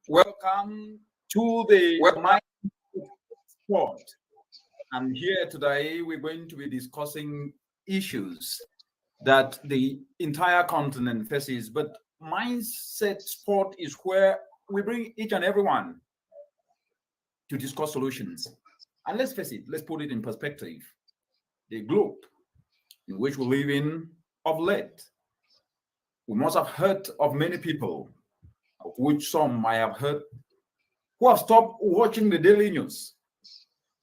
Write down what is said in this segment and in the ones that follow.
Welcome to the Misused Sport. And here today we're going to be discussing issues that the entire continent faces. But Mindset Sport is where we bring each and everyone to discuss solutions. And let's face it, let's put it in perspective. The globe in which we live in of late, we must have heard of many people, of which some might have heard, who have stopped watching the daily news.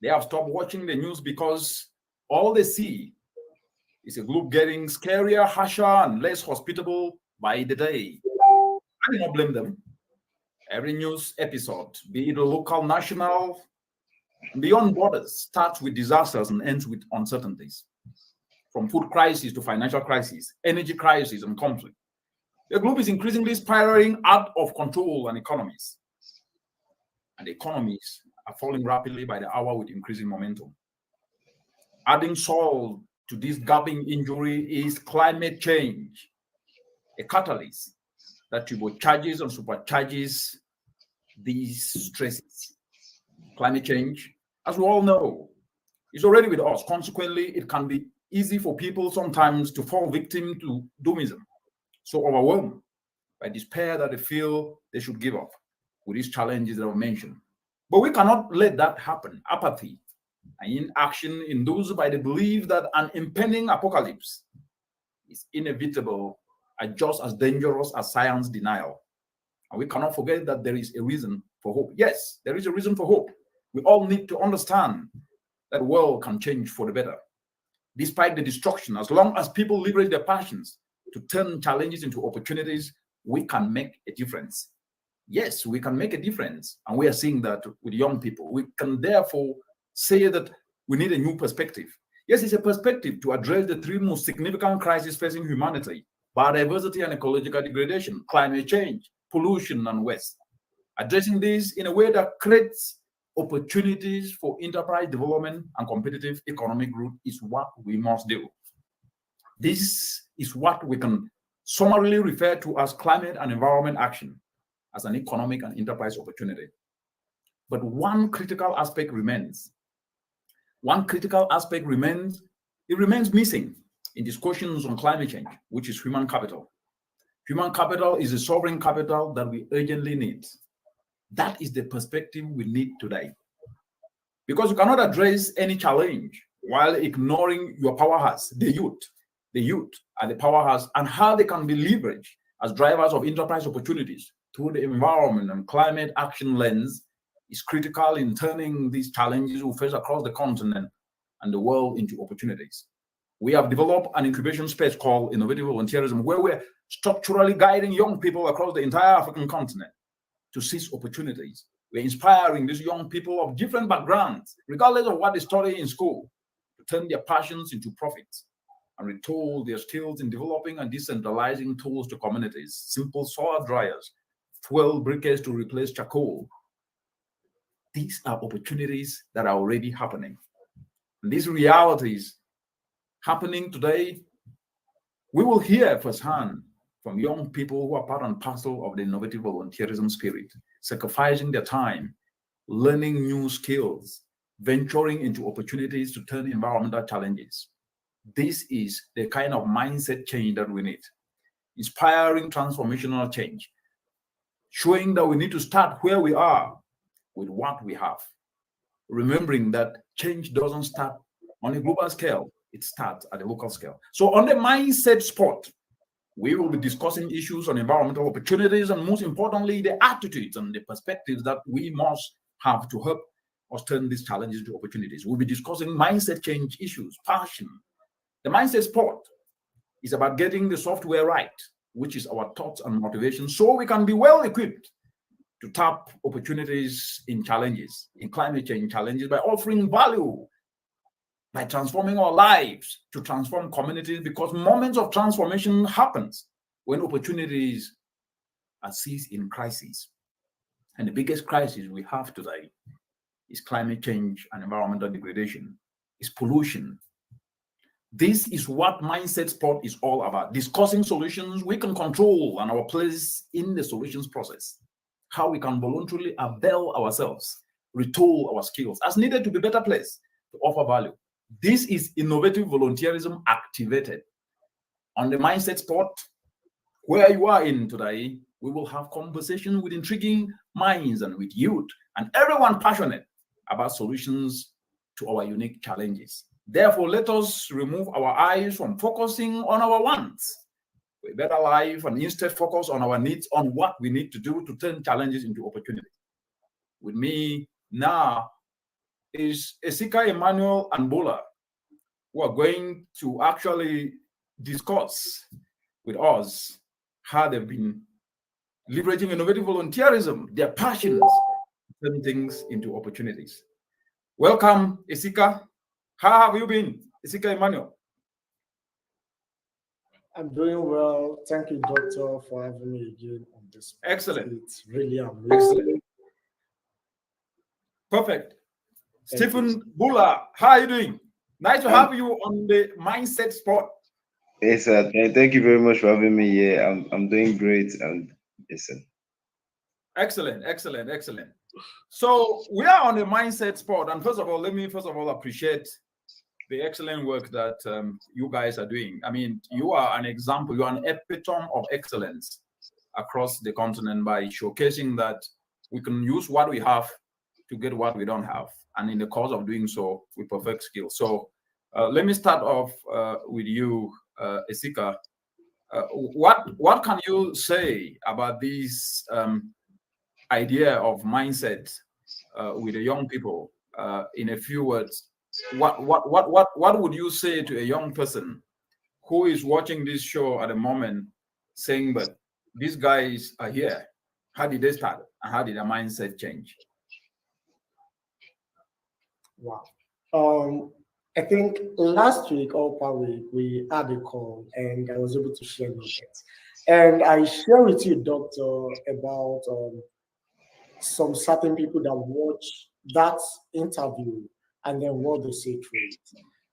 They have stopped watching the news because all they see is a globe getting scarier, harsher, and less hospitable by the day. I do not blame them. Every news episode, be it local, national, beyond borders, starts with disasters and ends with uncertainties. From food crisis to financial crisis, energy crisis, and conflict. The globe is increasingly spiraling out of control and economies. And the economies are falling rapidly by the hour with increasing momentum. Adding salt to this gaping injury is climate change, a catalyst that turbocharges and supercharges these stresses. Climate change, as we all know, is already with us. Consequently, it can be easy for people sometimes to fall victim to doomism, so overwhelmed by despair that they feel they should give up with these challenges that were mentioned. But we cannot let that happen. Apathy and inaction induced by the belief that an impending apocalypse is inevitable are just as dangerous as science denial. And we cannot forget that there is a reason for hope. Yes, there is a reason for hope. We all need to understand that the world can change for the better. Despite the destruction, as long as people liberate their passions to turn challenges into opportunities, we can make a difference. Yes, we can make a difference. And we are seeing that with young people. We can therefore say that we need a new perspective. Yes, it's a perspective to address the three most significant crises facing humanity: biodiversity and ecological degradation, climate change, pollution, and waste. Addressing this in a way that creates opportunities for enterprise development and competitive economic growth is what we must do. This is what we can summarily refer to as climate and environment action as an economic and enterprise opportunity. But one critical aspect remains. It remains missing in discussions on climate change, which is human capital. Human capital is a sovereign capital that we urgently need. That is the perspective we need today. Because you cannot address any challenge while ignoring your powerhouse, the youth. The youth are the powerhouse, and how they can be leveraged as drivers of enterprise opportunities through the environment and climate action lens is critical in turning these challenges we face across the continent and the world into opportunities. We have developed an incubation space called Innovative Volunteerism, where we're structurally guiding young people across the entire African continent to seize opportunities. We're inspiring these young people of different backgrounds, regardless of what they study in school, to turn their passions into profits and retool their skills in developing and decentralizing tools to communities, simple solar dryers, fuel briquettes to replace charcoal. These are opportunities that are already happening. And these realities happening today, we will hear firsthand from young people who are part and parcel of the innovative volunteerism spirit, sacrificing their time, learning new skills, venturing into opportunities to turn environmental challenges. This is the kind of mindset change that we need. Inspiring transformational change, showing that we need to start where we are with what we have. Remembering that change doesn't start on a global scale, it starts at a local scale. So on the Mindset Spot, we will be discussing issues on environmental opportunities and, most importantly, the attitudes and the perspectives that we must have to help us turn these challenges into opportunities. We'll be discussing mindset change issues, passion. The mindset sport is about getting the software right, which is our thoughts and motivation, so we can be well equipped to tap opportunities in challenges, in climate change challenges, by offering value, by transforming our lives, to transform communities, because moments of transformation happens when opportunities are seized in crises. And the biggest crisis we have today is climate change and environmental degradation, is pollution. This is what Mindset Sport is all about, discussing solutions we can control and our place in the solutions process, how we can voluntarily avail ourselves, retool our skills as needed to be better placed to offer value. This is innovative volunteerism activated. On the Mindset Sport, where you are in today, we will have conversations with intriguing minds and with youth and everyone passionate about solutions to our unique challenges. Therefore, let us remove our eyes from focusing on our wants for a better life and instead focus on our needs, on what we need to do to turn challenges into opportunities. With me now is Esika, Emmanuel, and Bola, who are going to actually discuss with us how they've been leveraging innovative volunteerism, their passions, to turn things into opportunities. Welcome, Esika. How have you been, Esika Emmanuel? I'm doing well. Thank you, Doctor, for having me again on this. Excellent. It's really amazing. Excellent. Perfect. Stephen Bula, how are you doing? Nice to have you on the Mindset Sport. Yes, sir. Thank you very much for having me here. I'm doing great, and yes, sir. Excellent, excellent, excellent. So we are on the Mindset Sport, and first of all, let me appreciate the excellent work that you guys are doing. I mean, you are an example, you are an epitome of excellence across the continent by showcasing that we can use what we have to get what we don't have, and in the course of doing so, we perfect skills. So let me start off with you, Esika. What can you say about this idea of mindset with the young people? In a few words, what would you say to a young person who is watching this show at the moment, saying, "But these guys are here. How did they start? And how did their mindset change?" Wow. I think last week or per week we had a call and I was able to share nuggets. And I share with you, Doctor, about some certain people that watch that interview and then what they say through it.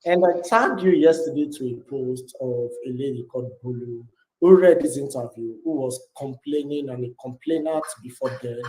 And I tagged you yesterday to a post of a lady called Bulu who read this interview, who was complaining and a complainant before then.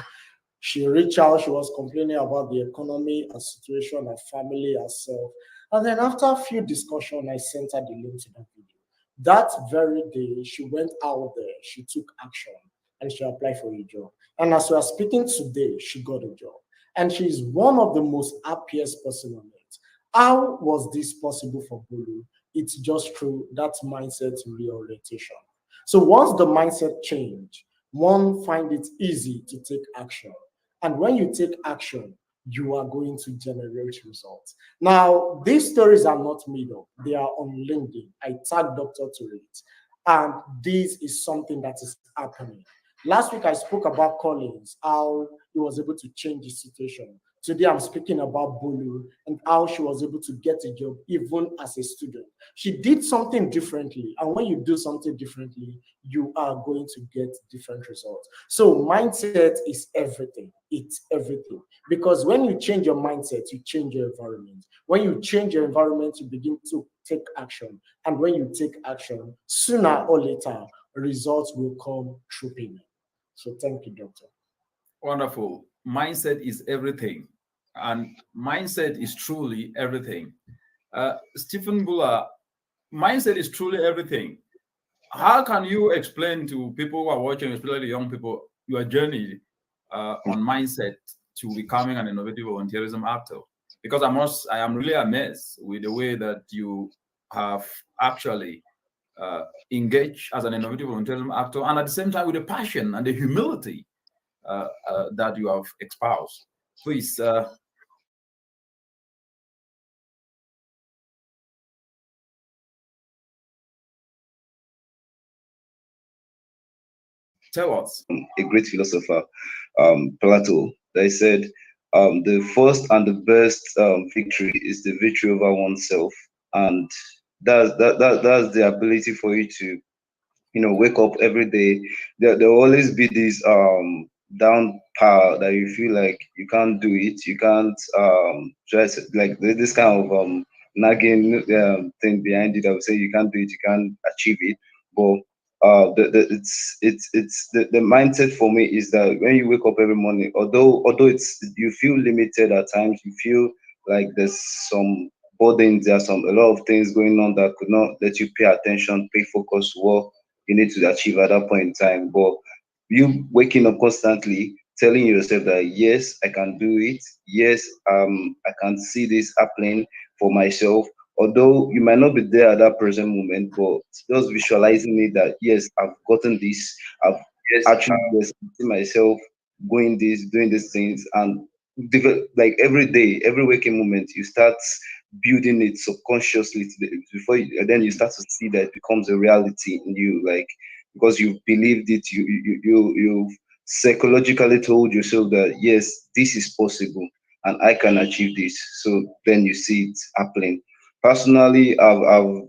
She reached out, she was complaining about the economy, her situation, her family, herself. And then after a few discussions, I sent her the link to that video. That very day, she went out there, she took action, and she applied for a job. And as we are speaking today, she got a job. And she's one of the most happiest person on it. How was this possible for Bulu? It's just through that mindset reorientation. So once the mindset change, one find it easy to take action. And when you take action, you are going to generate results. Now, these stories are not made up. They are on LinkedIn. I tagged Doctor to it. And this is something that is happening. Last week, I spoke about Collins, how he was able to change the situation. Today, I'm speaking about Bulu and how she was able to get a job even as a student. She did something differently. And when you do something differently, you are going to get different results. So mindset is everything. It's everything. Because when you change your mindset, you change your environment. When you change your environment, you begin to take action. And when you take action, sooner or later, results will come trooping in. So thank you, Doctor. Wonderful. Mindset is everything. And mindset is truly everything. Stephen Bula, mindset is truly everything. How can you explain to people who are watching, especially young people, your journey on mindset to becoming an innovative volunteerism actor? Because I am really amazed with the way that you have actually engaged as an innovative volunteerism actor, and at the same time with the passion and the humility that you have espoused. Please Tell us. A great philosopher, Plato, that said, the first and the best victory is the victory over oneself, and that's the ability for you to, wake up every day. There will always be this down power that you feel like you can't do it, you can't just like this kind of nagging thing behind it that will say you can't do it, you can't achieve it. But the mindset for me is that when you wake up every morning, although it's you feel limited at times, you feel like there's some burdens, there's a lot of things going on that could not let you pay attention, pay focus to what you need to achieve at that point in time. But you waking up constantly, telling yourself that yes, I can do it. Yes, I can see this happening for myself. Although you might not be there at that present moment, but just visualizing it that yes, I've gotten this. I've actually yes, see myself doing these things, and like every day, every waking moment, you start building it subconsciously before then you start to see that it becomes a reality in you, like because you've believed it, you've psychologically told yourself that yes, this is possible and I can achieve this. So then you see it happening. Personally, I've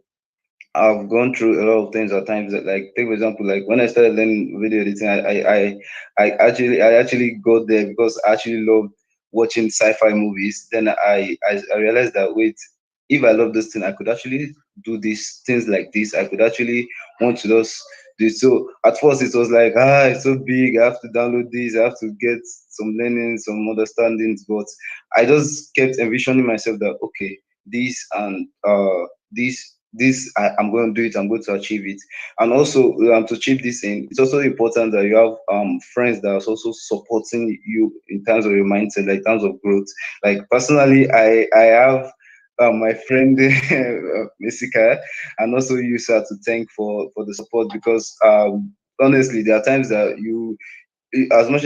gone through a lot of things at times. That, like, take for example, like when I started learning video editing, I actually got there because I actually loved watching sci-fi movies. Then I realized that wait, if I love this thing, I could actually do these things like this. I could actually want to just do it. So at first it was like it's so big. I have to download this. I have to get some learning, some understandings. But I just kept envisioning myself that okay, this and I'm going to do it, I'm going to achieve it. And also to achieve this thing, it's also important that you have friends that are also supporting you in terms of your mindset, like in terms of growth. Like personally, I have my friend Mesika, and also you, sir, to thank for the support, because honestly there are times that you, as much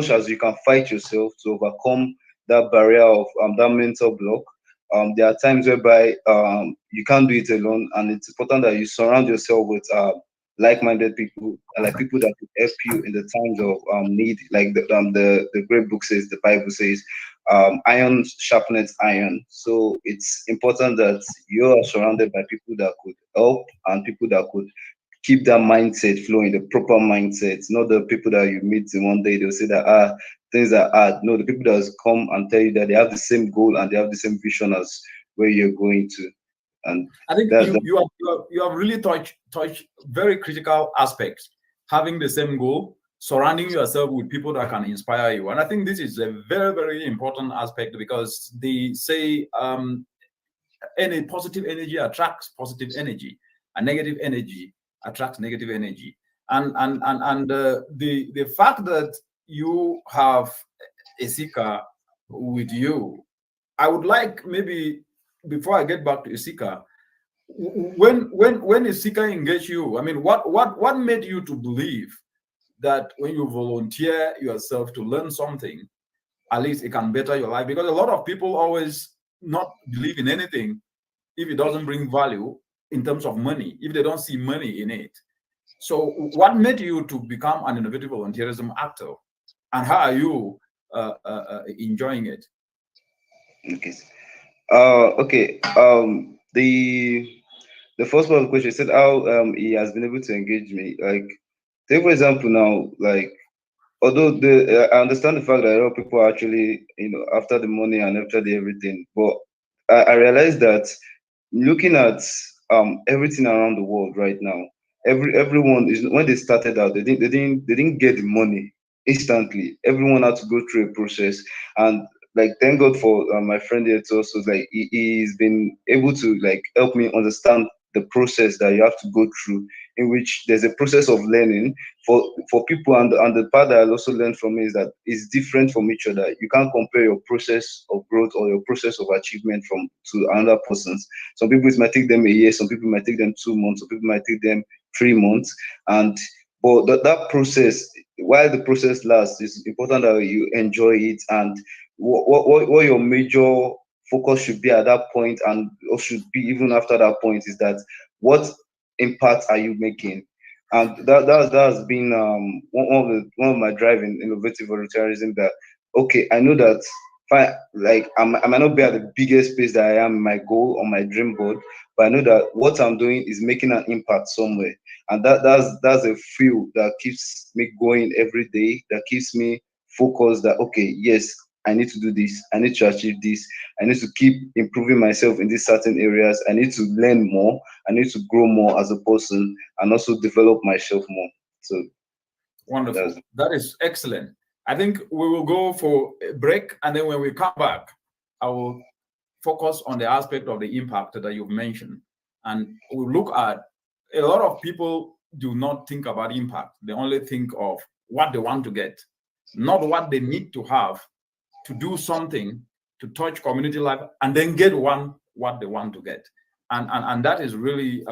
as you can fight yourself to overcome that barrier of that mental block, there are times whereby you can't do it alone, and it's important that you surround yourself with like-minded people, and like people that could help you in the times of need. Like the great book says, the Bible says, iron sharpens iron. So it's important that you are surrounded by people that could help and people that could keep that mindset flowing, the proper mindset, not the people that you meet in one day, they'll say that things are hard. No, the people that come and tell you that they have the same goal and they have the same vision as where you're going to. And I think you have really touched very critical aspects. Having the same goal, surrounding yourself with people that can inspire you, and I think this is a very, very important aspect, because they say any positive energy attracts positive energy, and negative energy attracts negative energy. And the fact that you have Isika with you, I would like, maybe before I get back to Isika, when Isika engaged you, I mean, what made you to believe that when you volunteer yourself to learn something, at least it can better your life? Because a lot of people always not believe in anything if it doesn't bring value in terms of money, if they don't see money in it. So what made you to become an innovative volunteerism actor, and how are you enjoying it? okay. Okay. The first part of the question said how he has been able to engage me. Like, take for example now, like although I understand the fact that a lot of people are actually, after the money and after the everything, but I realized that looking at everything around the world right now, everyone is, when they started out, they didn't get the money instantly. Everyone had to go through a process, and like thank God for my friend here too. Also, like he's been able to like help me understand the process that you have to go through, in which there's a process of learning for people, and the part that I also learned from it is that it's different from each other. You can't compare your process of growth or your process of achievement from to another person's. Some people it might take them a year, some people might take them 2 months, some people might take them 3 months, and but that process, while the process lasts, it's important that you enjoy it, and what your major focus should be at that point, and or should be even after that point, is that what impact are you making? And that has been one of my drive in innovative volunteerism. That okay, I know that I might not be at the biggest place that I am, my goal on my dream board, but I know that what I'm doing is making an impact somewhere, and that's a fuel that keeps me going every day. That keeps me focused. That okay, yes, I need to do this. I need to achieve this. I need to keep improving myself in these certain areas. I need to learn more. I need to grow more as a person and also develop myself more. So wonderful. That is excellent. I think we will go for a break, and then when we come back, I will focus on the aspect of the impact that you've mentioned. And we'll look at a lot of people do not think about impact. They only think of what they want to get, not what they need to have to do something to touch community life and then get what they want to get. And that is really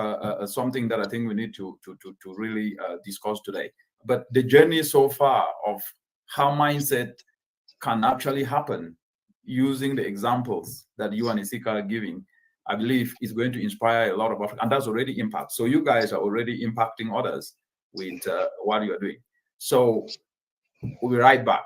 something that I think we need to really discuss today. But the journey so far of how mindset can actually happen using the examples that you and Isika are giving, I believe is going to inspire a lot of us, and that's already impact. So you guys are already impacting others with what you are doing. So we'll be right back.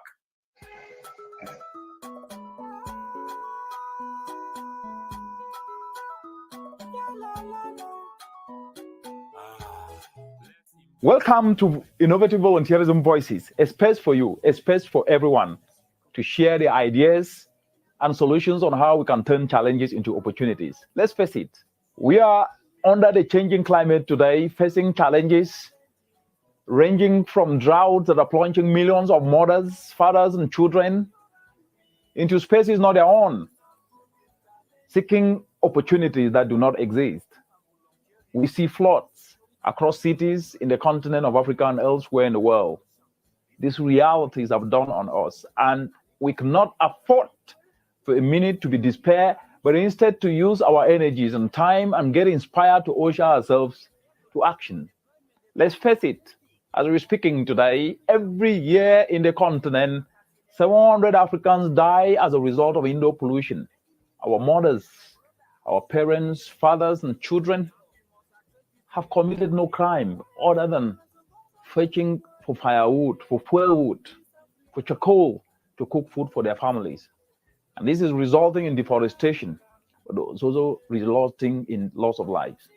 Welcome to Innovative Volunteerism Voices, a space for you, a space for everyone to share the ideas and solutions on how we can turn challenges into opportunities. Let's face it, we are under the changing climate today, facing challenges ranging from droughts that are plunging millions of mothers, fathers, and children into spaces not their own, seeking opportunities that do not exist. We see floods across cities in the continent of Africa and elsewhere in the world. These realities have dawned on us, and we cannot afford for a minute to be despair, but instead to use our energies and time and get inspired to usher ourselves to action. Let's face it, as we're speaking today, every year in the continent, 700 Africans die as a result of indoor pollution. Our mothers, our parents, fathers, and children have committed no crime other than fetching for firewood, for fuelwood, for charcoal to cook food for their families. And this is resulting in deforestation, but it's also resulting in loss of lives.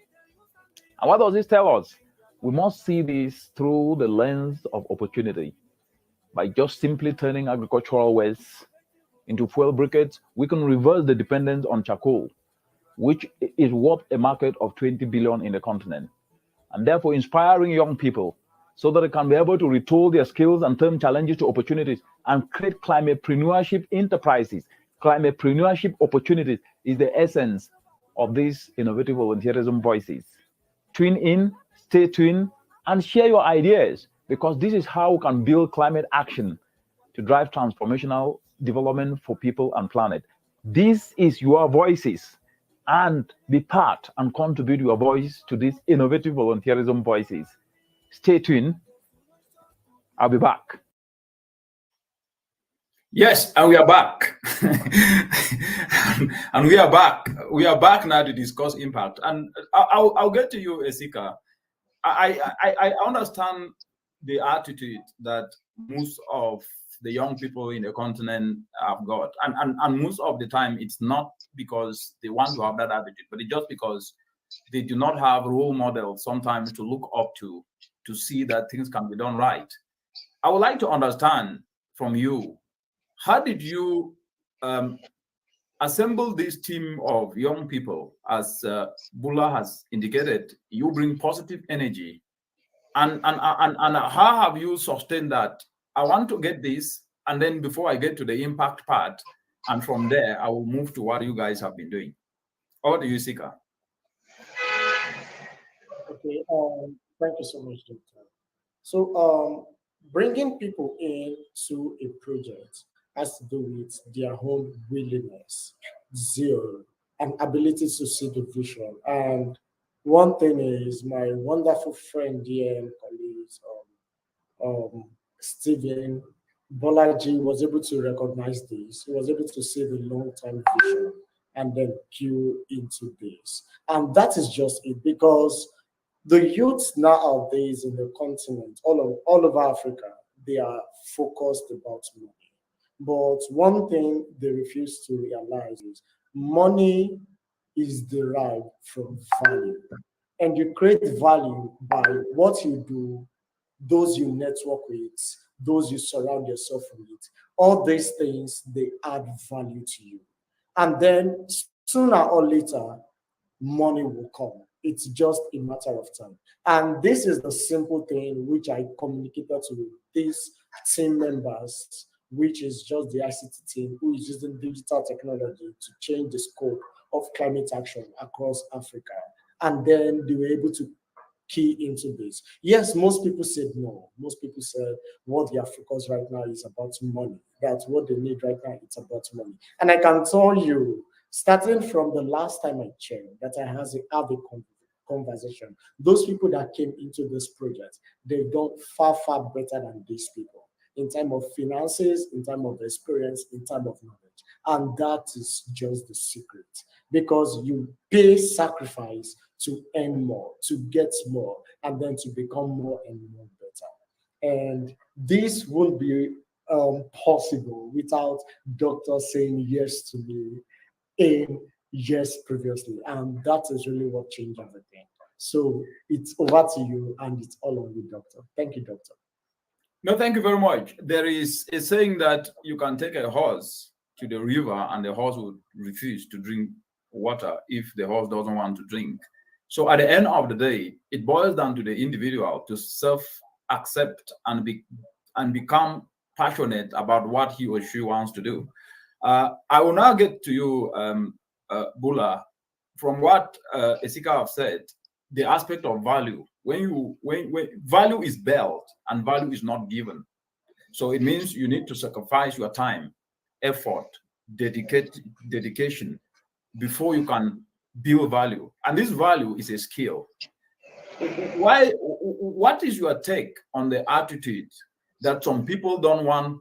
And what does this tell us? We must see this through the lens of opportunity. By just simply turning agricultural waste into fuel briquettes, we can reverse the dependence on charcoal, which is worth a market of 20 billion in the continent, and therefore inspiring young people so that they can be able to retool their skills and turn challenges to opportunities and create climatepreneurship enterprises. Climatepreneurship opportunities is the essence of these innovative volunteerism voices. Tune in, stay tuned, and share your ideas, because this is how we can build climate action to drive transformational development for people and planet. This is your voices, and be part and contribute your voice to these innovative volunteerism voices. Stay tuned. I'll be back. Yes, and we are back. And we are back. We are back now to discuss impact. And I'll get to you, Isika. I understand the attitude that most of the young people in the continent have got. And most of the time, it's not because they want to have that attitude, but it's just because they do not have role models sometimes to look up to see that things can be done right. I would like to understand from you, how did you assemble this team of young people? As Bula has indicated, you bring positive energy. And how have you sustained that? I want to get this, and then before I get to the impact part, and from there, I will move to what you guys have been doing. Over to you, Sika. Okay, thank you so much, Doctor. So, bringing people in to a project has to do with their own willingness, zeal, and ability to see the vision. And one thing is, my wonderful friend here and colleagues, Stephen Bolaji, was able to recognize this. He was able to see the long-term vision and then cue into this. And that is just it, because The youths nowadays in the continent, all over Africa, they are focused about money. But one thing they refuse to realize is money is derived from value. And you create value by what you do, those you network with, those you surround yourself with. All these things, they add value to you. And then sooner or later, money will come. It's just a matter of time. And this is the simple thing which I communicated to these team members, which is just the ICT team who is using digital technology to change the scope of climate action across Africa. And then they were able to key into this. Yes, most people said no. Most people said what they are focused right now is about money. That's what they need right now. It's about money. And I can tell you, starting from the last time I checked, that I have a conversation, those people that came into this project, they've done far, far better than these people in terms of finances, in terms of experience, in terms of knowledge. And that is just the secret because you pay sacrifice to earn more, to get more, and then to become more and more better. And this won't be possible without doctors saying yes to me in yes previously. And that is really what changed everything. So it's over to you, and it's all on you, doctor. Thank you, doctor. No, thank you very much. There is a saying that you can take a horse to the river and the horse would refuse to drink water if the horse doesn't want to drink. So at the end of the day, it boils down to the individual to self-accept and become passionate about what he or she wants to do. I will now get to you, Bula, from what Esika have said, the aspect of value. When value is built and value is not given, so it means you need to sacrifice your time, effort, dedication before you can build value. And this value is a skill. What is your take on the attitude that some people don't want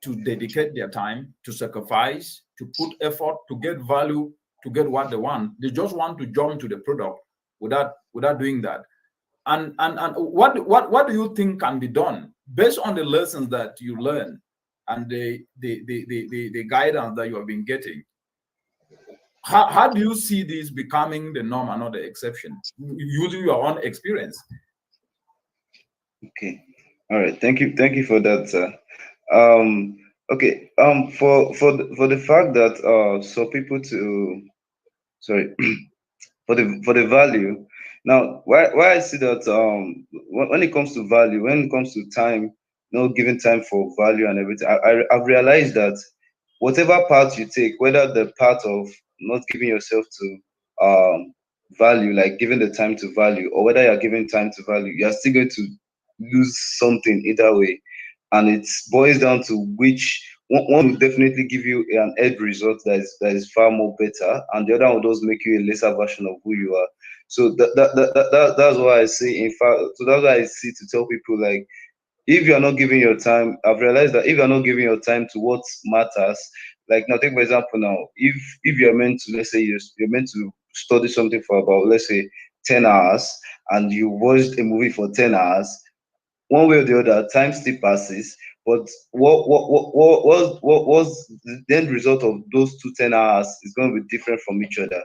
to dedicate their time, to sacrifice, to put effort, to get value, to get what they want? They just want to jump to the product without doing that. And what do you think can be done based on the lessons that you learn and the guidance that you have been getting? How do you see this becoming the norm and not the exception, using your own experience? Okay. All right. Thank you for that, sir. Okay. For the fact that so people to sorry for the value. Now, why I see that when it comes to value, when it comes to time, giving time for value and everything, I've realized that whatever path you take, whether the path of not giving yourself to value, like giving the time to value, or whether you're giving time to value, you're still going to lose something either way. And it boils down to which one will definitely give you an end result that is far more better, and the other one will just make you a lesser version of who you are. So that's why I say, in fact, so that's why I see to tell people, like, if you're not giving your time, I've realized that if you're not giving your time to what matters, like now take for example now, if you're meant to, let's say you're meant to study something for about, let's say, 10 hours, and you watched a movie for 10 hours, one way or the other, time still passes. But what was the end result of those 2 10 hours is going to be different from each other.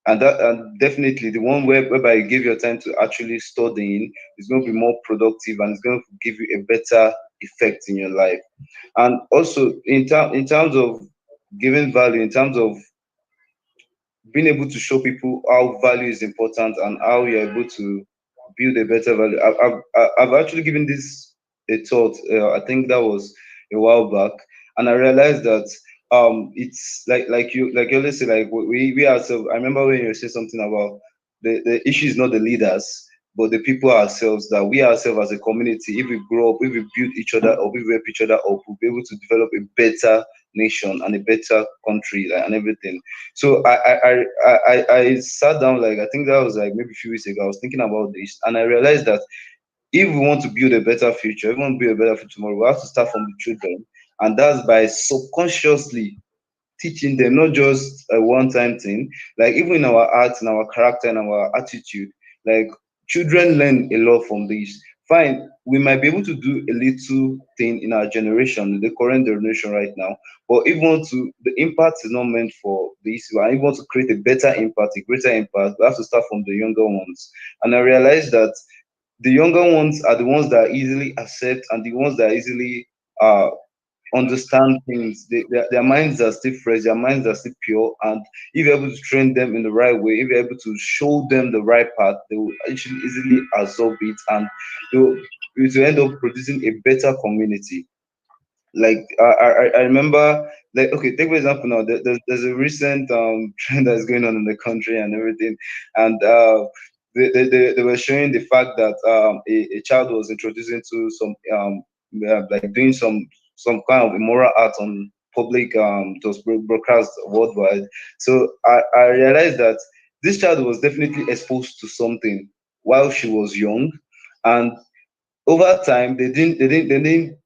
And definitely the one whereby you give your time to actually studying is going to be more productive and it's going to give you a better effect in your life. And also in terms of giving value, in terms of being able to show people how value is important and how you're able to build a better value. I've actually given this a thought. I think that was a while back, and I realized that it's like you always say, like we ourselves. I remember when you said something about the issue is not the leaders, but the people ourselves. That we ourselves as a community, if we grow up, if we build each other up, if we help each other up, we'll be able to develop a better nation and a better country, like, and everything. So I sat down, like I think that was like maybe a few weeks ago. I was thinking about this, and I realized that if we want to build a better future, if we want to build a better future tomorrow, we have to start from the children, and that's by subconsciously teaching them, not just a one-time thing. Like even in our arts, in our character, and our attitude, like children learn a lot from this. Fine, we might be able to do a little thing in our generation, the current generation right now, but if we want to, the impact is not meant for this. And if we want to create a better impact, a greater impact, we have to start from the younger ones. And I realized that the younger ones are the ones that easily accept and the ones that easily uh understand things. Their minds are still fresh, their minds are still pure, and if you're able to train them in the right way, if you're able to show them the right path, they will actually easily absorb it, and it will end up producing a better community. Like I remember, like, okay, take for example now, there's a recent trend that's going on in the country and everything, and they were showing the fact that a child was introducing to some like doing some kind of immoral act on public just broadcast worldwide. So I realized that this child was definitely exposed to something while she was young, and over time they didn't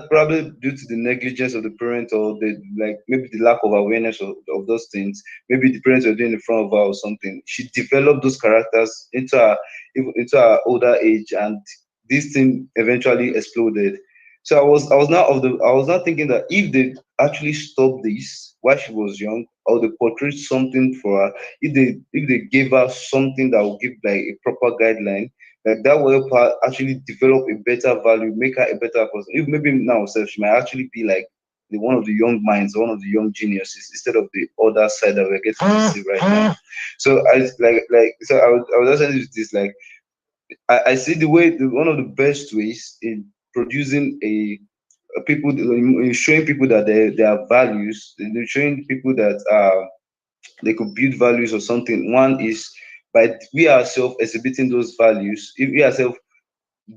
probably due to the negligence of the parent, or the, like, maybe the lack of awareness of those things. Maybe the parents were doing in front of her or something. She developed those characters into her older age, and this thing eventually exploded. So I was now thinking that if they actually stopped this while she was young, or they portrayed something for her, if they gave her something that would give like a proper guideline, like that will help her actually develop a better value, make her a better person. If maybe now herself, she might actually be like one of the young minds, one of the young geniuses, instead of the other side that we're getting to see right now. So I was just saying this, like, I see the way one of the best ways in producing people, in showing people that they have values, in showing people that they could build values or something. One is by we ourselves exhibiting those values, if we ourselves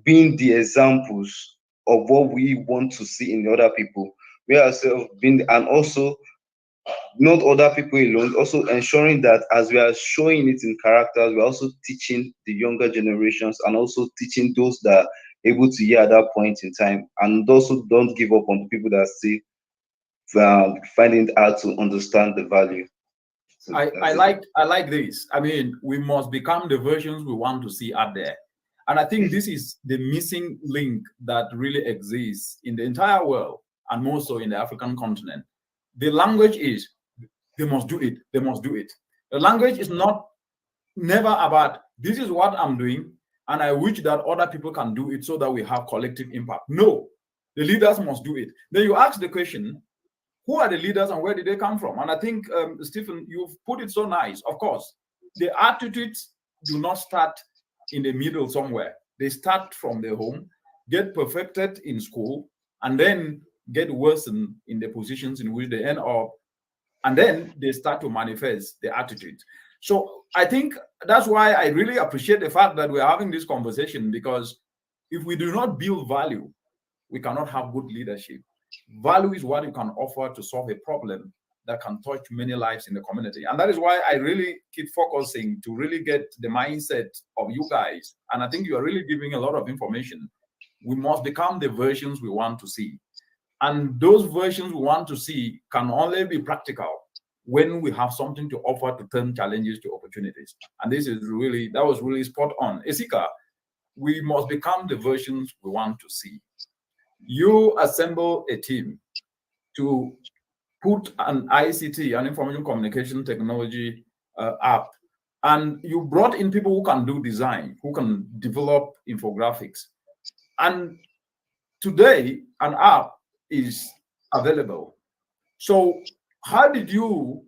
being the examples of what we want to see in the other people. We ourselves being, and also not other people alone, also ensuring that as we are showing it in characters, we're also teaching the younger generations, and also teaching those that are able to hear at that point in time, and also don't give up on the people that still finding it hard to understand the value. So I like this. I mean, we must become the versions we want to see out there. And I think this is the missing link that really exists in the entire world, and more so in the African continent. The language is they must do it, they must do it. The language is never about this is what I'm doing, and I wish that other people can do it so that we have collective impact. No, the leaders must do it. Then you ask the question, who are the leaders and where did they come from? And I think, Stephen, you've put it so nice. Of course, the attitudes do not start in the middle somewhere. They start from the home, get perfected in school, and then get worsened in the positions in which they end up. And then they start to manifest the attitude. So I think that's why I really appreciate the fact that we're having this conversation, because if we do not build value, we cannot have good leadership. Value is what you can offer to solve a problem that can touch many lives in the community. And that is why I really keep focusing to really get the mindset of you guys. And I think you are really giving a lot of information. We must become the versions we want to see. And those versions we want to see can only be practical when we have something to offer to turn challenges to opportunities. And that was really spot on. Esika, we must become the versions we want to see. You assemble a team to put an ICT, an information communication technology app, and you brought in people who can do design, who can develop infographics. And today, an app is available. So how did you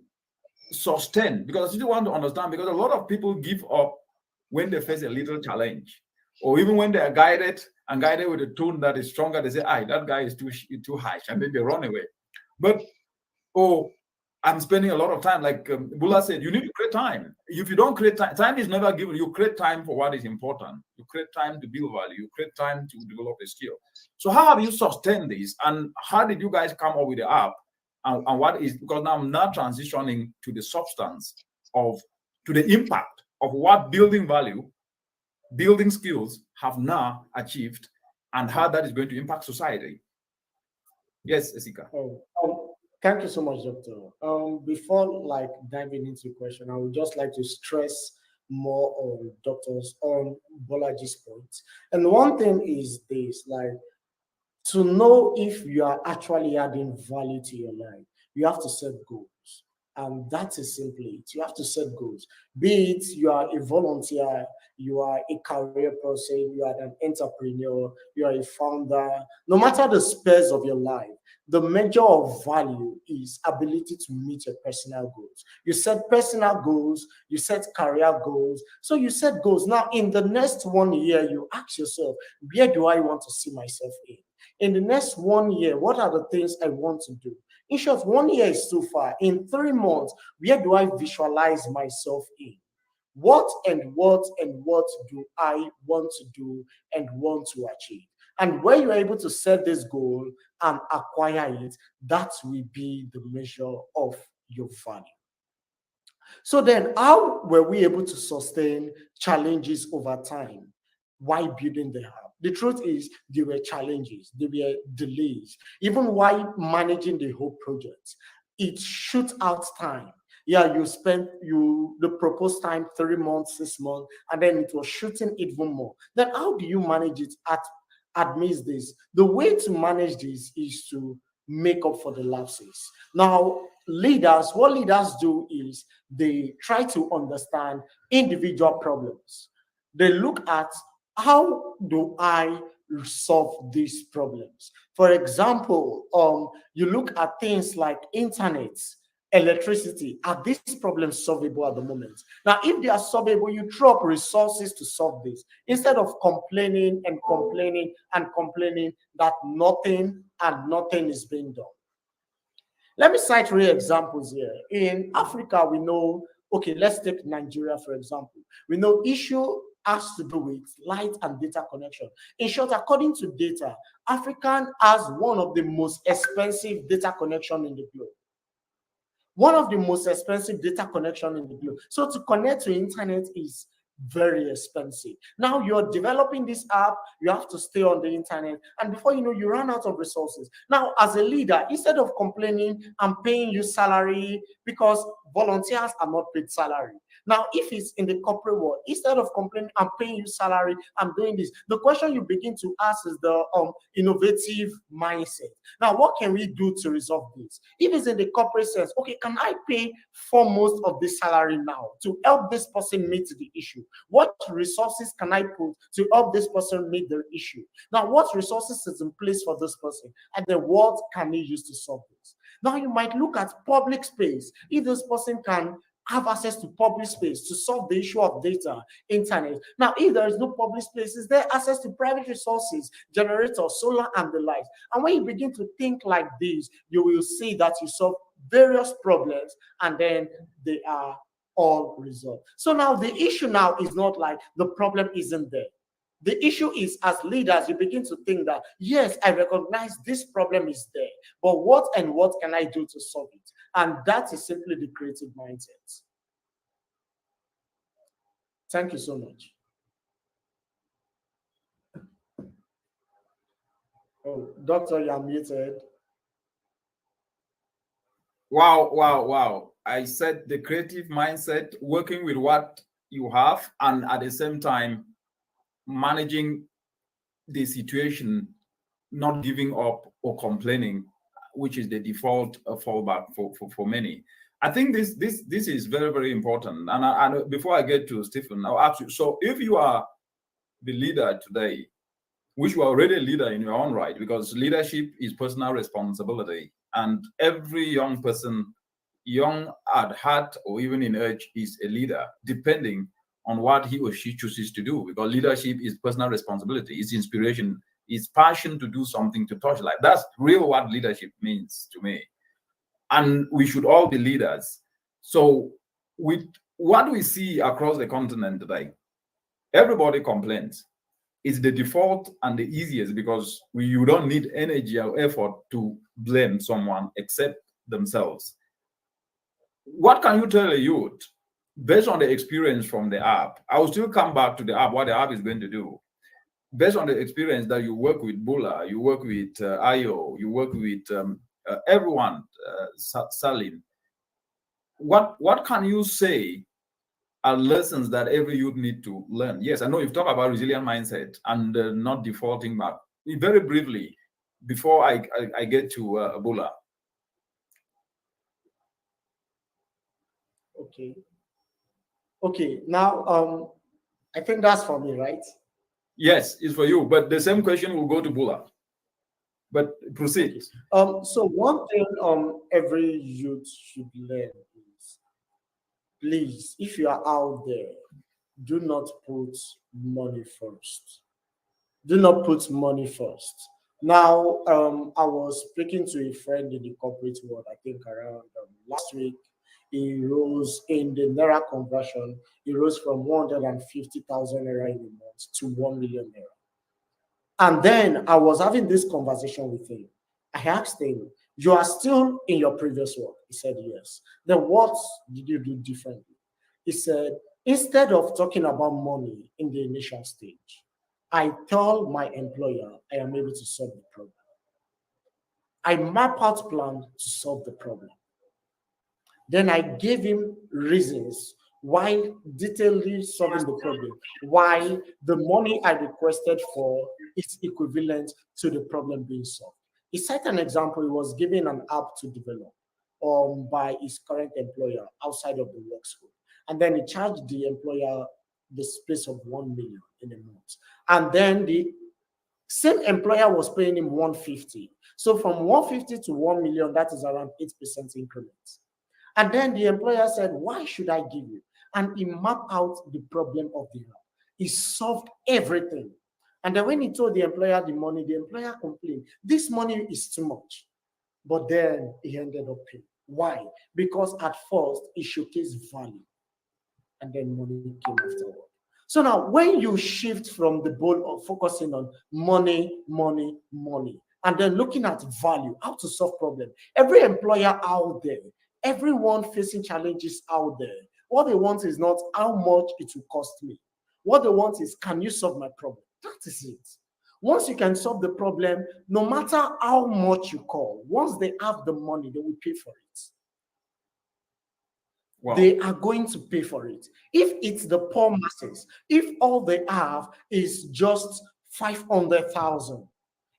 sustain? Because I still want to understand, because a lot of people give up when they face a little challenge, or even when they are guided with a tone that is stronger, they say, that guy is too harsh, and then they run away. But, I'm spending a lot of time, like Bula said, you need to create time. If you don't create time, time is never given. You create time for what is important. You create time to build value. You create time to develop a skill. So how have you sustained this? And how did you guys come up with the app? And what is, because now I'm not transitioning to the substance to the impact of what building value, building skills have now achieved, and how that is going to impact society. Yes, Esika. Thank you so much, Doctor. Before diving into the question, I would just like to stress more on doctors on Bolaji's points. And one thing is this, like, to know if you are actually adding value to your life, you have to set goals. And that is simply it. You have to set goals. Be it you are a volunteer, you are a career person, you are an entrepreneur, you are a founder, no matter the space of your life, the measure of value is ability to meet your personal goals. You set personal goals, you set career goals. So you set goals. Now, in the next 1 year, you ask yourself, where do I want to see myself in? In the next 1 year, what are the things I want to do? In short, 1 year is too far. In 3 months, where do I visualize myself in? What and what and what do I want to do and want to achieve? And when you're able to set this goal and acquire it, that will be the measure of your value. So then, how were we able to sustain challenges over time while building the hub? The truth is, there were challenges, there were delays, even while managing the whole project. It shoot out time. Yeah, you spent the proposed time 3 months, 6 months, and then it was shooting even more. Then how do you manage it amidst this? The way to manage this is to make up for the lapses. Now, what leaders do is they try to understand individual problems. They look at, how do I solve these problems? For example, you look at things like internet, electricity. Are these problems solvable at the moment? Now, if they are solvable, you throw up resources to solve this instead of complaining and complaining and complaining that nothing is being done. Let me cite 3 examples here. In Africa, we know, okay, let's take Nigeria, for example. We know issue has to do with light and data connection. In short, according to data, Africa has one of the most expensive data connection in the globe. One of the most expensive data connection in the globe. So to connect to internet is very expensive. Now you're developing this app, you have to stay on the internet, and before you know, you run out of resources. Now, as a leader, instead of complaining, I'm paying you salary, because volunteers are not paid salary. Now, if it's in the corporate world, instead of complaining, I'm paying you salary, I'm doing this, the question you begin to ask is the innovative mindset. Now, what can we do to resolve this? If it's in the corporate sense, okay, can I pay for most of the salary now to help this person meet the issue? What resources can I put to help this person meet the issue? Now, what resources is in place for this person? And then what can he use to solve this? Now, you might look at public space. If this person can have access to public space to solve the issue of data, internet. Now, if there is no public space, is there access to private resources, generators, solar, and the likes? And when you begin to think like this, you will see that you solve various problems, and then they are all resolved. So now the issue now is not like the problem isn't there. The issue is, as leaders, you begin to think that, yes, I recognize this problem is there, but what and what can I do to solve it? And that is simply the creative mindset. Thank you so much. Oh, Doctor, you're muted. Wow. I said the creative mindset, working with what you have, and at the same time, managing the situation, not giving up or complaining, which is the default fallback for many. I think this is very, very important. And before I get to Stephen, I'll ask you, so if you are the leader today, which you are already a leader in your own right, because leadership is personal responsibility, and every young person, young at heart or even in age, is a leader, depending on what he or she chooses to do, because leadership is personal responsibility, it's inspiration, it's passion to do something, to touch life. That's real what leadership means to me. And we should all be leaders. So with what we see across the continent today, everybody complains. It's the default and the easiest, because you don't need energy or effort to blame someone except themselves. What can you tell a youth based on the experience from the app? I will still come back to the app, what the app is going to do. Based on the experience that you work with Bula, you work with Ayo, you work with everyone, Salim, what can you say are lessons that every youth need to learn. Yes, I know you've talked about resilient mindset and not defaulting back. Very briefly, before I get to Ebola. Okay. Now, I think that's for me, right? Yes, it's for you. But the same question will go to Bula. But proceed. Okay. So one thing every youth should learn is, please, if you are out there, do not put money first. Do not put money first. Now, I was speaking to a friend in the corporate world, I think around last week. He rose in the Naira conversion, he rose from 150,000 Naira in a month to 1 million Naira. And then I was having this conversation with him. I asked him, you are still in your previous work? He said, yes. Then what did you do differently? He said, instead of talking about money in the initial stage, I tell my employer I am able to solve the problem. I map out plan to solve the problem. Then I gave him reasons why detailedly solving the problem, why the money I requested for is equivalent to the problem being solved. He cited an example. He was given an app to develop by his current employer outside of the work scope. And then he charged the employer the space of 1 million in a month. And then the same employer was paying him 150. So from 150 to 1 million, that is around 8% increments. And then the employer said, why should I give you? And he mapped out the problem of the app. He solved everything. And then when he told the employer the employer complained, this money is too much. But then he ended up paying. Why? Because at first he showcased value. And then money came afterward. So now when you shift from the goal of focusing on money, and then looking at value, how to solve problems, every employer out there, everyone facing challenges out there, what they want is not how much it will cost me. What they want is, can you solve my problem? That is it. Once you can solve the problem, no matter how much you call, once they have the money, they will pay for it. Wow. They are going to pay for it. If it's the poor masses, if all they have is just 500,000,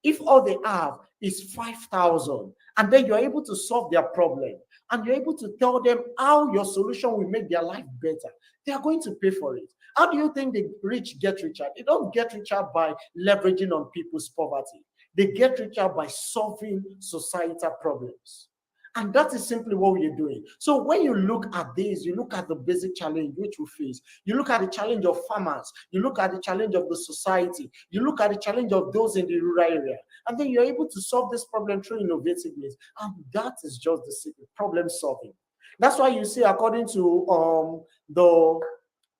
if all they have is 5,000, and then you're able to solve their problem, and you're able to tell them how your solution will make their life better, they are going to pay for it. How do you think the rich get richer? They don't get richer by leveraging on people's poverty. They get richer by solving societal problems. And that is simply what we're doing. So when you look at this, you look at the basic challenge which we face. You look at the challenge of farmers. You look at the challenge of the society. You look at the challenge of those in the rural area. And then you're able to solve this problem through innovative means. And that is just the secret, problem solving. That's why you see, according to the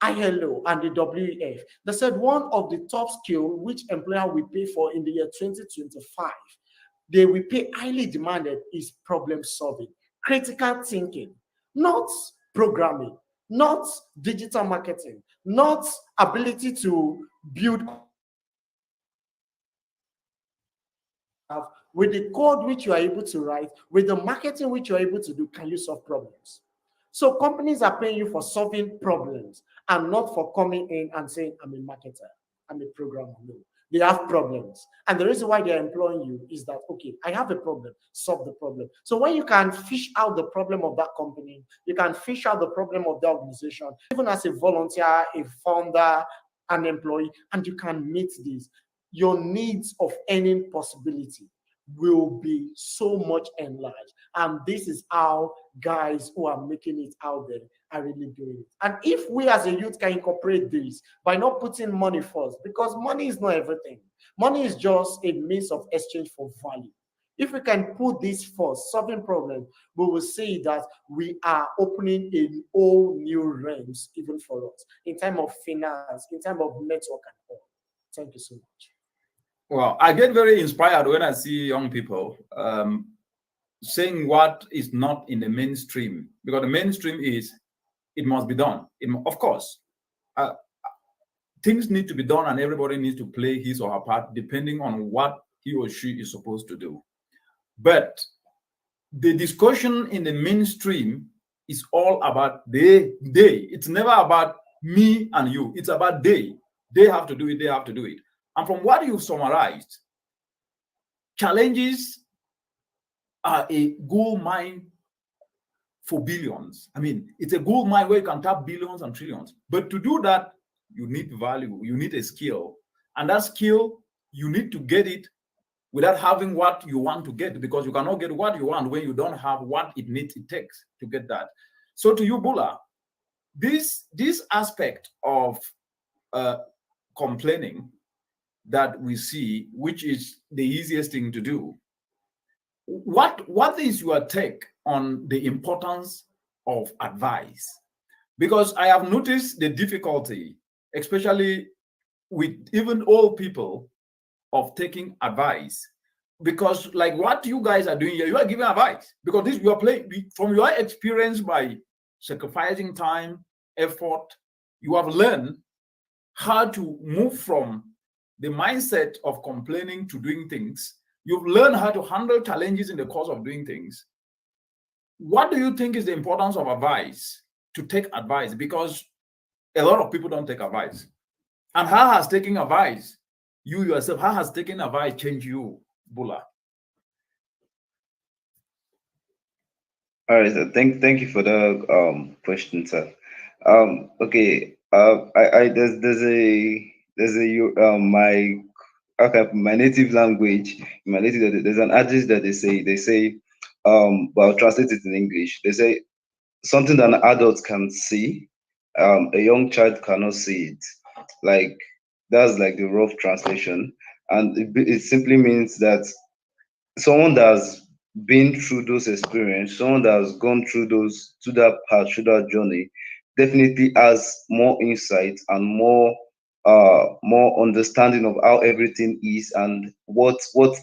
ILO and the WEF, they said one of the top skills which employer will pay for in the year 2025, they will pay highly demanded is problem solving, critical thinking, not programming, not digital marketing, not ability to build with the code which you are able to write, with the marketing which you are able to do, can you solve problems? So companies are paying you for solving problems and not for coming in and saying, I'm a marketer, I'm a programmer. No. They have problems. And the reason why they're employing you is that, okay, I have a problem, solve the problem. So when you can fish out the problem of that company, you can fish out the problem of the organization, even as a volunteer, a founder, an employee, and you can meet these, your needs of earning possibility will be so much enlarged. And this is how guys who are making it out there are really doing it. And if we as a youth can incorporate this by not putting money first, because money is not everything. Money is just a means of exchange for value. If we can put this first, solving problems, we will see that we are opening a whole new realms even for us in terms of finance, in terms of network and all. Thank you so much. Well, I get very inspired when I see young people saying what is not in the mainstream, because the mainstream is it must be done. Of course, things need to be done and everybody needs to play his or her part depending on what he or she is supposed to do. But the discussion in the mainstream is all about they. It's never about me and you. It's about they. They have to do it. They have to do it. And from what you've summarized, challenges are a gold mine for billions. I mean, it's a gold mine where you can tap billions and trillions. But to do that, you need value. You need a skill. And that skill, you need to get it without having what you want to get, because you cannot get what you want when you don't have what it takes to get that. So to you, Bula, this aspect of complaining that we see, which is the easiest thing to do, what is your take on the importance of advice? Because I have noticed the difficulty, especially with even old people, of taking advice. Because like what you guys are doing here, you are giving advice, because this you are playing from your experience by sacrificing time, effort. You have learned how to move from the mindset of complaining to doing things. You've learned how to handle challenges in the course of doing things. What do you think is the importance of advice, to take advice? Because a lot of people don't take advice. And how has taking advice, you yourself, how has taking advice changed you, Bula? All right, so thank you for the question, sir. Okay, there's a my, okay, my native language, there's an adage that they say well, I'll translate it in English. They say something that an adult can see, a young child cannot see it. Like, that's like the rough translation, and it simply means that someone that's been through those experiences, someone that has gone through that path, through that journey, definitely has more insight and more understanding of how everything is, and what we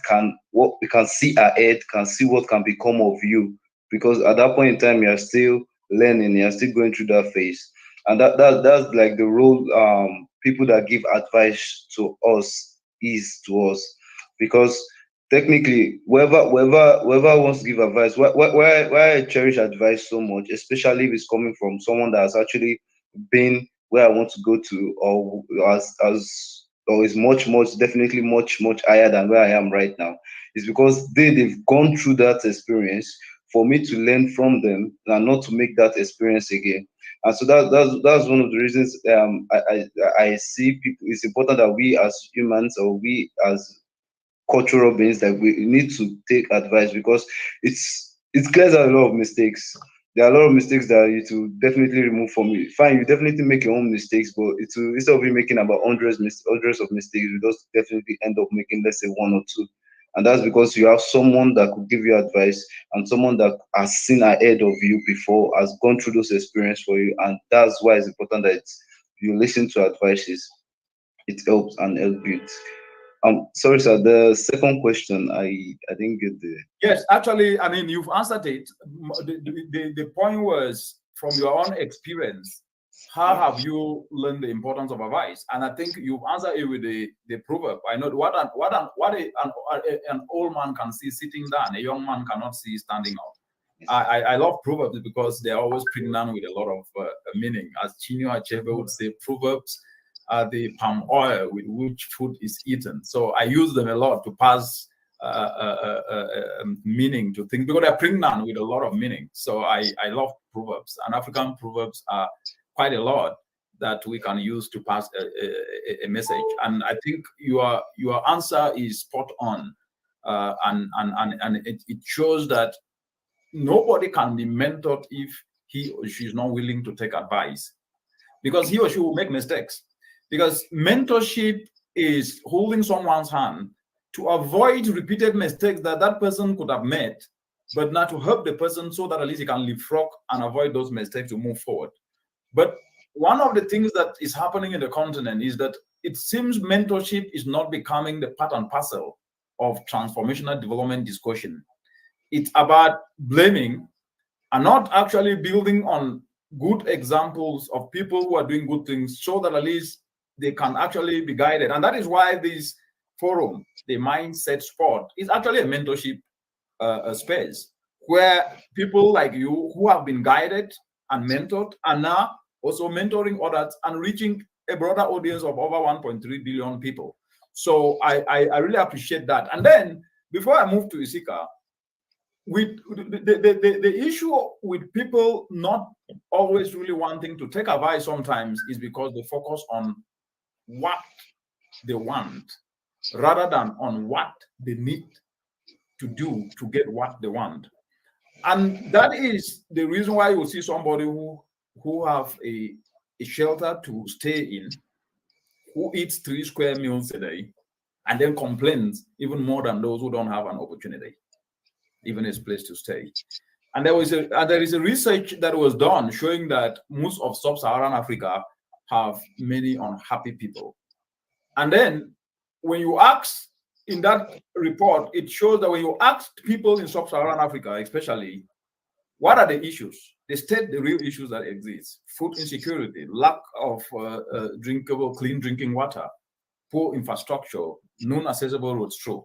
can see ahead, can see what can become of you, because at that point in time you are still learning, you are still going through that phase. And that's like the role people that give advice to us is to us, because technically whoever wants to give advice, why I cherish advice so much, especially if it's coming from someone that has actually been where I want to go to, or or is much definitely much higher than where I am right now, is because they've gone through that experience for me to learn from them and not to make that experience again. And so that's one of the reasons I see people. It's important that we as humans, or we as cultural beings, that we need to take advice, because it clears out a lot of mistakes. There are a lot of mistakes that it will definitely remove from you. Fine, you definitely make your own mistakes, but it will, instead of you making about hundreds of mistakes, you just definitely end up making, let's say, one or two. And that's because you have someone that could give you advice, and someone that has seen ahead of you before, has gone through those experiences for you. And that's why it's important that you listen to advices. It helps and help build. Sorry, sir. The second question, I didn't get the. Yes, actually, I mean, you've answered it. The point was, from your own experience, how have you learned the importance of advice? And I think you've answered it with the proverb. I know an old man can see sitting down, a young man cannot see standing up. I love proverbs because they're always pregnant with a lot of meaning. As Chinua Achebe would say, proverbs are the palm oil with which food is eaten. So I use them a lot to pass meaning to things, because they're pregnant with a lot of meaning. So I love proverbs, and African proverbs are quite a lot that we can use to pass a message. And I think your answer is spot on, and it shows that nobody can be mentored if he or she is not willing to take advice, because he or she will make mistakes. Because mentorship is holding someone's hand to avoid repeated mistakes that person could have made, but not to help the person so that at least he can leapfrog and avoid those mistakes to move forward. But one of the things that is happening in the continent is that it seems mentorship is not becoming the part and parcel of transformational development discussion. It's about blaming and not actually building on good examples of people who are doing good things, so that at least they can actually be guided. And that is why this forum, the Mindset Sport, is actually a mentorship space where people like you who have been guided and mentored are now also mentoring others and reaching a broader audience of over 1.3 billion people. So I really appreciate that. And then before I move to Isika, with the issue with people not always really wanting to take advice sometimes is because they focus on what they want rather than on what they need to do to get what they want. And that is the reason why you see somebody who have a shelter to stay in, who eats 3 square meals a day, and then complains even more than those who don't have an opportunity, even a place to stay. And there is a research that was done showing that most of sub-Saharan Africa have many unhappy people. And then when you ask in that report, it shows that when you ask people in sub-Saharan Africa, especially, what are the issues? They state the real issues that exist: food insecurity, lack of drinkable, clean drinking water, poor infrastructure, non-accessible roads. True.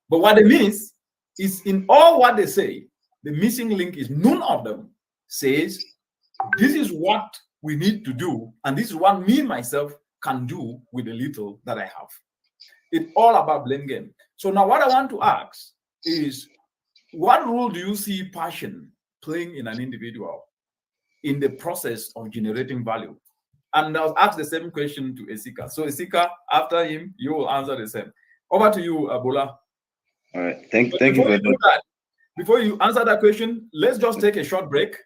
But what they miss is in all what they say, the missing link is none of them says, this is what we need to do, and this is what me myself can do with the little that I have. It's all about blame game. So now what I want to ask is, what role do you see passion playing in an individual in the process of generating value? And I'll ask the same question to Isika. So Isika, after him, you will answer the same. Over to you, Bola. All right. Thank you very much. Before you answer that question, let's just take a short break.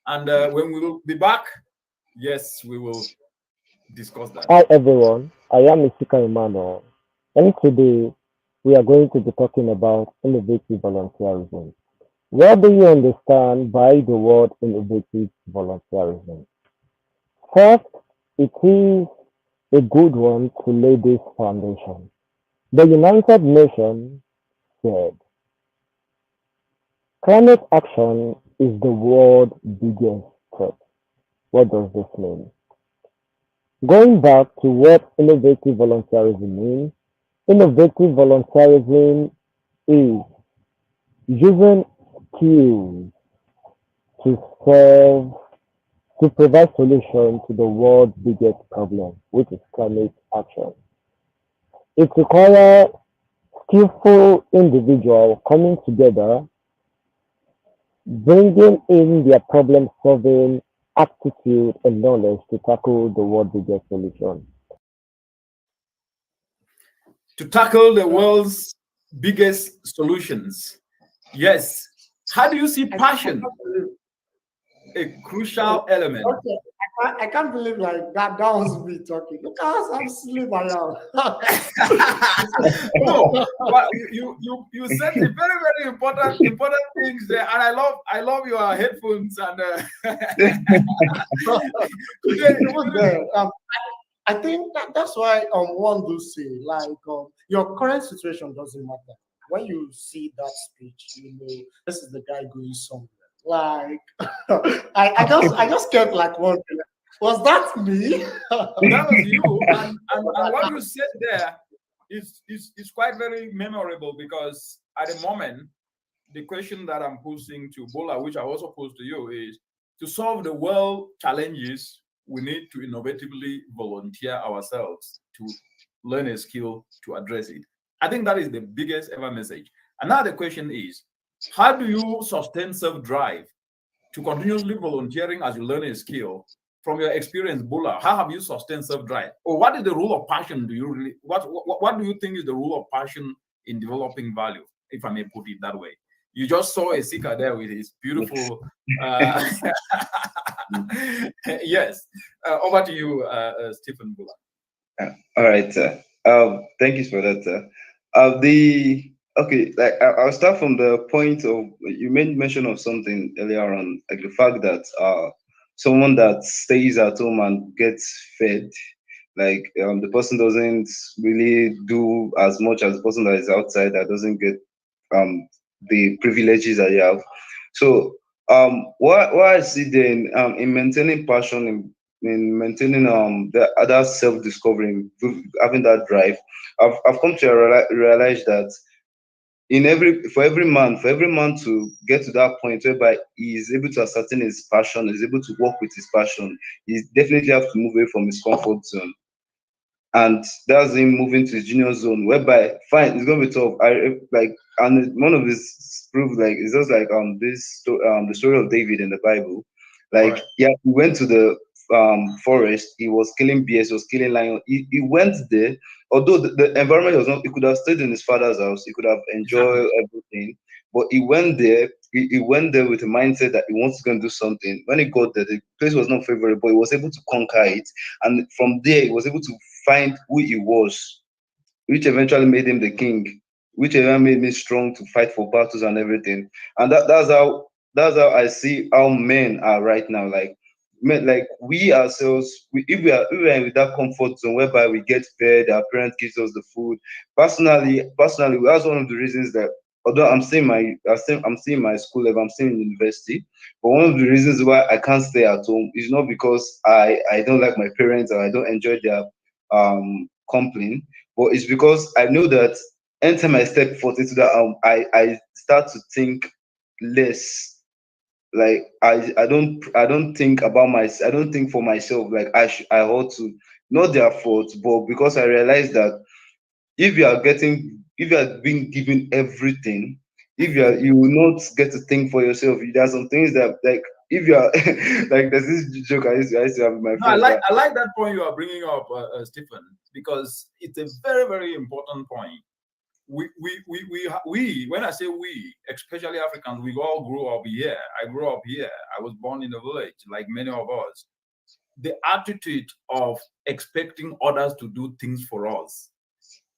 And when we will be back, yes, we will discuss that. Hi everyone, I am Isika Emmanuel, and today we are going to be talking about innovative volunteerism. What do you understand by the word innovative volunteerism? First, it is a good one to lay this foundation. The United Nations said, climate action is the world's biggest threat. What does this mean? Going back to what innovative volunteerism means, innovative volunteerism is using skills to solve, to provide solution to the world's biggest problem, which is climate action. It requires skillful individuals coming together, bringing in their problem-solving aptitude and knowledge to tackle the world's biggest solution. To tackle the world's biggest solutions. Yes. How do you see passion? A crucial element. Okay. I can't believe like that was me talking. Look how I'm sleeping around. No, but you said the very, very important things there, and I love your headphones and I think that's why one do say like your current situation doesn't matter. When you see that speech, you know this is the guy going somewhere. Like I just kept like wondering, was that me? That was you, and what you said there is quite very memorable, because at the moment the question that I'm posing to Bola, which I also pose to you, is to solve the world challenges, we need to innovatively volunteer ourselves to learn a skill to address it. I think that is the biggest ever message. And now the question is, how do you sustain self-drive to continuously volunteering as you learn a skill? From your experience, Bola, how have you sustained self-drive? Or what is the role of passion? Do you really, what do you think is the role of passion in developing value, if I may put it that way? You just saw a seeker there with his beautiful yes. Over to you, Stephen Bola. All right. Thank you for that. I'll start from the point of, you made mention of something earlier on, like the fact that someone that stays at home and gets fed, like the person doesn't really do as much as the person that is outside that doesn't get the privileges that you have. So what I see then in maintaining passion, in maintaining the other self-discovery, having that drive, I've come to realize that for every man to get to that point whereby he is able to ascertain his passion, is able to work with his passion, he definitely have to move away from his comfort zone. And that's him moving to his junior zone, whereby fine, it's gonna be tough. And one of his proof, like, it's just like the story of David in the Bible. Like, Right. yeah, he went to the forest, he was killing bears, he was killing lions. He went there, although the environment was not, he could have stayed in his father's house, he could have Exactly. enjoyed everything, but he went there. He went there with the mindset that he wants to go and do something. When he got there, the place was not favorable. He was able to conquer it, and from there, he was able to find who he was, which eventually made him the king, which eventually made me strong to fight for battles and everything. And that's how I see how men are right now. Like men, like we ourselves, if we are in that comfort zone whereby we get fed, our parents gives us the food. Personally, that's one of the reasons that although I'm still in my school level, I'm still in university, but one of the reasons why I can't stay at home is not because I don't like my parents or I don't enjoy their company, but it's because I know that anytime I step foot into that, I start to think less. Like I don't think about I don't think for myself. Like I ought to, not their fault, but because I realize that if you are being given everything, if you will not get to think for yourself. There are some things that, like, if you are like, there's this joke I used to have with my No, friends that I like that point you are bringing up, Stephen, because it's a very, very important point. When I say we, especially Africans, we all grew up here. I grew up here. I was born in a village, like many of us. The attitude of expecting others to do things for us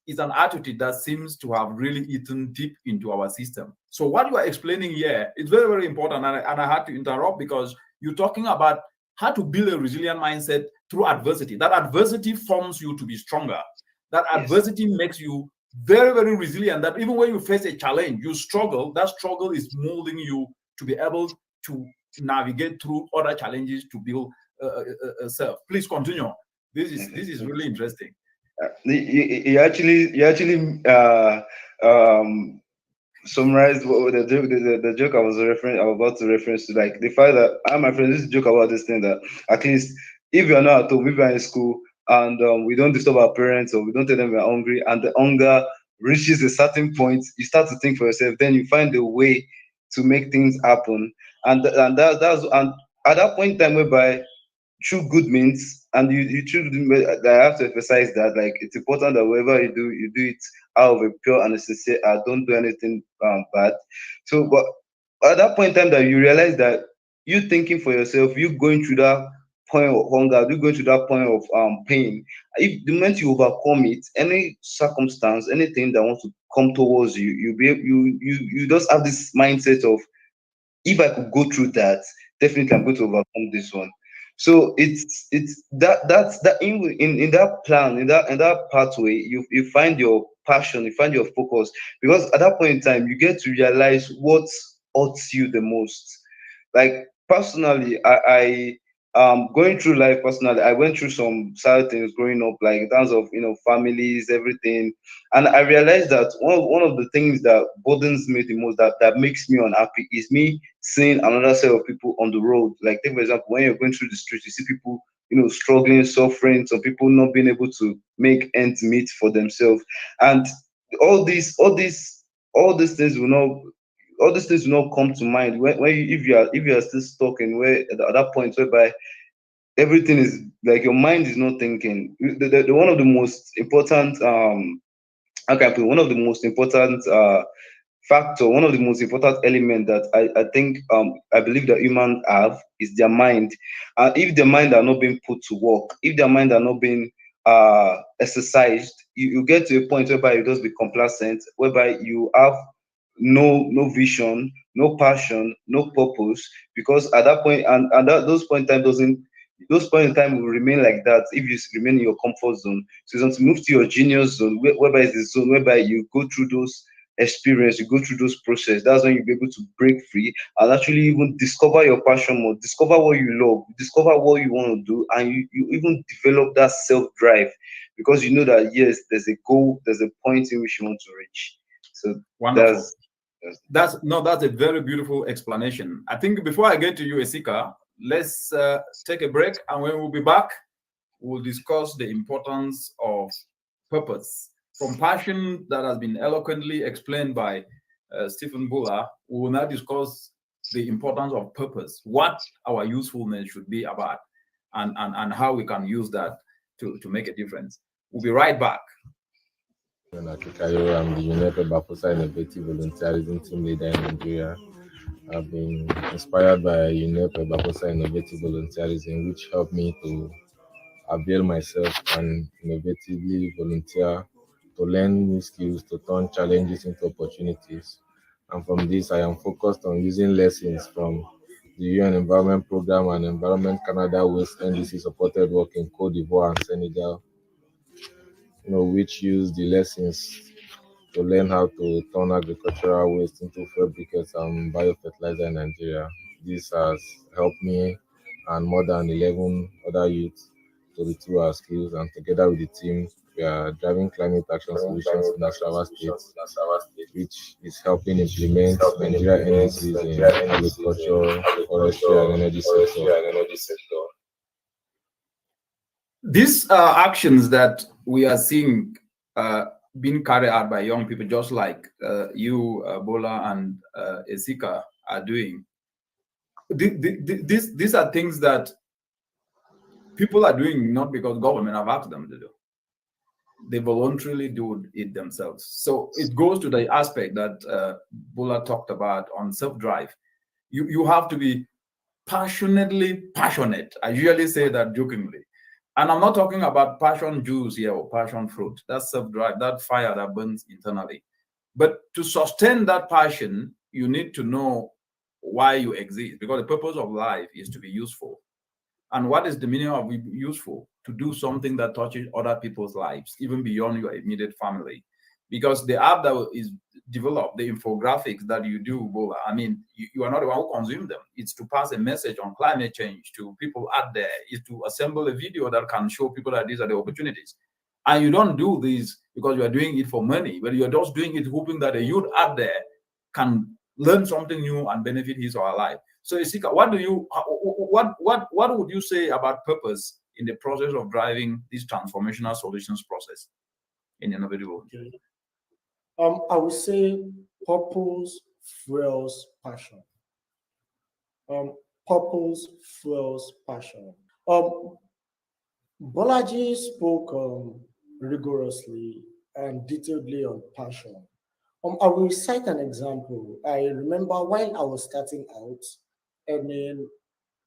is an attitude that seems to have really eaten deep into our system. So what you are explaining here is very, very important. And I had to interrupt because you're talking about how to build a resilient mindset through adversity. That adversity forms you to be stronger. That yes. adversity makes you very, very resilient. That even when you face a challenge, you struggle, that struggle is molding you to be able to navigate through other challenges to build self. Please continue. This is really interesting. You actually summarized what the joke I was about to reference to, like the fact that I and my friend, this joke about this thing that at least if you're not at home, if you're in school and we don't disturb our parents or we don't tell them we're hungry, and the hunger reaches a certain point, you start to think for yourself, then you find a way to make things happen. And at that point in time whereby true good means, and you truly I have to emphasize that, like, it's important that whatever you do it out of a pure and a sincere heart. Don't do anything bad. So, but at that point in time that you realize that you thinking for yourself, you going through that point of hunger, you going through that point of pain, if the moment you overcome it, any circumstance, anything that wants to come towards you, you just have this mindset of, if I could go through that, definitely I'm going to overcome this one. So it's that's that in that plan, in that pathway, you find your passion, you find your focus, because at that point in time you get to realize what hurts you the most. Like personally, going through life personally, I went through some sad things growing up, like in terms of families, everything. And I realized that one of the things that burdens me the most, that makes me unhappy, is me seeing another set of people on the road. Like, take for example, when you're going through the street, you see people struggling, suffering, some people not being able to make ends meet for themselves. And all these things will not come to mind when if you are still stuck in where at that point whereby everything is like your mind is not thinking. The one of the most important how can I put it? One of the most important factor, one of the most important element that I think I believe that humans have is their mind. If their mind are not being put to work, if their mind are not being exercised, you get to a point whereby you just be complacent, whereby you have no vision, no passion, no purpose, because at that point, those point in time doesn't those point in time will remain like that if you remain in your comfort zone. So you want to move to your genius zone, whereby it's the zone whereby you go through those experience, you go through those process. That's when you'll be able to break free and actually even discover your passion more, discover what you love, discover what you want to do, and you even develop that self-drive, because you know that yes, there's a goal, there's a point in which you want to reach. So wonderful. that's That's a very beautiful explanation. I think before I get to you, Esika, let's take a break, and when we'll be back, we'll discuss the importance of purpose. From passion that has been eloquently explained by Stephen Buller, we will now discuss the importance of purpose, what our usefulness should be about, and how we can use that to make a difference. We'll be right back. I'm the United Baposa Innovative Volunteerism Team Leader in Nigeria. I've been inspired by United Baposa Innovative Volunteerism, which helped me to avail myself and innovatively volunteer to learn new skills, to turn challenges into opportunities. And from this, I am focused on using lessons from the UN Environment Program and Environment Canada Waste NDC supported work in Cote d'Ivoire and Senegal, which use the lessons to learn how to turn agricultural waste into fuel briquettes and biofertilizer in Nigeria. This has helped me and more than 11 other youths to retool our skills, and together with the team, we are driving climate action solutions in Nasarawa State, which is helping implement Nigeria NDCs in agriculture, forestry, and energy sector. These are actions that we are seeing being carried out by young people, just like you, Bola, and Esika are doing. These are things that people are doing not because government have asked them to do. They voluntarily do it themselves. So it goes to the aspect that Bola talked about on self-drive. You have to be passionately passionate. I usually say that jokingly. And I'm not talking about passion juice here or passion fruit. That's self-drive, that fire that burns internally. But to sustain that passion, you need to know why you exist, because the purpose of life is to be useful. And what is the meaning of useful? To do something that touches other people's lives, even beyond your immediate family. Because the app that is developed, the infographics that you do, Bola, I mean, you are not the one who consumes them. It's to pass a message on climate change to people out there. It's to assemble a video that can show people that these are the opportunities. And you don't do this because you are doing it for money, but you're just doing it hoping that a youth out there can learn something new and benefit his or her life. So, Esika, what would you say about purpose in the process of driving this transformational solutions process in innovative volunteering? I would say purpose fuels passion. Purpose fuels passion. Bolaji spoke rigorously and detailedly on passion. I will cite an example. I remember when I was starting out,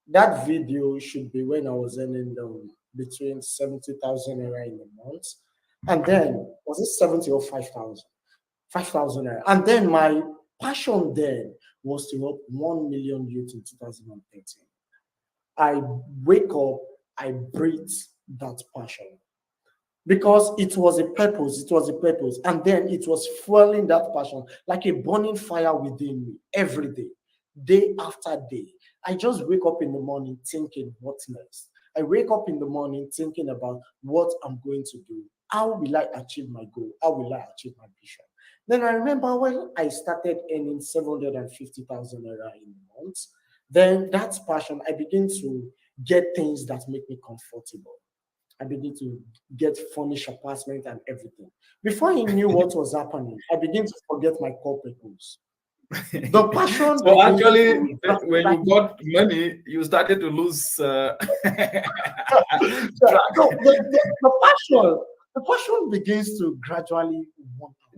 that video should be when I was earning between 70,000 naira in a month. And then, was it 70 or 5,000? 5,000 naira. And then my passion then was to help 1 million youth in 2013. I wake up, I breathe that passion. Because it was a purpose, and then it was fueling that passion like a burning fire within me every day, day after day. I just wake up in the morning thinking, what's next? I wake up in the morning thinking about what I'm going to do. How will I achieve my goal? How will I achieve my vision? Then I remember when I started earning 750,000 naira in a month, then that's passion. I begin to get things that make me comfortable. I began to get furnished apartment and everything. Before I knew what was happening, I began to forget my core purpose. The passion. So actually, when you got money, you started to lose. The passion begins to gradually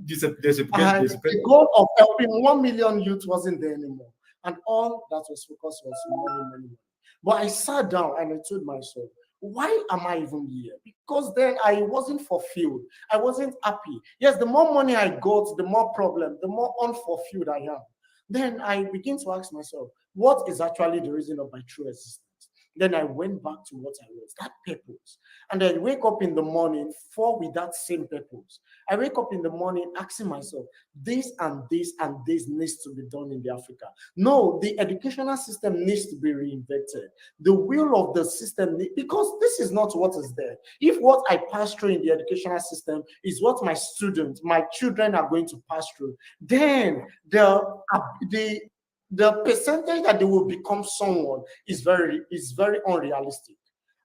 disappear. The goal of helping 1 million youth wasn't there anymore, and all that was focused was money. But I sat down and I told myself, why am I even here? Because then I wasn't fulfilled. I wasn't happy. Yes, the more money I got, the more problem, the more unfulfilled I am. Then I begin to ask myself, what is actually the reason of my true existence? Then I went back to what I was, that purpose. And I wake up in the morning for with that same purpose. I wake up in the morning asking myself, this and this and this needs to be done in the Africa. No, the educational system needs to be reinvented. The will of the system, because this is not what is there. If what I pass through in the educational system is what my students, my children are going to pass through, then the percentage that they will become someone is very unrealistic.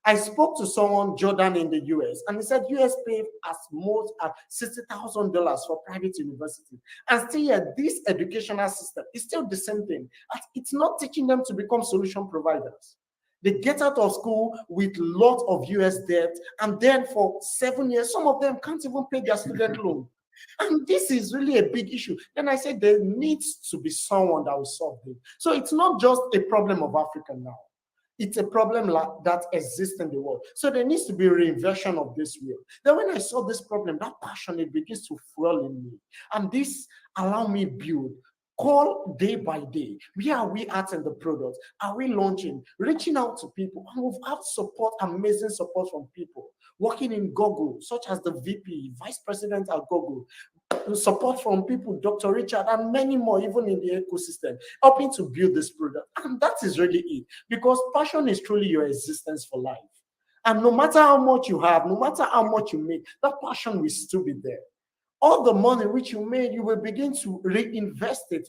I spoke to someone, Jordan, in the US, and he said US pay as most at $60,000 for private university. And still yet, this educational system is still the same thing. It's not teaching them to become solution providers. They get out of school with lots of US debt, and then for 7 years, some of them can't even pay their student loan. And this is really a big issue. Then I said there needs to be someone that will solve this. So it's not just a problem of Africa now. It's a problem that exists in the world. So there needs to be a reinvention of this wheel. Then when I saw this problem, that passion, it begins to fuel in me. And this allowed me build. Call day by day. Where are we at in the product? Are we launching? Reaching out to people. And we've had support, amazing support from people. Working in Google, such as the VP, Vice President at Google. Support from people, Dr. Richard, and many more, even in the ecosystem, helping to build this product. And that is really it. Because passion is truly your existence for life. And no matter how much you have, no matter how much you make, that passion will still be there. All the money which you made, you will begin to reinvest it.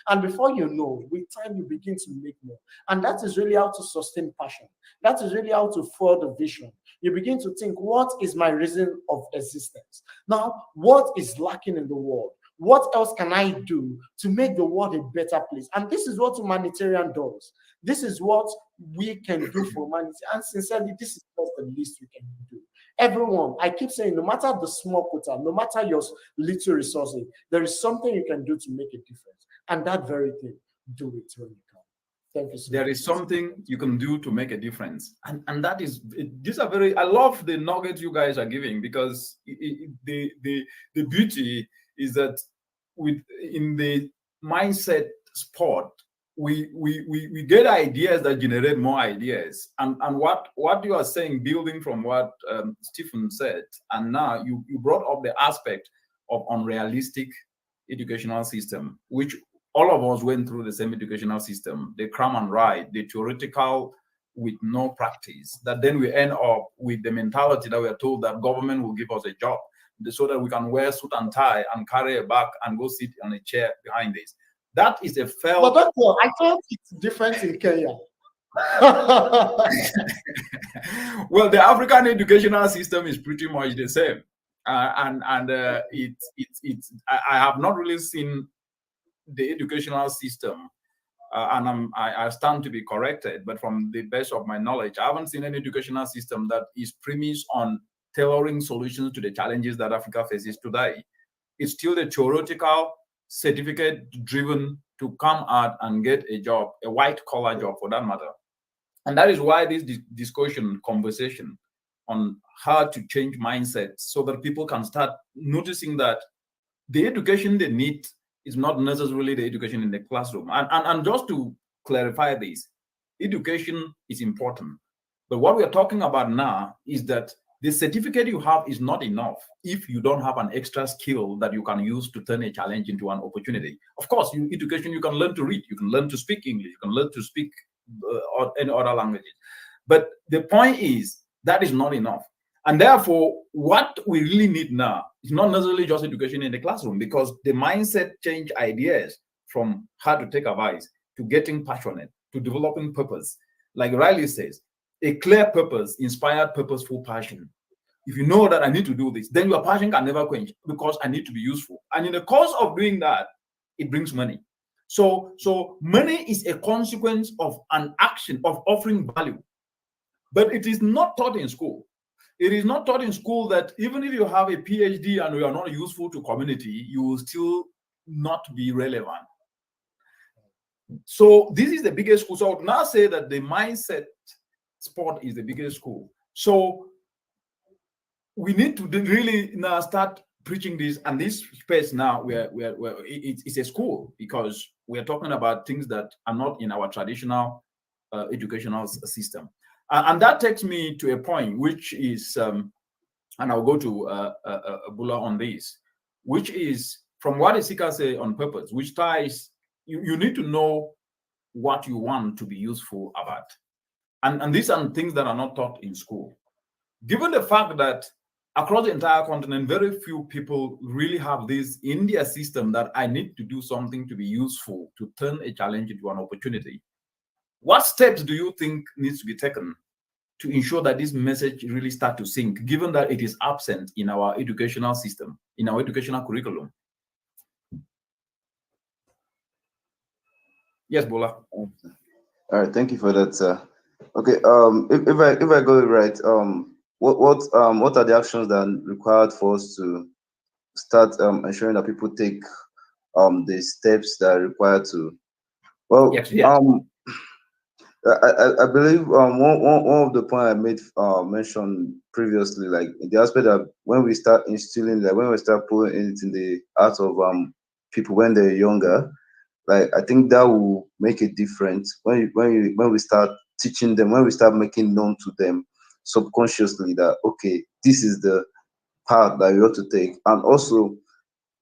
And before you know, with time, you begin to make more. And that is really how to sustain passion. That is really how to fuel the vision. You begin to think, what is my reason of existence? Now, what is lacking in the world? What else can I do to make the world a better place? And this is what humanitarian does. This is what we can do for humanity. And sincerely, this is just the least we can do. Everyone, I keep saying, no matter the small quota, no matter your little resources, there is something you can do to make a difference. And that very thing, do it when you can. Thank you so much. There is something you can do to make a difference. And that is, these are I love the nuggets you guys are giving, because the beauty is that in the mindset sport, we get ideas that generate more ideas, and what you are saying, building from what Stephen said, and now you brought up the aspect of unrealistic educational system, which all of us went through the same educational system, the cram and write, the theoretical with no practice, that then we end up with the mentality that we are told that government will give us a job so that we can wear suit and tie and carry a bag and go sit on a chair behind this. That is a failed. But doctor, I thought it's different in Kenya. Well, the African educational system is pretty much the same, I have not really seen the educational system, and I stand to be corrected, but from the best of my knowledge, I haven't seen an educational system that is premised on tailoring solutions to the challenges that Africa faces today. It's still the theoretical, certificate driven to come out and get a job, a white collar job for that matter. And that is why this conversation on how to change mindsets so that people can start noticing that the education they need is not necessarily the education in the classroom. And just to clarify this, education is important. But what we are talking about now is that the certificate you have is not enough if you don't have an extra skill that you can use to turn a challenge into an opportunity. Of course, in education, you can learn to read, you can learn to speak English, you can learn to speak any other languages. But the point is, that is not enough. And therefore, what we really need now is not necessarily just education in the classroom, because the mindset change ideas from how to take advice to getting passionate to developing purpose. Like Riley says, a clear purpose, inspired, purposeful passion. If you know that I need to do this, then your passion can never quench because I need to be useful. And in the course of doing that, it brings money. So money is a consequence of an action of offering value, but it is not taught in school. It is not taught in school that even if you have a PhD and you are not useful to community, you will still not be relevant. So this is the biggest school. So I would now say that the mindset sport is the biggest school. So we need to really now start preaching this, and this space now where it's a school, because we're talking about things that are not in our traditional educational system. And that takes me to a point, which is, and I'll go to Bula on this, which is from what Isika said on purpose, which ties, you need to know what you want to be useful about. And these are things that are not taught in school. Given the fact that across the entire continent, very few people really have this in their system that I need to do something to be useful, to turn a challenge into an opportunity. What steps do you think needs to be taken to ensure that this message really starts to sink, given that it is absent in our educational system, in our educational curriculum? Yes, Bola. All right, thank you for that, sir. Okay, if I got it right, what are the actions that are required for us to start ensuring that people take the steps that are required to? Well, yes. I believe one of the points I made mentioned previously, like the aspect that when we start instilling, like when we start putting it in the hearts of people when they're younger, like I think that will make a difference when we start teaching them, when we start making known to them subconsciously that okay, this is the path that you ought to take. And also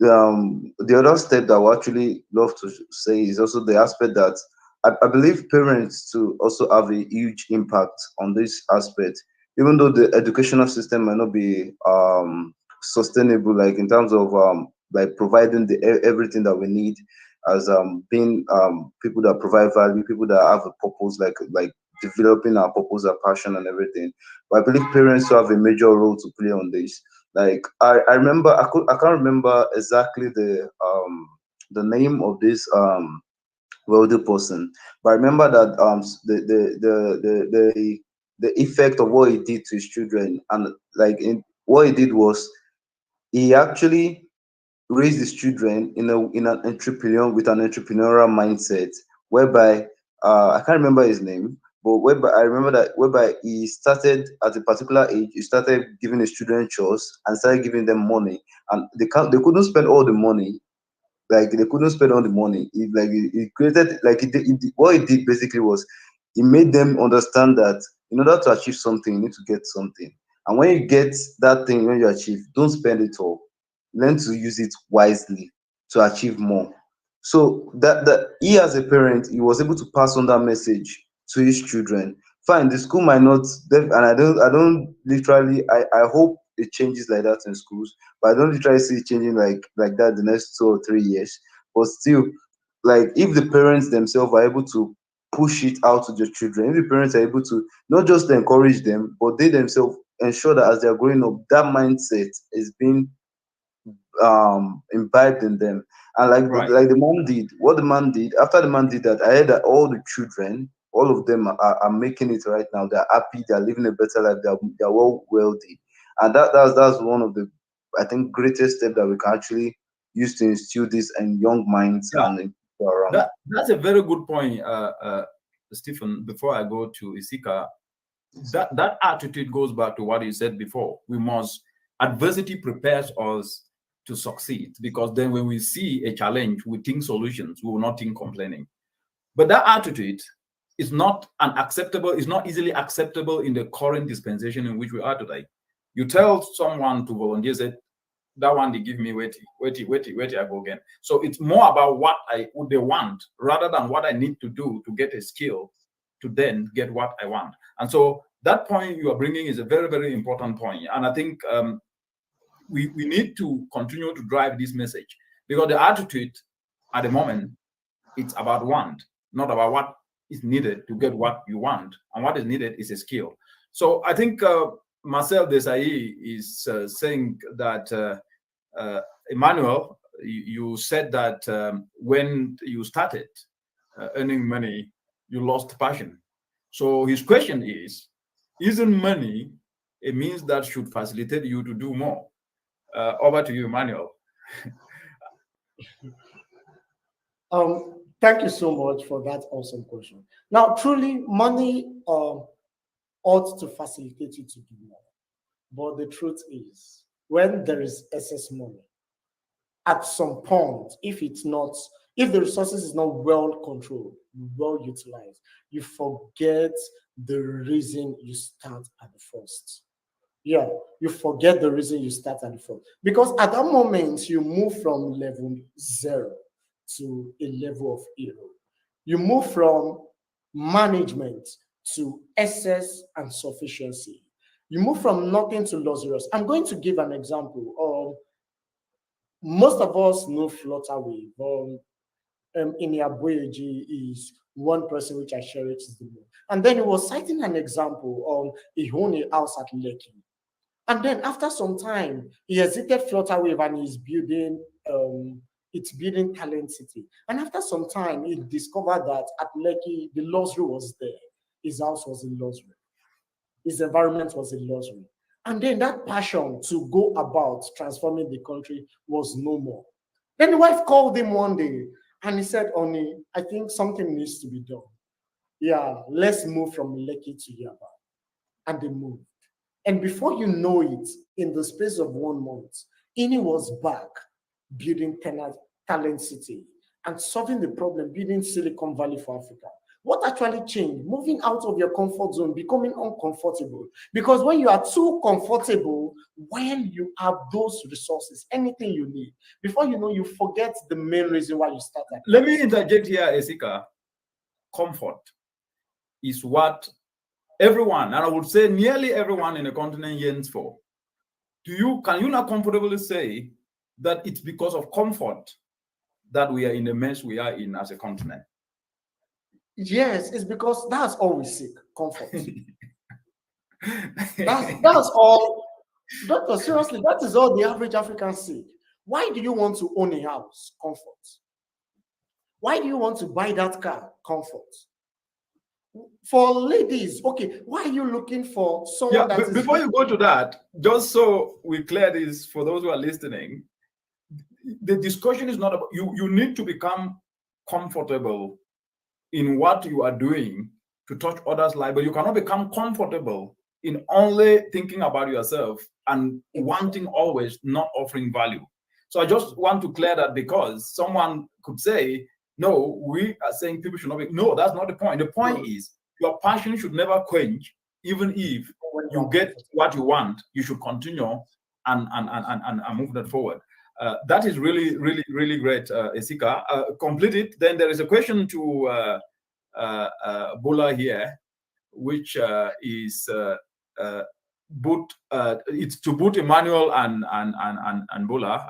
the other step that I would actually love to say is also the aspect that I believe parents to also have a huge impact on this aspect, even though the educational system might not be sustainable, like in terms of like providing everything that we need as being people that provide value, people that have a purpose, like developing our purpose, our passion, and everything. But I believe parents have a major role to play on this. Like I remember, I can't remember exactly the name of this wealthy person, but I remember that the effect of what he did to his children, and like what he did was he actually raised his children in an entrepreneurial mindset, whereby I can't remember his name, but whereby he started at a particular age, he started giving his children chores and started giving them money, and they couldn't spend all the money. Like they couldn't spend all the money. He created, like what he did basically was he made them understand that in order to achieve something, you need to get something. And when you get that thing, when you achieve, don't spend it all. Learn to use it wisely to achieve more. So that he as a parent, he was able to pass on that message to his children. Fine, the school might not, and I don't literally, I hope it changes like that in schools, but I don't literally see it changing like that the next 2 or 3 years. But still, like if the parents themselves are able to push it out to their children, if the parents are able to not just encourage them, but they themselves ensure that as they're growing up, that mindset is being imbibed in them. And like the man did, what the man did, after the man did that, I heard that all the children, all of them are making it right now. They're happy, they're living a better life, they're wealthy. And that's one of the, I think, greatest step that we can actually use to instill this in young minds and around. That's a very good point, Stephen. Before I go to Isika, that attitude goes back to what you said before. Adversity prepares us to succeed, because then when we see a challenge, we think solutions, we will not think complaining. But that attitude is not is not easily acceptable in the current dispensation in which we are today. You tell someone to volunteer, say, that one they give me, wait, I go again. So it's more about what they want rather than what I need to do to get a skill to then get what I want. And so that point you are bringing is a very, very important point. And I think we need to continue to drive this message, because the attitude at the moment, it's about want, not about what is needed to get what you want. And what is needed is a skill. So I think Marcel Desailly is saying that, Emmanuel, you said that when you started earning money, you lost passion. So his question is, isn't money a means that should facilitate you to do more? Over to you, Emmanuel. Thank you so much for that awesome question. Now, truly, money ought to facilitate you to do more. But the truth is, when there is excess money, at some point, if it's not If the resources is not well controlled, well utilized, you forget the reason you start at the first. Yeah, you forget the reason you start at the first. Because at that moment, you move from level 0 to a level of hero. You move from management to excess and sufficiency. You move from nothing to luxurious. I'm going to give an example. Most of us know Flutterwave. Iniaboyeji is one person which I share it the most. And then he was citing an example of a Ihone house at Lekki. And then after some time, he exited Flutterwave and he's building it's building Talent City. And after some time, he discovered that at Lekki, the luxury was there. His house was in luxury. His environment was in luxury. And then that passion to go about transforming the country was no more. Then the wife called him one day and he said, Oni, I think something needs to be done. Yeah, let's move from Lekki to Yaba. And they moved. And before you know it, in the space of 1 month, Ini was back building Talent City and solving the problem, building Silicon Valley for Africa. What actually changed? Moving out of your comfort zone, becoming uncomfortable. Because when you are too comfortable, when you have those resources, anything you need, before you know, you forget the main reason why you started. Let me interject here, Esika. Comfort is what everyone, and I would say nearly everyone in the continent yearns for. Can you not comfortably say that it's because of comfort that we are in the mess we are in as a continent? Yes, it's because that's all we seek, comfort. that's all. Doctor, seriously, that is all the average African seek. Why do you want to own a house? Comfort. Why do you want to buy that car? Comfort. For ladies, okay, why are you looking for someone that is... Before you go to that, just so we clear this for those who are listening, the discussion is not about... You need to become comfortable in what you are doing to touch others' life, but you cannot become comfortable in only thinking about yourself and wanting always not offering value. So I just want to clear that, because someone could say, no, we are saying people should not be... No, that's not the point. The point is your passion should never quench. Even if you get what you want, you should continue and move that forward. That is really, really, really great, Esika. Complete it. Then there is a question to Bola here, which is it's to boot Emmanuel and Bola.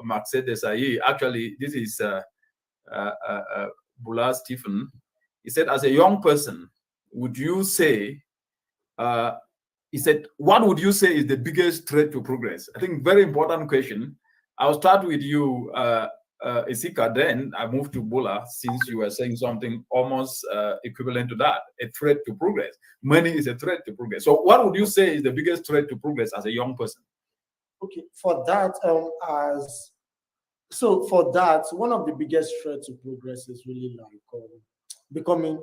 Mark said this. Actually, this is Bola Stephen. He said, as a young person, would you say? He said, what would you say is the biggest threat to progress? I think very important question. I'll start with you, Esika, then I move to Bola, since you were saying something almost equivalent to that, a threat to progress. Money is a threat to progress. So what would you say is the biggest threat to progress as a young person? Okay, for that, one of the biggest threats to progress is really like becoming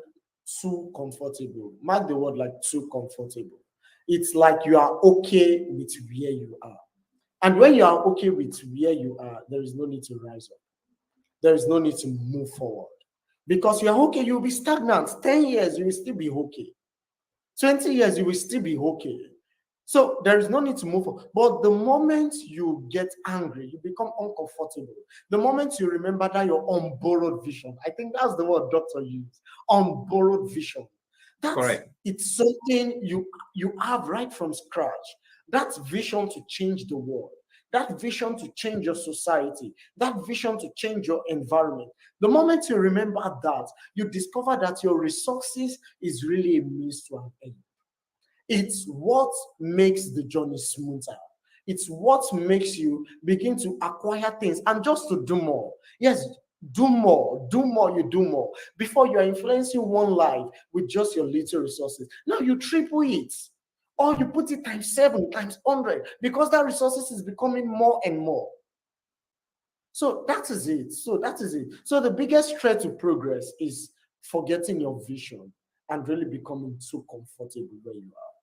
too comfortable. Mark the word, like too comfortable. It's like you are okay with where you are. And when you are okay with where you are, there is no need to rise up. There is no need to move forward. Because you are okay, you'll be stagnant. 10 years, you will still be okay. 20 years, you will still be okay. So there is no need to move forward. But the moment you get angry, you become uncomfortable. The moment you remember that you're on borrowed vision, I think that's the word doctor used, on borrowed vision. That's correct. It's something you have right from scratch. That vision to change the world, that vision to change your society, that vision to change your environment. The moment you remember that, you discover that your resources is really a means to an end. It's what makes the journey smoother. It's what makes you begin to acquire things and just to do more. Yes, do more, you do more. Before you are influencing one life with just your little resources. Now you triple it. Or you put it times 7, times 100, because that resources is becoming more and more. So that is it. So the biggest threat to progress is forgetting your vision and really becoming too comfortable where you are.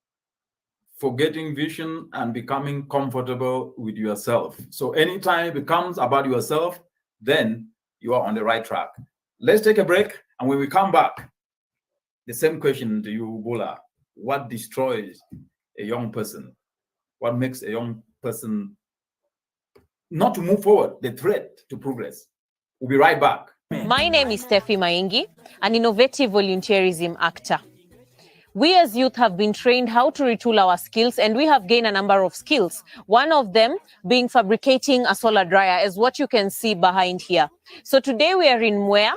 Forgetting vision and becoming comfortable with yourself. So anytime it becomes about yourself, then you are on the right track. Let's take a break, and when we come back, the same question to you, Bola. What destroys a young person? What makes a young person not to move forward, the threat to progress? We'll be right back. My name is Steffi Maingi, an innovative volunteerism actor. We as youth have been trained how to retool our skills, and we have gained a number of skills. One of them being fabricating a solar dryer, as what you can see behind here. So today we are in Mwea,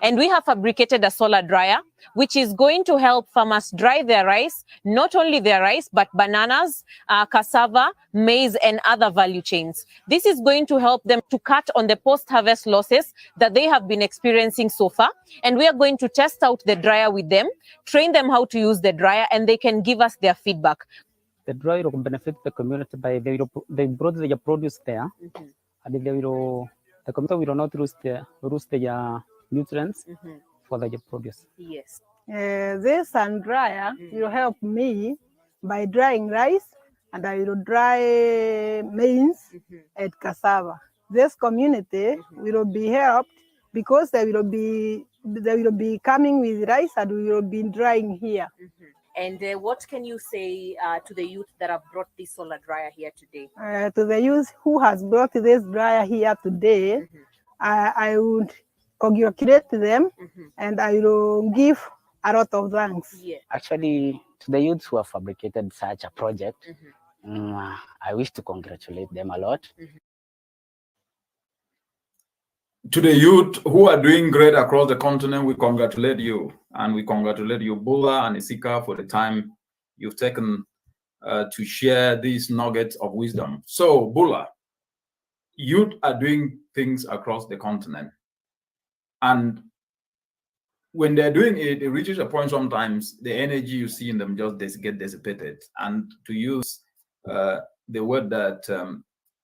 and we have fabricated a solar dryer, which is going to help farmers dry their rice, not only their rice, but bananas, cassava, maize, and other value chains. This is going to help them to cut on the post-harvest losses that they have been experiencing so far. And we are going to test out the dryer with them, train them how to use the dryer, and they can give us their feedback. The dryer will benefit the community by they brought their produce there, and the community will not lose their nutrients for the produce. Yes. This sun dryer will help me by drying rice, and I will dry maize and cassava. This community will be helped because they will be coming with rice, and we will be drying here. And what can you say to the youth that have brought this solar dryer here today? To the youth who has brought this dryer here today, I would congratulate them, and I will give a lot of thanks. Yeah. Actually, to the youths who have fabricated such a project, I wish to congratulate them a lot. To the youth who are doing great across the continent, we congratulate you. And we congratulate you, Bola and Isika, for the time you've taken to share these nuggets of wisdom. So, Bola, youth are doing things across the continent. And when they're doing it, it reaches a point sometimes the energy you see in them just get dissipated. And to use the word that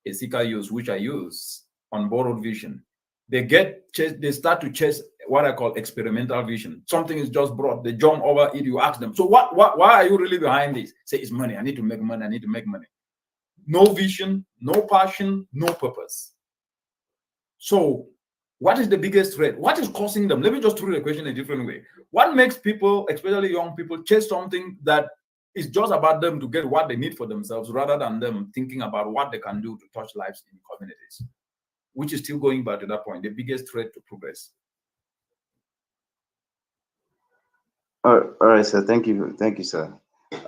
Isika used, which I use, on borrowed vision, they start to chase what I call experimental vision. Something is just brought, they jump over it, you ask them, so why are you really behind this? Say, it's money, I need to make money, I need to make money. No vision, no passion, no purpose. So what is the biggest threat? What is causing them? Let me just throw the question a different way. What makes people, especially young people, chase something that is just about them to get what they need for themselves, rather than them thinking about what they can do to touch lives in communities? Which is still going back to that point, the biggest threat to progress. All right, sir. Thank you, sir.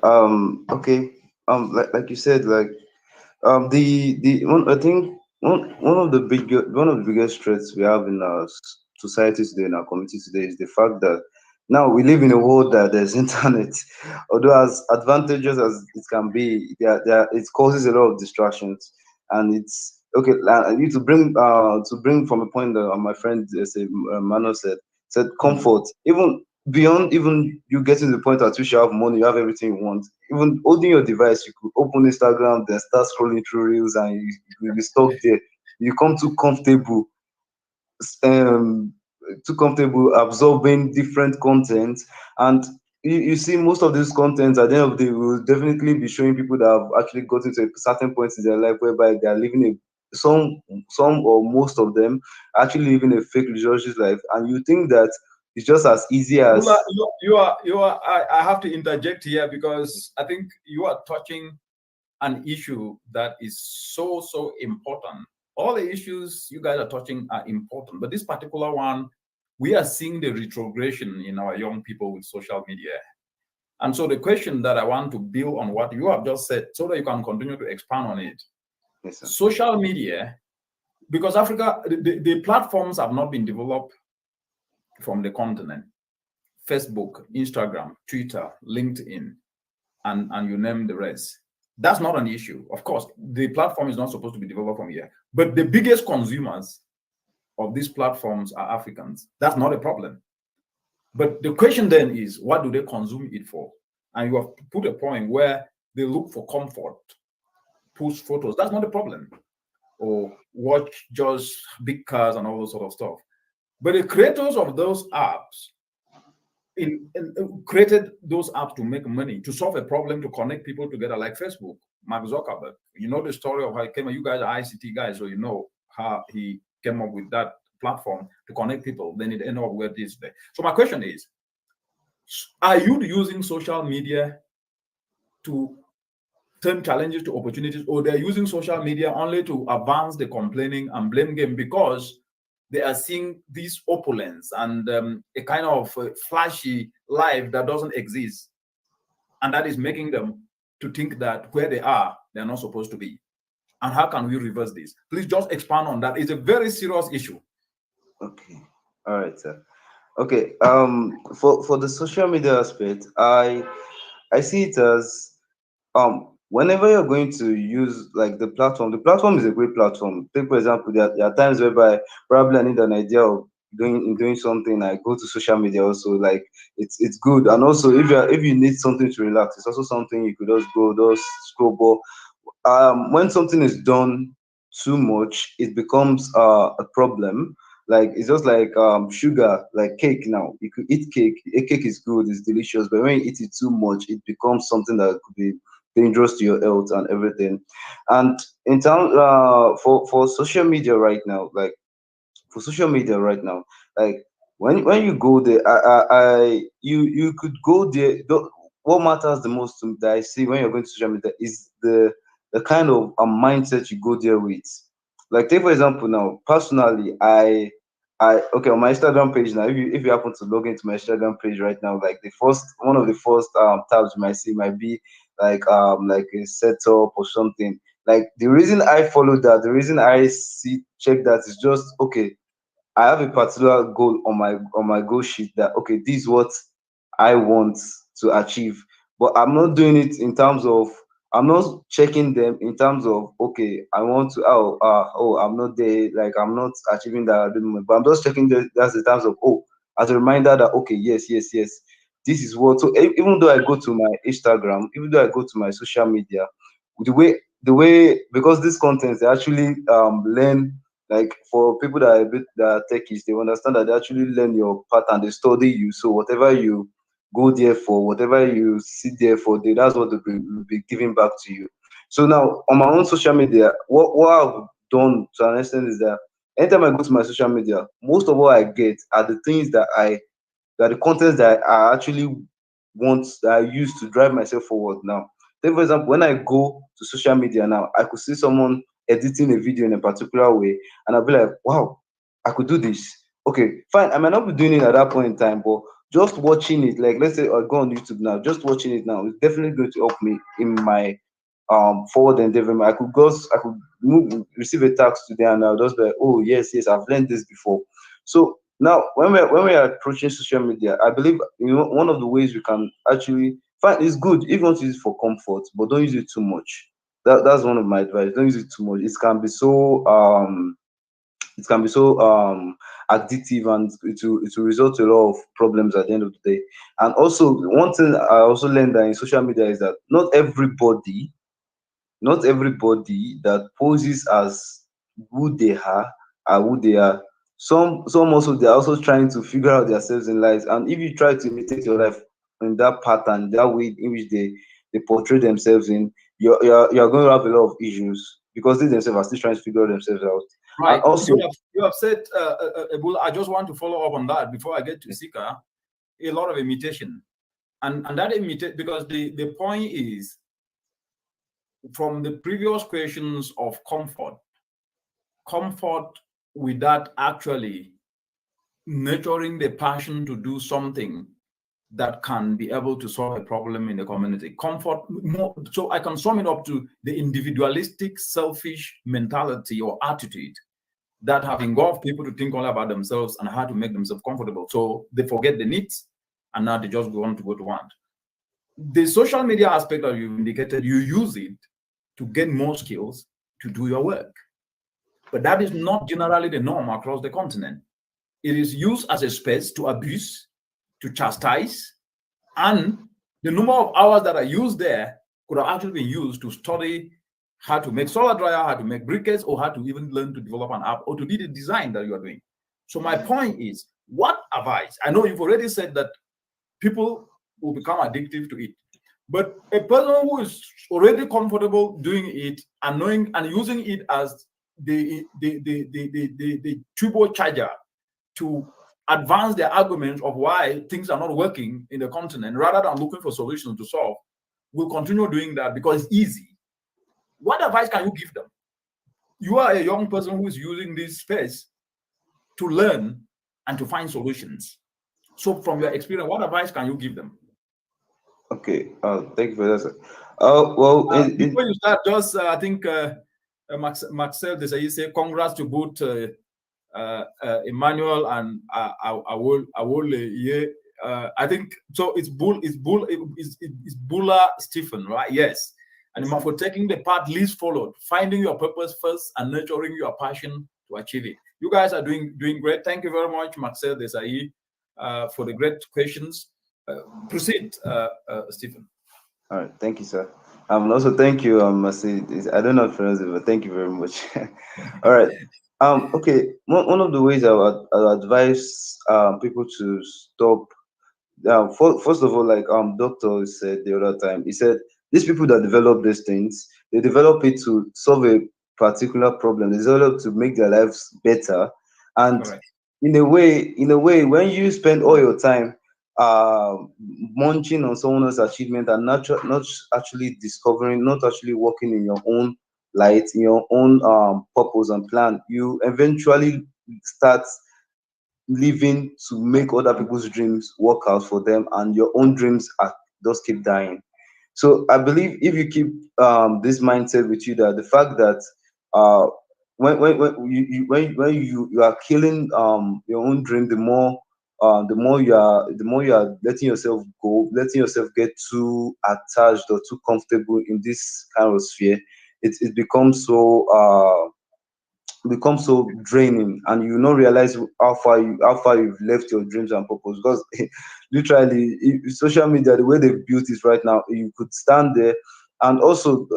Okay. Like you said, like the one, I think one of the biggest threats we have in our society today, in our community today, is the fact that now we live in a world that there's internet. Although as advantageous as it can be, it causes a lot of distractions, and it's okay. I need to bring from a point that my friend Mano said comfort. Even beyond even you getting to the point at which you have money, you have everything you want. Even holding your device, you could open Instagram, then start scrolling through reels, and you'll be stuck there. You become too comfortable absorbing different content, and you see most of this content at the end of the day will definitely be showing people that have actually gotten to a certain point in their life whereby they are living some or most of them are actually living a fake luxurious life, and you think that it's just as easy as I have to interject here, because I think you are touching an issue that is so important. All the issues you guys are touching are important, but this particular one, we are seeing the retrogression in our young people with social media. And so the question that I want to build on what you have just said, so that you can continue to expand on it. Yes, sir. Social media, because Africa, the platforms have not been developed from the continent. Facebook, Instagram, Twitter, LinkedIn, and you name the rest. That's not an issue. Of course, the platform is not supposed to be developed from here. But the biggest consumers of these platforms are Africans. That's not a problem. But the question then is, what do they consume it for? And you have put a point where they look for comfort, post photos. That's not a problem. Or watch just big cars and all those sort of stuff. But the creators of those apps created those apps to make money, to solve a problem, to connect people together, like Facebook. Mark Zuckerberg, you know the story of how he came. You guys are ICT guys, so you know how he came up with that platform to connect people, then it ends up where it is there. So my question is, are you using social media to turn challenges to opportunities, or they're using social media only to advance the complaining and blame game because they are seeing this opulence and a kind of flashy life that doesn't exist, and that is making them to think that where they are, they're not supposed to be? And how can we reverse this? Please just expand on that. It's a very serious issue. Okay. All right, sir. Okay. For the social media aspect, I see it as whenever you're going to use like the platform is a great platform. Take for example, there are times whereby probably I need an idea of doing something. I go to social media also, like it's good. And also if you need something to relax, it's also something you could just scroll. But when something is done too much, it becomes a problem. Like it's just like sugar, like cake. Now you could eat cake. A cake is good, it's delicious, but when you eat it too much, it becomes something that could be dangerous to your health and everything. And in terms for social media right now, like when you go there, you could go there. What matters the most to me that I see when you're going to social media is the kind of mindset you go there with. Like take for example now, personally, okay, on my Instagram page now, if you happen to log into my Instagram page right now, like one of the first tabs you might see might be like a setup or something. Like the reason I follow that, the reason I check that is just okay. I have a particular goal on my goal sheet that okay, this is what I want to achieve. But I'm not doing it in terms of, I'm not checking them in terms of okay, I want to I'm not there, like I'm not achieving that at the moment. But I'm just checking that's in terms of as a reminder that okay, yes, this is what. So even though I go to my Instagram, even though I go to my social media, the way because these contents they actually learn, like for people that are a bit that are techies, they understand that they actually learn your pattern, they study you. So whatever you go there for, whatever you sit there for, that's what will be giving back to you. So now on my own social media, what I've done to an extent is that anytime I go to my social media, most of what I get are the things that the contents that I actually want, that I use to drive myself forward now. Take for example, when I go to social media now, I could see someone editing a video in a particular way, and I'll be like, wow, I could do this. Okay, fine. I might not be doing it at that point in time, but just watching it, like let's say I go on YouTube now, just watching it now, it's definitely going to help me in my forward endeavor. I could receive a task today, and I'll just be like, oh yes, I've learned this before. So now when we're approaching social media, I believe one of the ways we can actually find it's good if you want to use it for comfort, but don't use it too much. That's one of my advice. Don't use it too much. It can be so addictive, and it will result to a lot of problems at the end of the day. And also one thing I also learned that in social media is that not everybody that poses as who they are who they are. Some also, they're also trying to figure out themselves in life, and if you try to imitate your life in that pattern, that way in which they portray themselves in, you're going to have a lot of issues because they themselves are still trying to figure themselves out. Right. And also, you have said, Ebola, I just want to follow up on that before I get to Sika. A lot of imitation, and that imitate, because the point is, from the previous questions of comfort without actually nurturing the passion to do something that can be able to solve a problem in the community. Comfort, so I can sum it up to the individualistic, selfish mentality or attitude that have engulfed people to think only about themselves and how to make themselves comfortable. So they forget the needs, and now they just go on to go to want. The social media aspect that you indicated, you use it to get more skills to do your work. But that is not generally the norm across the continent. It is used as a space to abuse, to chastise, and the number of hours that are used there could have actually been used to study how to make solar dryer, how to make briquettes, or how to even learn to develop an app or to do the design that you are doing. So my point is, what advice? I know you've already said that people will become addictive to it, but a person who is already comfortable doing it and knowing and using it as the turbocharger to advance their arguments of why things are not working in the continent, rather than looking for solutions to solve, will continue doing that because it's easy. What advice can you give them? You are a young person who is using this space to learn and to find solutions. So from your experience, what advice can you give them? Okay, thank you for that, sir. Well, before you start, just I think Marcel Desai say congrats to both Emmanuel and Awole. I think so. It's Bula Stephen, right? Yes. And for taking the path least followed, finding your purpose first and nurturing your passion to achieve it. You guys are doing great. Thank you very much, Marcel Desai, for the great questions. Proceed, Stephen. All right, thank you, sir. Also thank you, I don't know if it's but thank you very much. All right. Okay. One of the ways I would advise people to stop. First of all, like Doctor said the other time, he said these people that develop these things, they develop it to solve a particular problem. They develop to make their lives better. And right. in a way, when you spend all your time munching on someone else's achievement and not actually discovering, not actually working in your own light, in your own purpose and plan, you eventually start living to make other people's dreams work out for them, and your own dreams just keep dying. So I believe if you keep this mindset with you, that the fact that when you are killing your own dream, the more you are letting yourself go, letting yourself get too attached or too comfortable in this kind of sphere, it becomes so draining, and you not realize how far you've left your dreams and purpose. Because literally, social media, the way they've built it right now, you could stand there, and also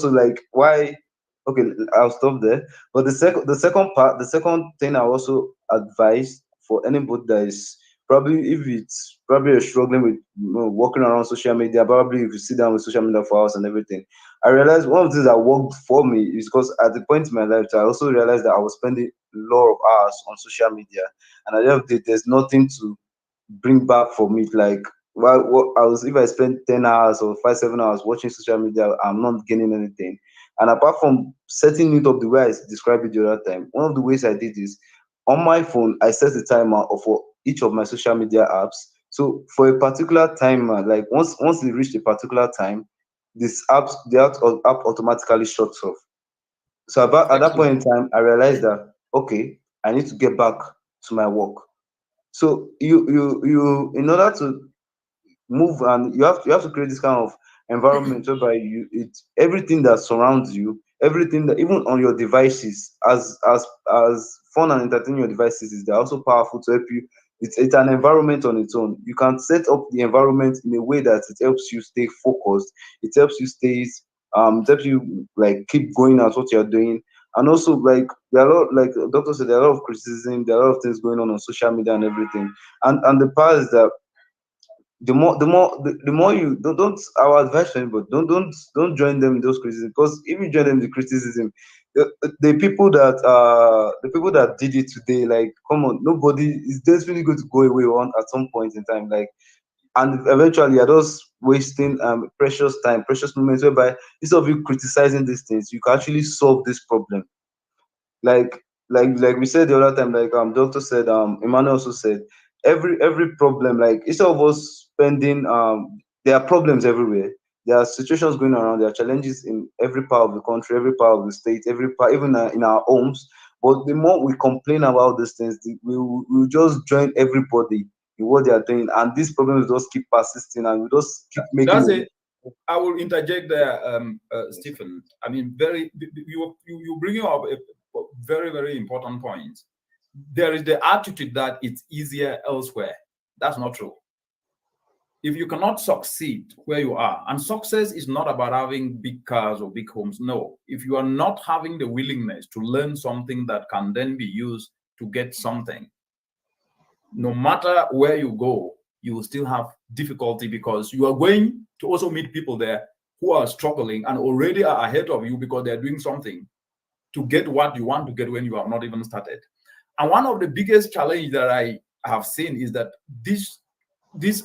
like, why? Okay, I'll stop there. But the second thing I also advise for anybody that is probably, if it's probably you're struggling with walking around social media, probably if you sit down with social media for hours and everything, I realized one of the things that worked for me is because at the point in my life, I also realized that I was spending a lot of hours on social media, and at the end of the day, there's nothing to bring back for me. Like, if I spend 10 hours or 5-7 hours watching social media, I'm not gaining anything. And apart from setting it up the way I described it the other time, one of the ways I did is on my phone, I set the timer for each of my social media apps. So for a particular timer, like once it reached a particular time, the app automatically shuts off. So at that point in time, I realized that, okay, I need to get back to my work. So you in order to move, and you have to create this kind of environment whereby everything that surrounds you, everything that, even on your devices, as fun and entertaining your devices is, they're also powerful to help you. It's an environment on its own. You can set up the environment in a way that it helps you stay focused. It helps you it helps you like keep going at what you're doing. And also, like, there are a lot, like the doctor said, there are a lot of criticism, there are a lot of things going on social media and everything. And the part is that the more you don't our advice to anybody, don't join them in those criticisms, because if you join them in the criticism, the people that did it today, like, come on, nobody is definitely going to go away at some point in time, like, and eventually you're just wasting precious time, precious moments, whereby instead of you criticizing these things, you can actually solve this problem. Like we said the other time, like doctor said, Emmanuel also said, every problem, like, instead of us spending there are problems everywhere, there are situations going around, there are challenges in every part of the country, every part of the state, every part, even in our homes. But the more we complain about these things, we just join everybody in what they are doing, and these problems just keep persisting, and we just keep making That's it. I will interject there, Stephen. I mean, you bring up a very, very important point. There is the attitude that it's easier elsewhere. That's not true. If you cannot succeed where you are, and success is not about having big cars or big homes. No, if you are not having the willingness to learn something that can then be used to get something, no matter where you go, you will still have difficulty, because you are going to also meet people there who are struggling and already are ahead of you because they're doing something. to get what you want to get when you have not even started. And one of the biggest challenge that I have seen is that this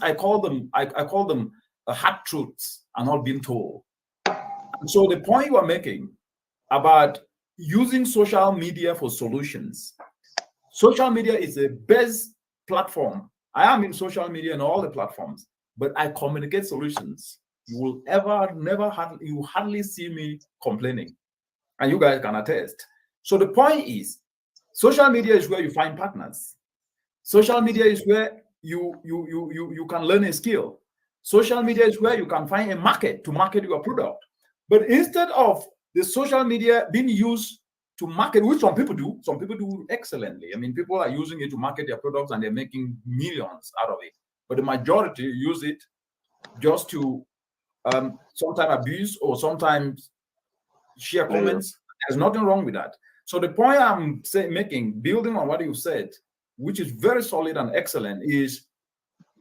I call them hard truths are not being told. And so the point you are making about using social media for solutions. Social media is the best platform. I am in social media and all the platforms, but I communicate solutions. You will you hardly see me complaining. And you guys can attest. So the point is, social media is where you find partners. Social media is where you can learn a skill. Social media is where you can find a market to market your product. But instead of the social media being used to market, which some people do excellently. I mean, people are using it to market their products and they're making millions out of it. But the majority use it just to sometimes abuse or sometimes share comments. There's nothing wrong with that. So the point I'm making, building on what you said, which is very solid and excellent, is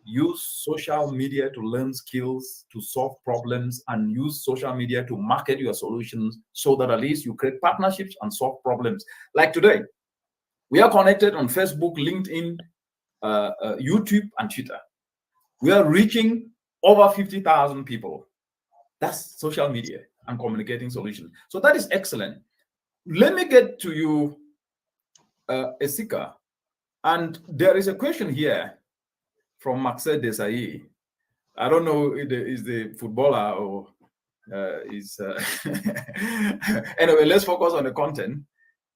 use social media to learn skills, to solve problems, and use social media to market your solutions so that at least you create partnerships and solve problems. Like today, we are connected on Facebook, LinkedIn, YouTube, and Twitter. We are reaching over 50,000 people. That's social media and communicating solutions. So that is excellent. Let me get to you, Esika. And there is a question here from Marcel Desailly. I don't know if is the footballer or anyway, let's focus on the content.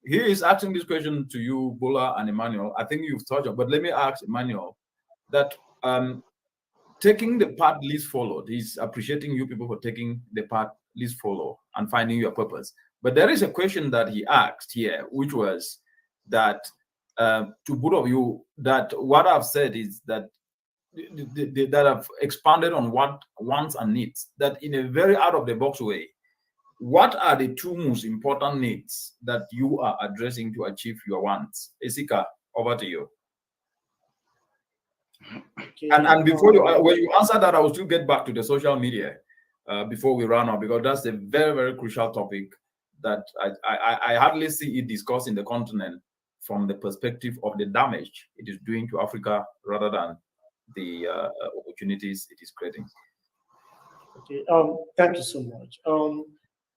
He is asking this question to you, Bola and Emmanuel. I think you've touched on, but let me ask Emmanuel that taking the path least followed. He's appreciating you people for taking the path least follow and finding your purpose. But there is a question that he asked here, which was that to both of you, that what I've said is that that have expanded on what wants and needs, that in a very out of the box way, what are the two most important needs that you are addressing to achieve your wants? Esika, over to you. Okay. And before you, when you answer that, I will still get back to the social media before we run out, because that's a very, very crucial topic that I hardly see it discussed in the continent from the perspective of the damage it is doing to Africa rather than the opportunities it is creating. Okay, thank you so much.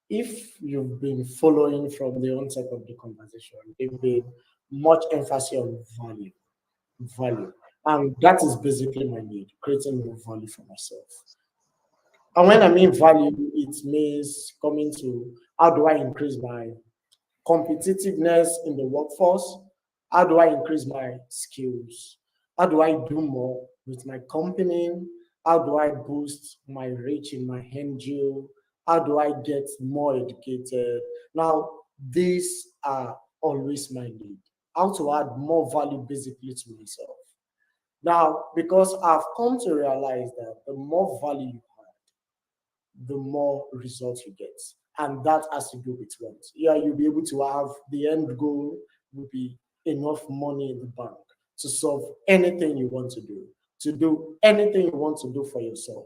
If you've been following from the onset of the conversation, there's been much emphasis on value. And that is basically my need, creating more value for myself. And when I mean value, it means coming to how do I increase my competitiveness in the workforce? How do I increase my skills? How do I do more with my company? How do I boost my reach in my NGO? How do I get more educated? Now, these are always my need. How to add more value basically to myself. Now, because I've come to realize that the more value you add, the more results you get. And that has to do with what? Yeah, you'll be able to have the end goal will be enough money in the bank to solve anything you want to do anything you want to do for yourself.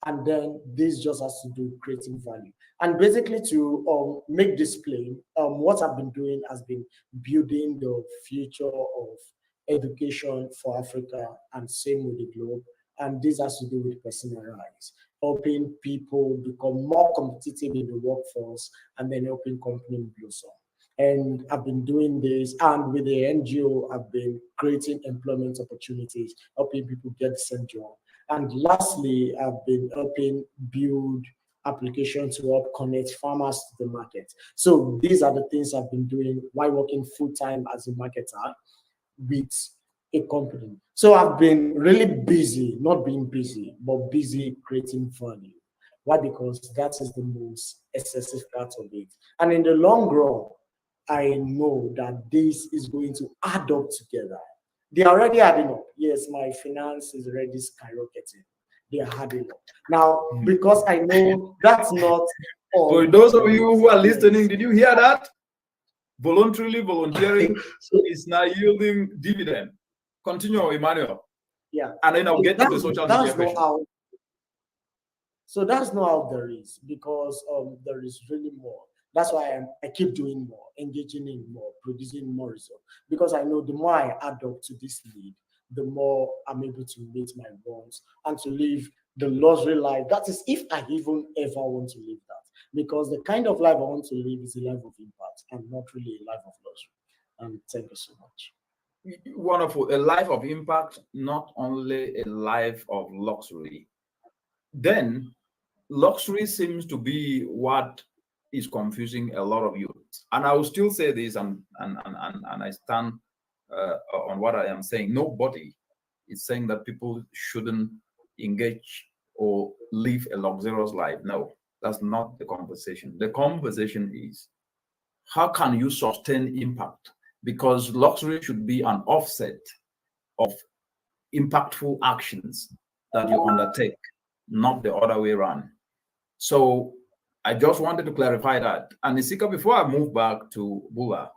And then this just has to do creating value. And basically to make this plain, what I've been doing has been building the future of education for Africa and same with the globe. And this has to do with personal rights, helping people become more competitive in the workforce and then helping companies blossom. And I've been doing this, and with the NGO, I've been creating employment opportunities, helping people get the same job. And lastly, I've been helping build applications to help connect farmers to the market. So these are the things I've been doing while working full-time as a marketer with a company. So I've been really busy, not being busy, but busy creating value. Why? Because that is the most excessive part of it. And in the long run, I know that this is going to add up together. They're already adding up. Yes, my finance is already skyrocketing. They are adding up. Now, because I know that's not all. For those of you who are listening, did you hear that? Volunteering is now yielding dividend. Continue, Emmanuel. Yeah. And then I'll get to the social media question. So that's not how there is, because there is really more. That's why I keep doing more, engaging in more, producing more results. Because I know the more I add up to this lead, the more I'm able to meet my wants and to live the luxury life. That is, if I even ever want to live that. Because the kind of life I want to live is a life of impact and not really a life of luxury. And thank you so much. Wonderful. A life of impact, not only a life of luxury. Then luxury seems to be what is confusing a lot of youth. And I will still say this, and I stand on what I am saying. Nobody is saying that people shouldn't engage or live a luxurious life. No, that's not the conversation. The conversation is, how can you sustain impact? Because luxury should be an offset of impactful actions that you undertake, not the other way around. So I just wanted to clarify that. And Isika, before I move back to Bula,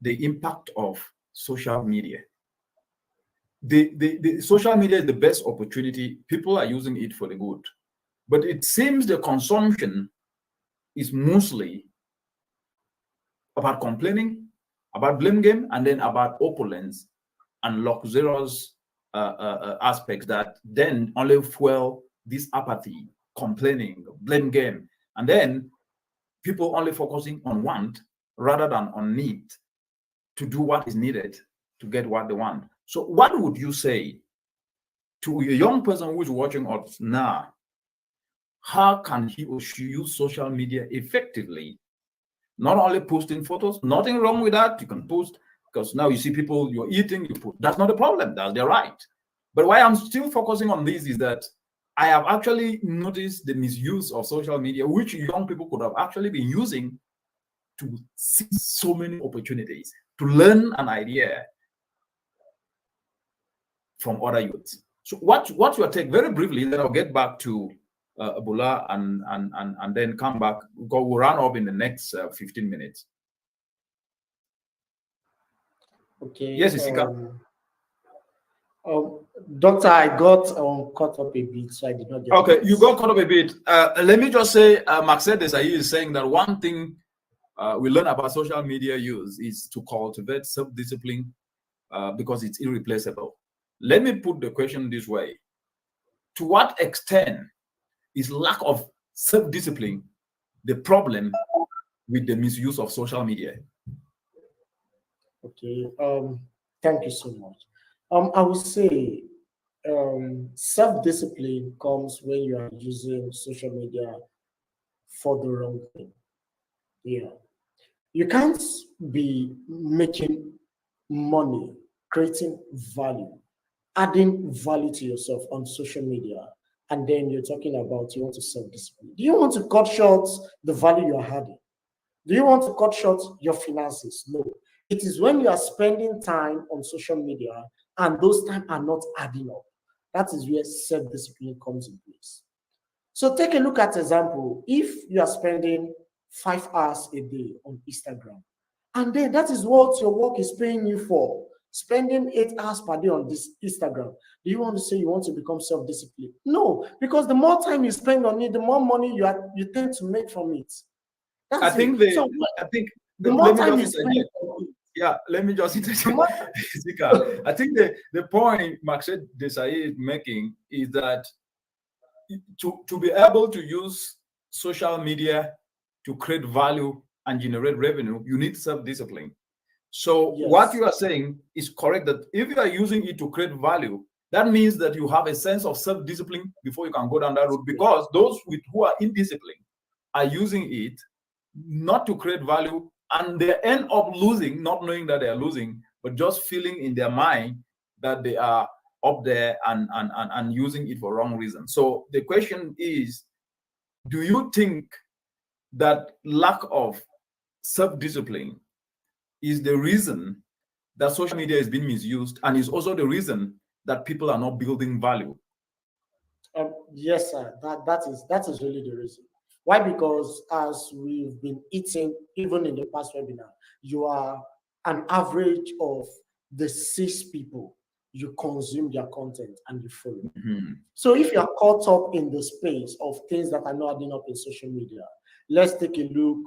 the impact of social media. The social media is the best opportunity. People are using it for the good. But it seems the consumption is mostly about complaining, about blame game, and then about opulence and luxurious aspects that then only fuel this apathy, complaining, blame game. And then people only focusing on want rather than on need to do what is needed to get what they want. So what would you say to a young person who is watching us now? How can he or she use social media effectively? Not only posting photos, nothing wrong with that. You can post, because now you see people, you're eating, you put. That's not a problem. That's their right. But why I'm still focusing on this is that I have actually noticed the misuse of social media, which young people could have actually been using to see so many opportunities, to learn an idea from other youths. So what's your take, very briefly, then I'll get back to Bula and then come back. We'll run up in the next 15 minutes. Okay. Yes, Isika. Doctor, I got caught up a bit, so I did not get. Okay, you got caught up a bit. Let me just say, Misused is saying that one thing we learn about social media use is to cultivate self-discipline because it's irreplaceable. Let me put the question this way. To what extent is lack of self-discipline the problem with the misuse of social media? Okay, thank you so much. I would say self-discipline comes when you are using social media for the wrong thing. Yeah. You can't be making money, creating value, adding value to yourself on social media, and then you're talking about you want to self-discipline. Do you want to cut short the value you're adding? Do you want to cut short your finances? No. It is when you are spending time on social media and those time are not adding up. That is where self-discipline comes in place. So take a look at example. If you are spending 5 hours a day on Instagram, and then that is what your work is paying you for, spending 8 hours per day on this Instagram, do you want to say you want to become self-disciplined? No, because the more time you spend on it, the more money you tend to make from it. That's I think it. The more time you spend on it. Yeah, let me just interject. I think the point Misused is making is that to be able to use social media to create value and generate revenue, you need self-discipline. So Yes. what you are saying is correct, that if you are using it to create value, that means that you have a sense of self-discipline before you can go down that road, because those who are indisciplined are using it not to create value, and they end up losing, not knowing that they are losing, but just feeling in their mind that they are up there and using it for wrong reasons. So the question is, do you think that lack of self-discipline is the reason that social media is being misused, and is also the reason that people are not building value? Yes, sir. That is really the reason. Why? Because as we've been eating, even in the past webinar, you are an average of the 6 people you consume their content and you follow. Mm-hmm. So if you are caught up in the space of things that are not adding up in social media, let's take a look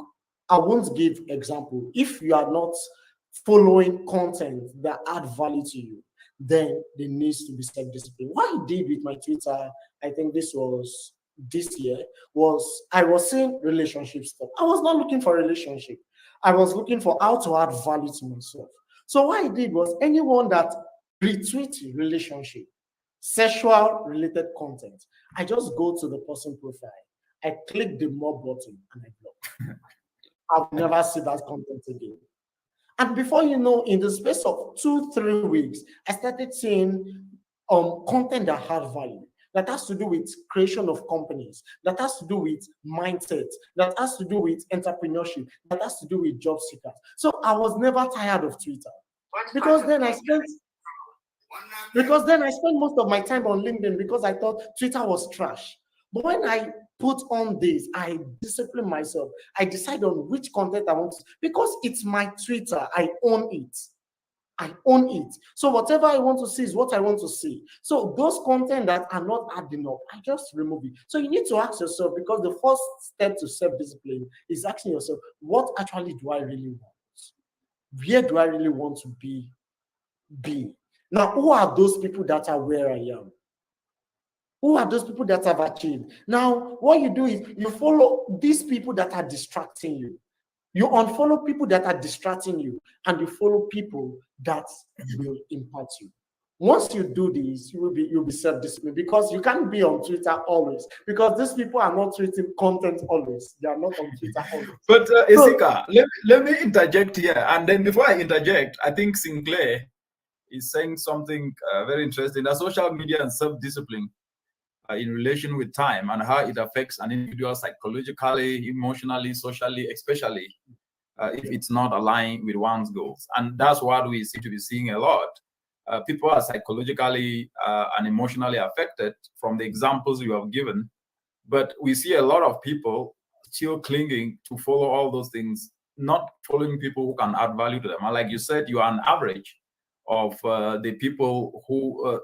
I won't give example. If you are not following content that add value to you, then there needs to be self-discipline. What I did with my Twitter, I think this was this year, was I was seeing relationship stuff. I was not looking for a relationship. I was looking for how to add value to myself. So what I did was anyone that retweeted relationship, sexual related content, I just go to the person profile, I click the more button and I block. I'll never see that content again. And before you know, in the space of 2-3 weeks, I started seeing content that had value, that has to do with creation of companies, that has to do with mindset, that has to do with entrepreneurship, that has to do with job seekers. So I was never tired of Twitter because then I spent most of my time on LinkedIn because I thought Twitter was trash. But when I put on this, I discipline myself. I decide on which content I want to, because it's my Twitter. I own it. I own it. So whatever I want to see is what I want to see. So those content that are not adding up, I just remove it. So you need to ask yourself, because the first step to self-discipline is asking yourself, what actually do I really want? Where do I really want to be? Now, who are those people that are where I am? Who are those people that have achieved? Now, what you do is you follow these people that are distracting you. You unfollow people that are distracting you, and you follow people that will impact you. Once you do this, you'll be self-disciplined, because you can't be on Twitter always, because these people are not tweeting content always. They are not on Twitter always. But Isika, let me interject here, and then before I interject, I think Sinclair is saying something very interesting: that social media and self-discipline in relation with time and how it affects an individual psychologically, emotionally, socially, especially if it's not aligned with one's goals. And that's what we seem to be seeing a lot. People are psychologically and emotionally affected from the examples you have given, but we see a lot of people still clinging to follow all those things, not following people who can add value to them. And like you said, you are an average of the people who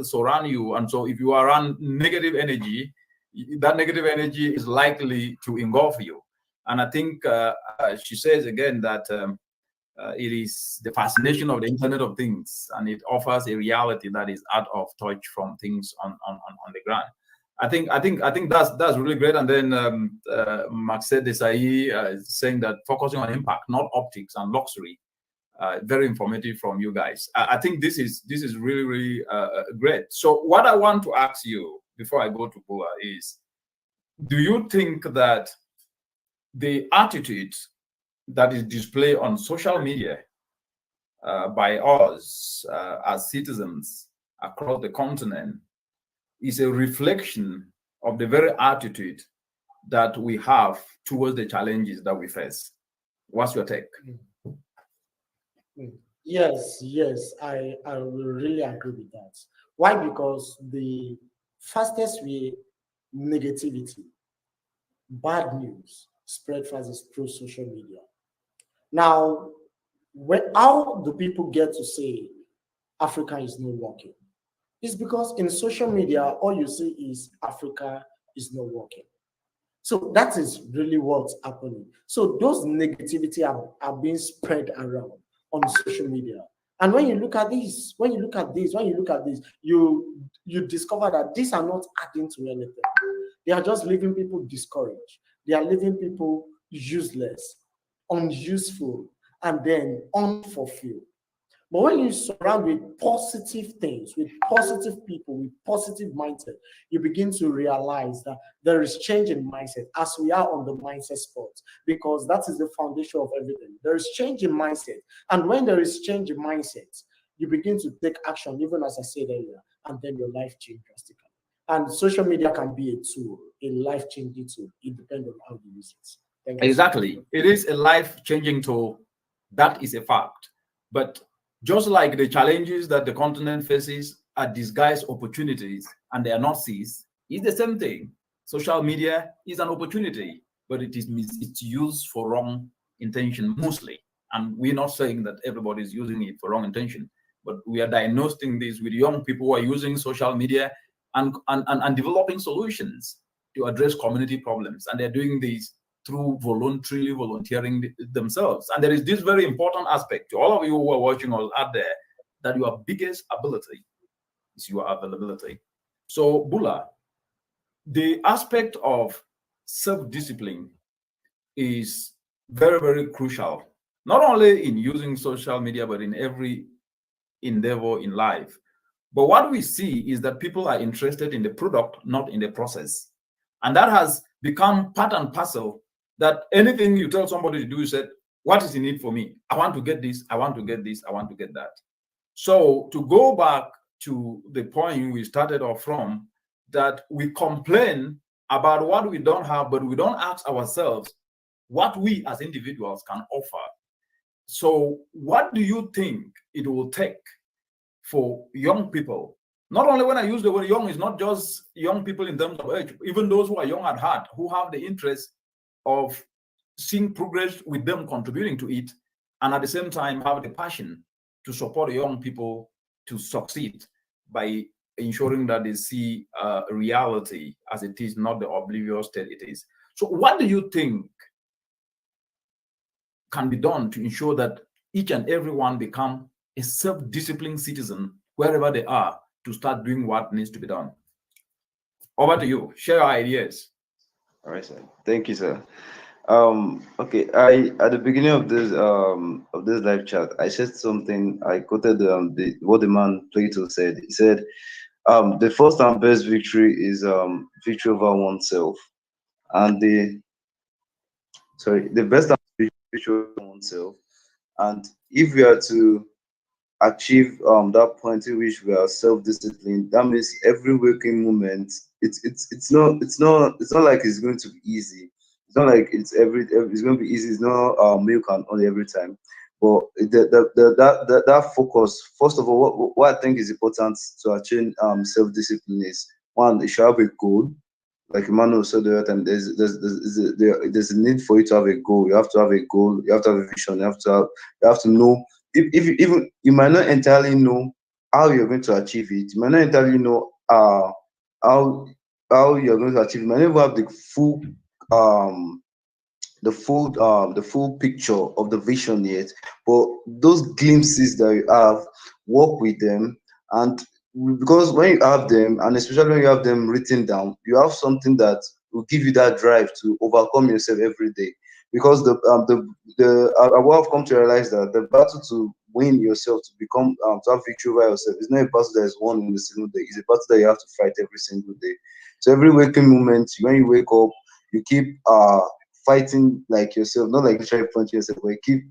surround you. And so if you are around negative energy, that negative energy is likely to engulf you. And I think she says again that it is the fascination of the Internet of Things, and it offers a reality that is out of touch from things on the ground. I think that's really great. And then Maxed Desai is saying that focusing on impact, not optics and luxury. Very informative from you guys. I think this is really, really great. So what I want to ask you before I go to Boa is, do you think that the attitude that is displayed on social media by us as citizens across the continent is a reflection of the very attitude that we have towards the challenges that we face? What's your take? Yes, I will really agree with that. Why? Because the fastest way negativity, bad news spread fastest through social media. Now, how do people get to say Africa is not working? It's because in social media, all you see is Africa is not working. So that is really what's happening. So those negativity are being spread around on social media. And when you look at this, you discover that these are not adding to anything. They are just leaving people discouraged. They are leaving people useless, unuseful, and then unfulfilled. But when you surround with positive things, with positive people, with positive mindset, you begin to realize that there is change in mindset, as we are on the mindset spot, because that is the foundation of everything. There is change in mindset. And when there is change in mindset, you begin to take action, even as I said earlier, and then your life changes drastically. And social media can be a tool, a life-changing tool. It depends on how you use it. Thank you. Exactly. It is a life-changing tool. That is a fact. But just like the challenges that the continent faces are disguised opportunities and they are not seized, it's the same thing. Social media is an opportunity, but it's used for wrong intention mostly. And we're not saying that everybody is using it for wrong intention, but we are diagnosing this with young people who are using social media and developing solutions to address community problems. And they're doing this through voluntarily volunteering themselves. And there is this very important aspect to all of you who are watching us out there, that your biggest ability is your availability. So, Bula, the aspect of self-discipline is very, very crucial, not only in using social media, but in every endeavor in life. But what we see is that people are interested in the product, not in the process. And that has become part and parcel, that anything you tell somebody to do, you said, what is in it for me? I want to get this, I want to get this, I want to get that. So to go back to the point we started off from, that we complain about what we don't have, but we don't ask ourselves what we as individuals can offer. So what do you think it will take for young people? Not only when I use the word young, it's not just young people in terms of age, even those who are young at heart, who have the interest of seeing progress with them contributing to it, and at the same time have the passion to support young people to succeed by ensuring that they see reality as it is, not the oblivious state it is. So what do you think can be done to ensure that each and everyone become a self-disciplined citizen wherever they are, to start doing what needs to be done? Over to you. Share your ideas. All right, sir. Thank you, sir. Okay, I at the beginning of this live chat, I said something. I quoted what the man Plato said. He said, the first and best victory is victory over oneself, and the best and best victory over oneself. And if we are to achieve that point in which we are self-disciplined, that means every waking moment, it's not like it's going to be easy. It's not like it's going to be easy. It's not milk and only every time. But that focus, first of all, what I think is important to achieve self-discipline is, one, you should have a goal. Like Emmanuel said the other time, there's a need for you to have a goal. You have to have a goal. You have to have a vision. You have to know. If even you might not entirely know how you're going to achieve it. You might not entirely know how you're going to achieve it. You might never have the full picture of the vision yet. But those glimpses that you have, work with them, and because when you have them, and especially when you have them written down, you have something that will give you that drive to overcome yourself every day. Because what I've come to realize, that the battle to win yourself, to become to have victory over yourself, is not a battle that is won in a single day. It's a battle that you have to fight every single day. So every waking moment, when you wake up, you keep fighting like yourself, not like literally punching yourself, but you keep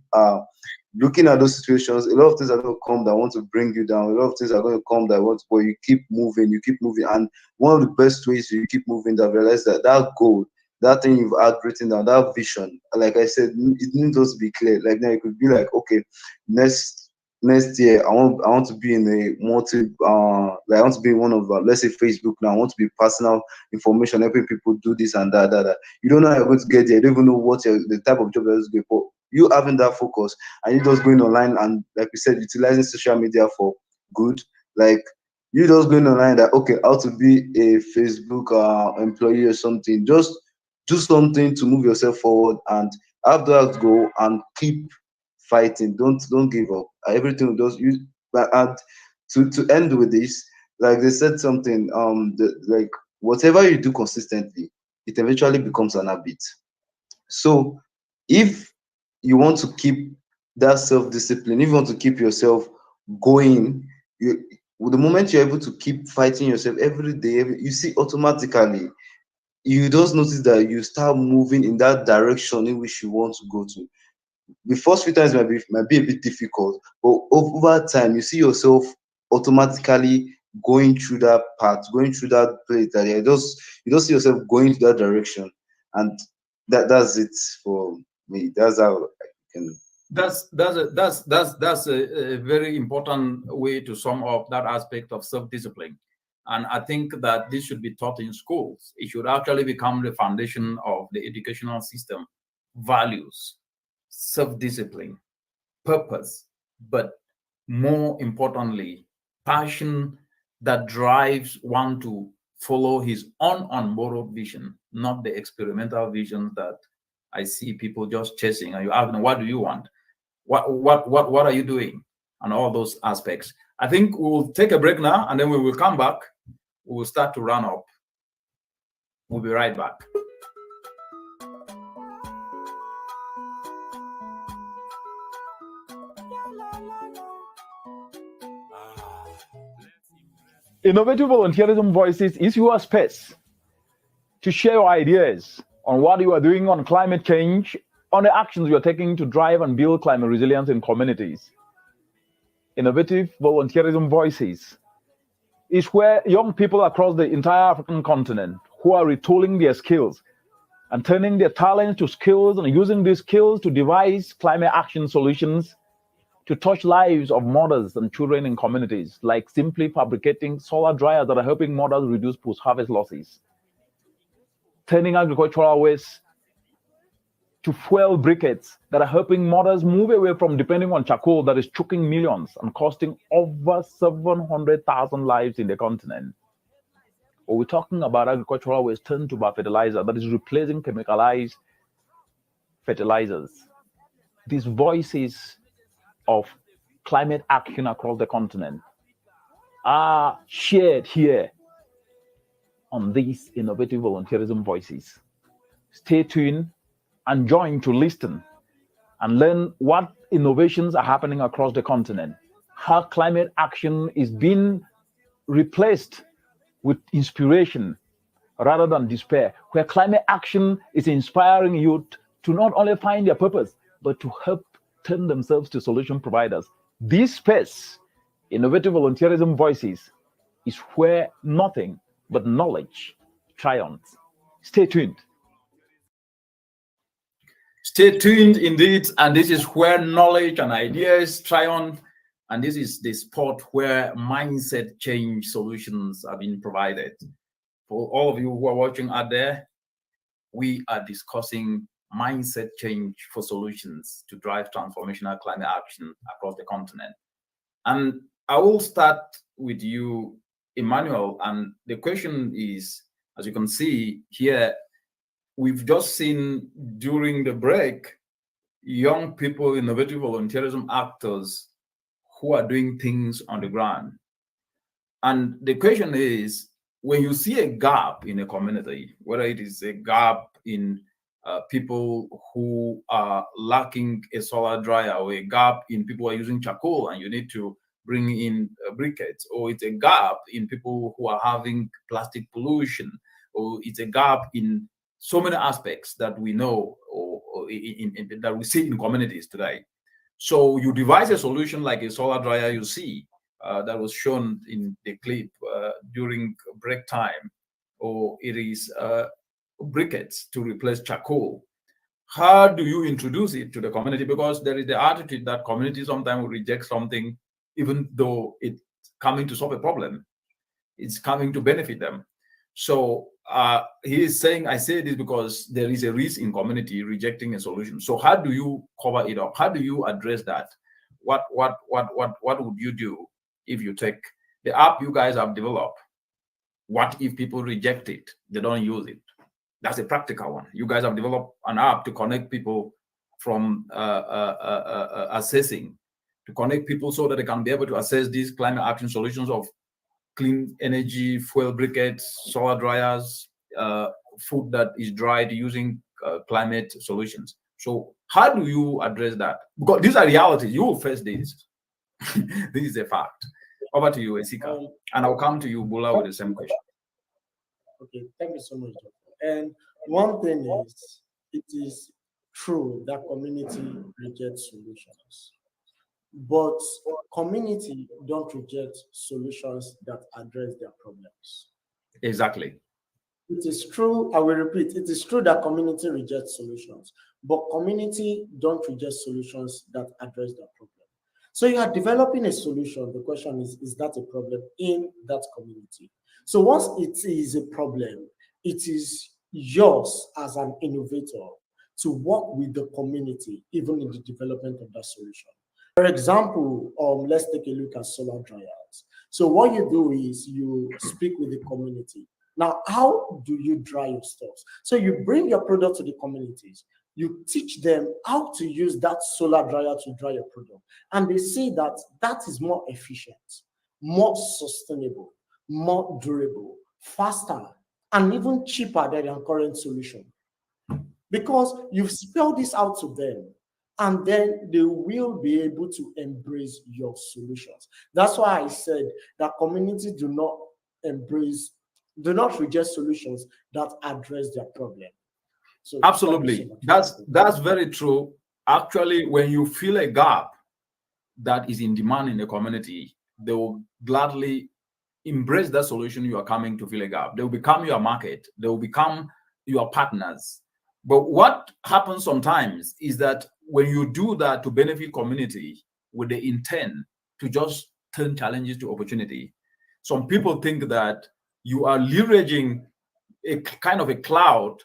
looking at those situations. A lot of things are going to come that want to bring you down. A lot of things are going to come that want, but you keep moving, and one of the best ways you keep moving, that realize that goal, that thing you've had written down, that vision, like I said, it needs to be clear. Like now, it could be like, okay, next year, I want to be in a like I want to be in one of let's say Facebook now. I want to be personal information, helping people do this and that. You don't know how you're going to get there. You don't even know what the type of job you're going for. You having that focus, and you just going online, and like we said, utilizing social media for good. Like you just going online, that okay, how to be a Facebook employee or something. Just do something to move yourself forward, and have that goal, and keep fighting. Don't give up. Everything does you. And to end with this, like they said something, like whatever you do consistently, it eventually becomes an habit. So if you want to keep that self-discipline, if you want to keep yourself going, the moment you're able to keep fighting yourself every day, you see automatically, you just notice that you start moving in that direction in which you want to go to. The first few times might be a bit difficult, but over time you see yourself automatically going through that path, going through that place, that you just see yourself going to that direction. And that's it for me. That's how I can. That's a very important way to sum up that aspect of self-discipline. And I think that this should be taught in schools. It should actually become the foundation of the educational system. Values, self-discipline, purpose, but more importantly, passion that drives one to follow his own unborrowed vision, not the experimental vision that I see people just chasing, and you ask them, what do you want? What are you doing? And all those aspects. I think we'll take a break now, and then we will come back. We will start to run up. We'll be right back. Innovative Volunteerism Voices is your space to share your ideas on what you are doing on climate change, on the actions you are taking to drive and build climate resilience in communities. Innovative Volunteerism Voices is where young people across the entire African continent who are retooling their skills and turning their talents to skills and using these skills to devise climate action solutions to touch lives of mothers and children in communities, like simply fabricating solar dryers that are helping mothers reduce post-harvest losses, turning agricultural waste to fuel briquettes that are helping mothers move away from depending on charcoal that is choking millions and costing over 700,000 lives in the continent. Or we're talking about agricultural waste turned to biofertilizer that is replacing chemicalized fertilizers. These voices of climate action across the continent are shared here on these Innovative Volunteerism Voices. Stay tuned and join to listen and learn what innovations are happening across the continent, how climate action is being replaced with inspiration rather than despair, where climate action is inspiring youth to not only find their purpose, but to help turn themselves to solution providers. This space, Innovative Volunteerism Voices, is where nothing but knowledge triumphs. Stay tuned. Stay tuned indeed, and this is where knowledge and ideas triumph, and this is the spot where mindset change solutions are being provided. For all of you who are watching out there, we are discussing mindset change for solutions to drive transformational climate action across the continent. And I will start with you, Emmanuel, and the question is, as you can see here, we've just seen during the break, young people, innovative volunteerism actors who are doing things on the ground. And the question is, when you see a gap in a community, whether it is a gap in people who are lacking a solar dryer, or a gap in people who are using charcoal and you need to bring in briquettes, or it's a gap in people who are having plastic pollution, or it's a gap in so many aspects that we know or that we see in communities today. So you devise a solution like a solar dryer you see that was shown in the clip during break time, or it is briquettes to replace charcoal. How do you introduce it to the community? Because there is the attitude that community sometimes will reject something even though it's coming to solve a problem. It's coming to benefit them. So he is saying, I say this because there is a risk in community rejecting a solution. So how do you cover it up? How do you address that? What would you do if you take the app you guys have developed? What if people reject it? They don't use it. That's a practical one. You guys have developed an app to connect people from assessing, to connect people so that they can be able to assess these climate action solutions of clean energy, fuel briquettes, solar dryers, food that is dried using climate solutions. So how do you address that? Because these are realities. You will face this. This is a fact. Over to you, Esika. And I'll come to you, Bula, with the same question. Okay, thank you so much, Doctor. And one thing is, it is true that community rejects solutions, but community don't reject solutions that address their problems. Exactly. It is true, I will repeat, it is true that community rejects solutions, but community don't reject solutions that address their problem. So you are developing a solution. The question is that a problem in that community? So once it is a problem, it is yours as an innovator to work with the community, even in the development of that solution. For example, let's take a look at solar dryers. So what you do is you speak with the community. Now, how do you dry your stuff? So you bring your product to the communities. you teach them how to use that solar dryer to dry your product. And they see that that is more efficient, more sustainable, more durable, faster, and even cheaper than your current solution. Because you've spelled this out to them, and then they will be able to embrace your solutions. That's why I said that communities do not reject solutions that address their problem. So absolutely, that's very true. Actually, when you feel a gap that is in demand in the community, they will gladly embrace that solution you are coming to fill a gap. They will become your market. They will become your partners. But what happens sometimes is that when you do that to benefit community with the intent to just turn challenges to opportunity, some people think that you are leveraging a kind of a cloud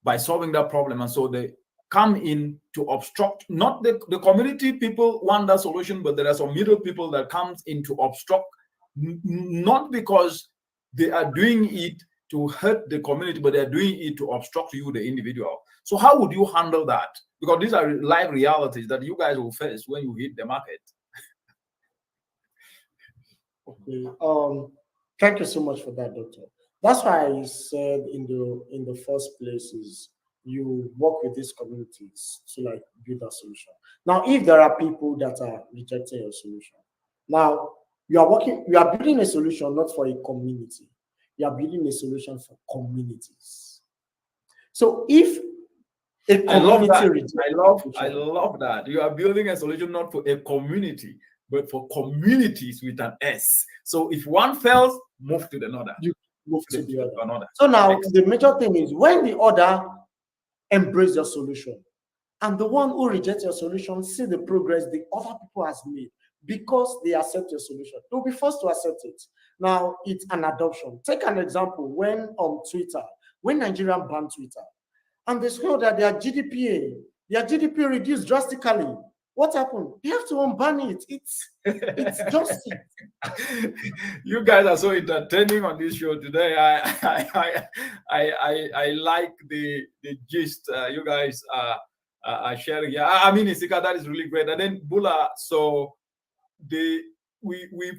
by solving that problem. And so they come in to obstruct, not the community people want that solution, but there are some middle people that comes in to obstruct, not because they are doing it to hurt the community, but they're doing it to obstruct you, the individual. So how would you handle that? Because these are live realities that you guys will face when you hit the market. Okay. Thank you so much for that, Doctor. That's why I said in the first place is you work with these communities to like build a solution. Now, if there are people that are rejecting your solution, now you are building a solution not for a community. You are building a solution for communities. So if a community I love that. You are building a solution not for a community, but for communities with an S. So if one fails, move to another. You move to the other. So now the major thing is when the other embrace your solution, and the one who rejects your solution see the progress the other people has made because they accept your solution. They'll be forced to accept it. Now it's an adoption. Take an example when on Twitter, when Nigeria banned Twitter, and they saw that their GDP reduced drastically. What happened? They have to unban it. It's just You guys are so entertaining on this show today. I like the gist you guys are sharing. Yeah, I mean, Isika, that is really great. And then Bula, so we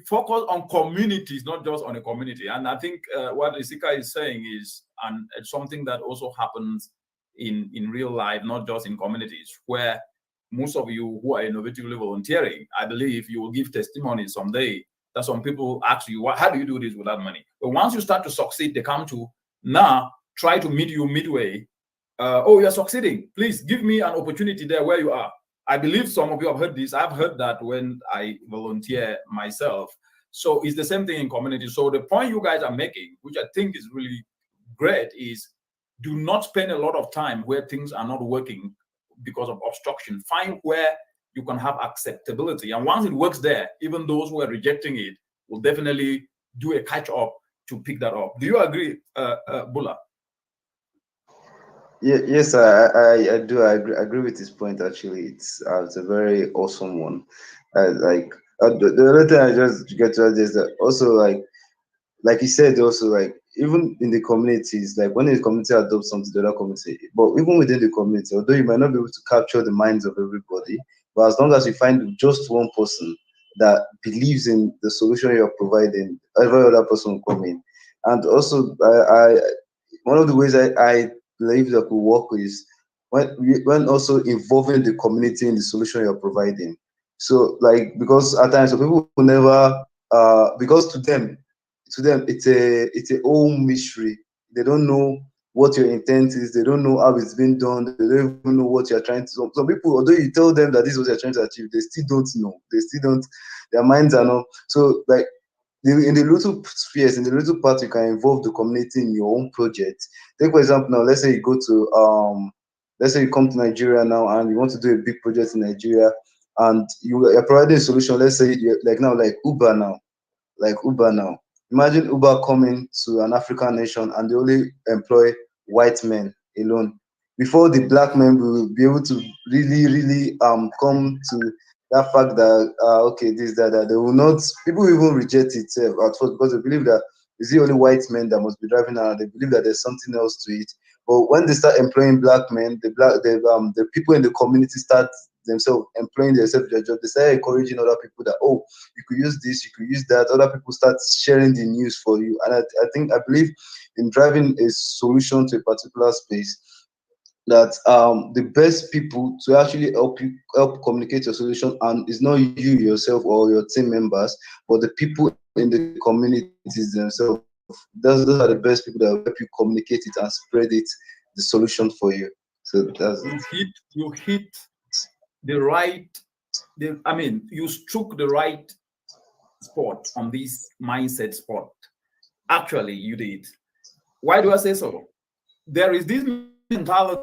focus on communities, not just on a community. And I think what Isika is saying is, and it's something that also happens in real life, not just in communities, where most of you who are innovatively volunteering, I believe you will give testimony someday that some people ask you, how do you do this without money? But once you start to succeed, they come to now try to meet you midway. Oh, you're succeeding. Please give me an opportunity there where you are. I believe some of you have heard this. I've heard that when I volunteer myself. So it's the same thing in community. So the point you guys are making, which I think is really great, is do not spend a lot of time where things are not working because of obstruction. Find where you can have acceptability. And once it works there, even those who are rejecting it will definitely do a catch up to pick that up. Do you agree, Bula? Yeah, yes, I do. I agree with this point. Actually, it's a very awesome one. The other thing I just get to add is that also like you said, also like even in the communities, like when the community adopts something, the other community, but even within the community, although you might not be able to capture the minds of everybody, but as long as you find just one person that believes in the solution you're providing, every other person will come in. And also, one of the ways I believe that we work is when also involving the community in the solution you're providing. So like, because at times some people will never because to them it's a whole mystery. They don't know what your intent is, they don't know how it's been done, they don't even know what you're trying to do. Some people, although you tell them that this is what you're trying to achieve, they still don't know, their minds are not. So like in the little spheres, in the little part, you can involve the community in your own project. Take for example now, let's say you go to let's say you come to Nigeria now and you want to do a big project in Nigeria, and you're providing a solution. Let's say like Uber now. Imagine Uber coming to an African nation and they only employ white men alone. Before the black men will be able to really come to that fact that okay, this, that, they will not, people will even reject it at first because they believe that it's the only white men that must be driving around. They believe that there's something else to it. But when they start employing black men, the people in the community start themselves employing themselves their job. They start encouraging other people that, oh, you could use this, you could use that. Other people start sharing the news for you. And I believe in driving a solution to a particular space, that the best people to actually help communicate your solution and is not you yourself or your team members, but the people in the communities themselves. Those are the best people that will help you communicate it and spread it, the solution for you. So that's you hit the right. You struck the right spot on this mindset spot. Actually, you did. Why do I say so? There is this mentality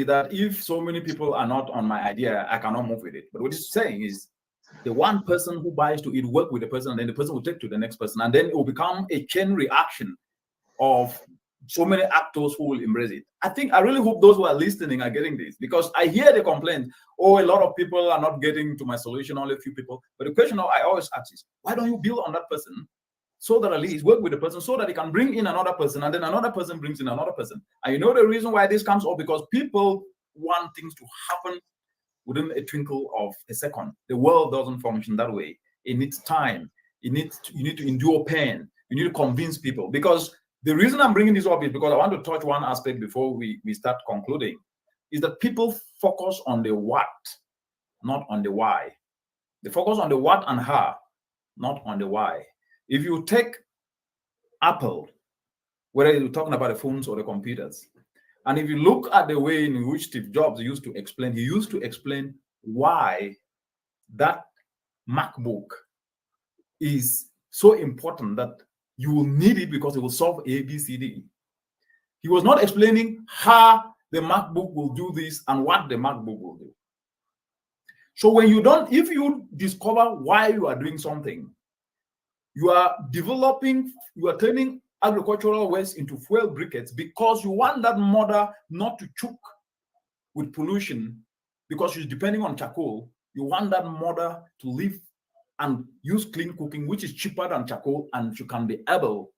that if so many people are not on my idea, I cannot move with it. But what it's saying is, the one person who buys to it work with the person, and then the person will take to the next person, and then it will become a chain reaction of so many actors who will embrace it. I really hope those who are listening are getting this, because I hear the complaint, oh, a lot of people are not getting to my solution, only a few people. But the question I always ask is, why don't you build on that person so that at least work with the person so that he can bring in another person, and then another person brings in another person. And you know the reason why this comes up, because people want things to happen within a twinkle of a second. The world doesn't function that way. It needs time. You need to endure pain. You need to convince people. Because the reason I'm bringing this up is because I want to touch one aspect before we start concluding, is that people focus on the what, not on the why. They focus on the what and how, not on the why. If you take Apple, whether you're talking about the phones or the computers, and if you look at the way in which Steve Jobs used to explain why that MacBook is so important that you will need it because it will solve A, B, C, D. He was not explaining how the MacBook will do this and what the MacBook will do. So if you discover why you are doing something, you are turning agricultural waste into fuel briquettes because you want that mother not to choke with pollution because she's depending on charcoal. You want that mother to live and use clean cooking, which is cheaper than charcoal, and she can be able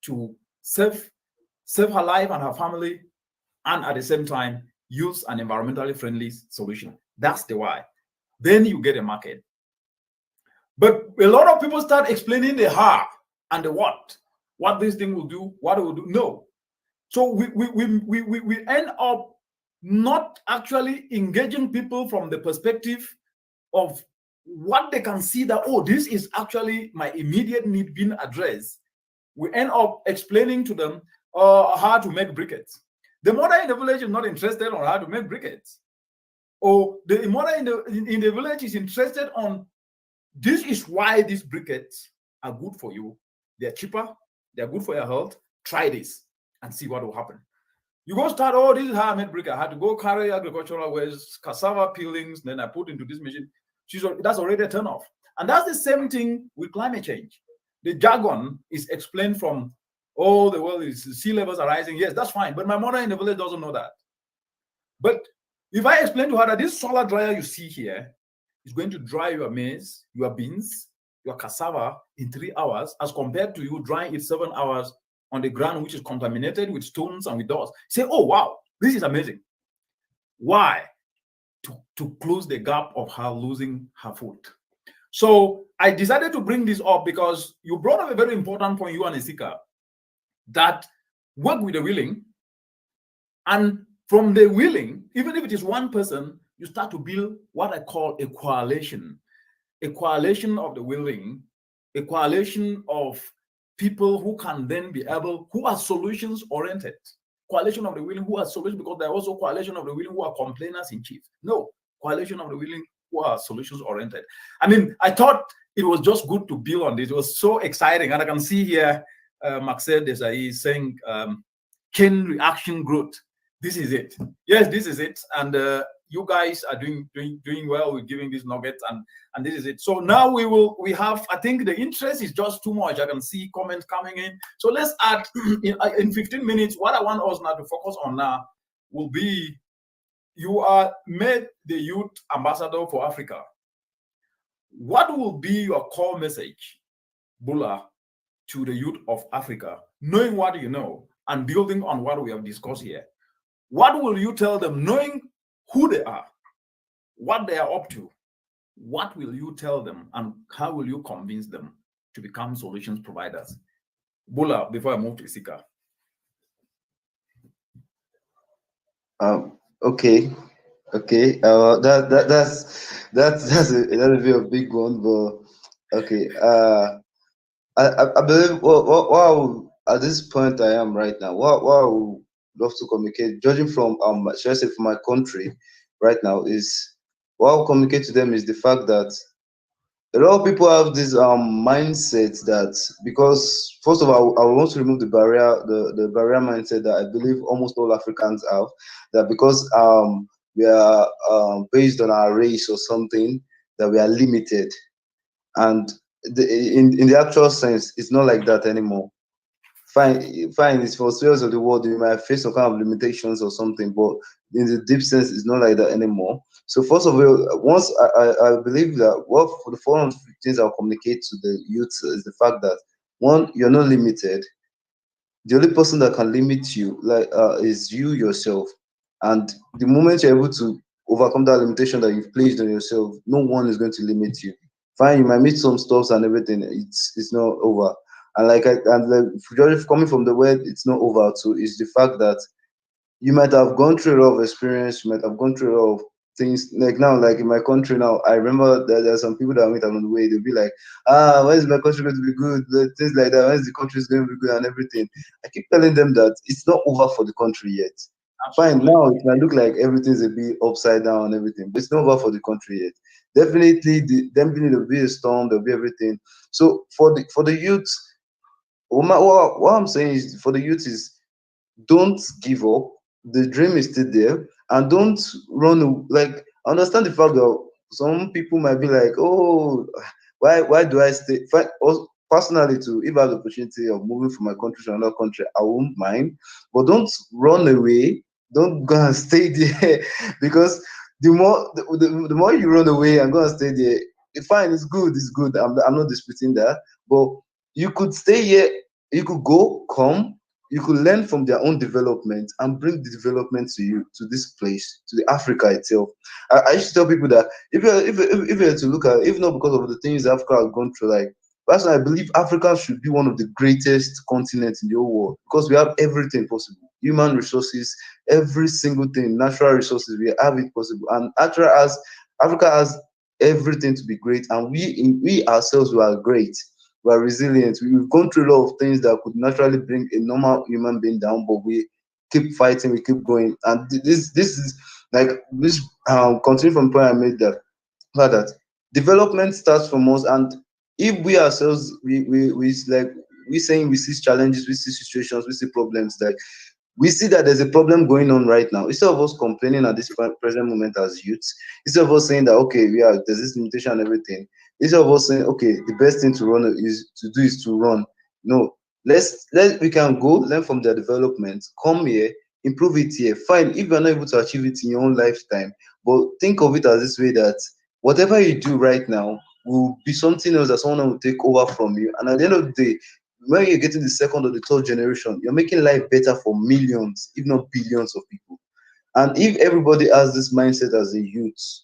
to save her life and her family, and at the same time use an environmentally friendly solution. That's the why. Then you get a market. But a lot of people start explaining the how and the what this thing will do, what it will do. No. So we end up not actually engaging people from the perspective of what they can see that, oh, this is actually my immediate need being addressed. We end up explaining to them how to make briquettes. The mother in the village is not interested on how to make briquettes. Or the mother in the village is interested on, this is why these briquettes are good for you. They're cheaper. They're good for your health. Try this and see what will happen. You go start, oh, this is how I make briquette. I had to go carry agricultural waste, cassava peelings, then I put into this machine. That's already a turn off. And that's the same thing with climate change. The jargon is explained from, oh, the world is, sea levels are rising. Yes, that's fine. But my mother in the village doesn't know that. But if I explain to her that this solar dryer you see here is going to dry your maize, your beans, your cassava in 3 hours, as compared to you drying it 7 hours on the ground, which is contaminated with stones and with dust. Say, oh, wow, this is amazing. Why? To close the gap of her losing her food. So I decided to bring this up because you brought up a very important point, you and Isika, that work with the willing. And from the willing, even if it is one person, you start to build what I call a coalition of the willing, a coalition of people who can then be able, who are solutions oriented. Coalition of the willing who are solutions, because there are also coalition of the willing who are complainers in chief. No, coalition of the willing who are solutions oriented. I mean, I thought it was just good to build on this. It was so exciting. And I can see here, Marcel Desai is saying, chain reaction growth. This is it. Yes, this is it. And you guys are doing well with giving these nuggets, and this is it. So now we have, I think the interest is just too much. I can see comments coming in. So let's add in 15 minutes. What I want us now to focus on now will be, you are made the youth ambassador for Africa. What will be your core message, Bula, to the youth of Africa, knowing what you know, and building on what we have discussed here, what will you tell them, knowing who they are, what they are up to? What will you tell them, and how will you convince them to become solutions providers? Bula, before I move to Isika. Okay. That's a bit of a big one, but okay. I believe what at this point I am right now, what I would love to communicate, judging from should I say from my country right now, is what I'll communicate to them is the fact that a lot of people have this mindset that, because first of all, I want to remove the barrier mindset that I believe almost all Africans have, that because we are based on our race or something, that we are limited. And in the actual sense, it's not like that anymore. Fine, it's for spheres of the world, you might face some kind of limitations or something, but in the deep sense, it's not like that anymore. So first of all, once I believe that for the four things I'll communicate to the youth is the fact that, one, you're not limited. The only person that can limit you is you yourself. And the moment you're able to overcome that limitation that you've placed on yourself, no one is going to limit you. Fine, you might meet some stuffs and everything, it's not over. And coming from the word it's not over too, is the fact that you might have gone through a lot of experience, you might have gone through a lot of things. Like now, like in my country now, I remember that there are some people that I meet along the way, they'll be like, when is my country going to be good? Things like that, when is the country going to be good and everything. I keep telling them that it's not over for the country yet. Fine, now it might look like everything's a bit upside down and everything, but it's not over for the country yet. Definitely, there'll be a storm, there'll be everything. So for the youth, what I'm saying is, for the youth is, don't give up. The dream is still there, and don't run. Like, understand the fact that some people might be like, oh, why do I stay? Personally, too, if I have the opportunity of moving from my country to another country, I won't mind. But don't run away. Don't go and stay there because the more you run away and go and stay there, fine, it's good. I'm not disputing that, but you could stay here. You could come. You could learn from their own development and bring the development to you, to this place, to the Africa itself. I used to tell people that if you're to look at, if not because of the things Africa has gone through, like, personally, I believe Africa should be one of the greatest continents in the whole world, because we have everything possible: human resources, every single thing, natural resources. We have it possible, and Africa has everything to be great, and we ourselves, we are great. We are resilient. We've gone through a lot of things that could naturally bring a normal human being down, but we keep fighting, we keep going. And this is like this. Continue from the point I made, that development starts from us, and if we ourselves we saying we see challenges, we see situations, we see problems, like we see that there's a problem going on right now. Instead of us complaining at this present moment as youths, instead of us saying that, okay, there's this limitation and everything, instead of us saying, okay, the best thing to do is to run. No, we can go learn from their development, come here, improve it here. Fine, if you're not able to achieve it in your own lifetime, but think of it as this way, that whatever you do right now will be something else that someone will take over from you. And at the end of the day, when you're getting the second or the third generation, you're making life better for millions, if not billions of people. And if everybody has this mindset as a youth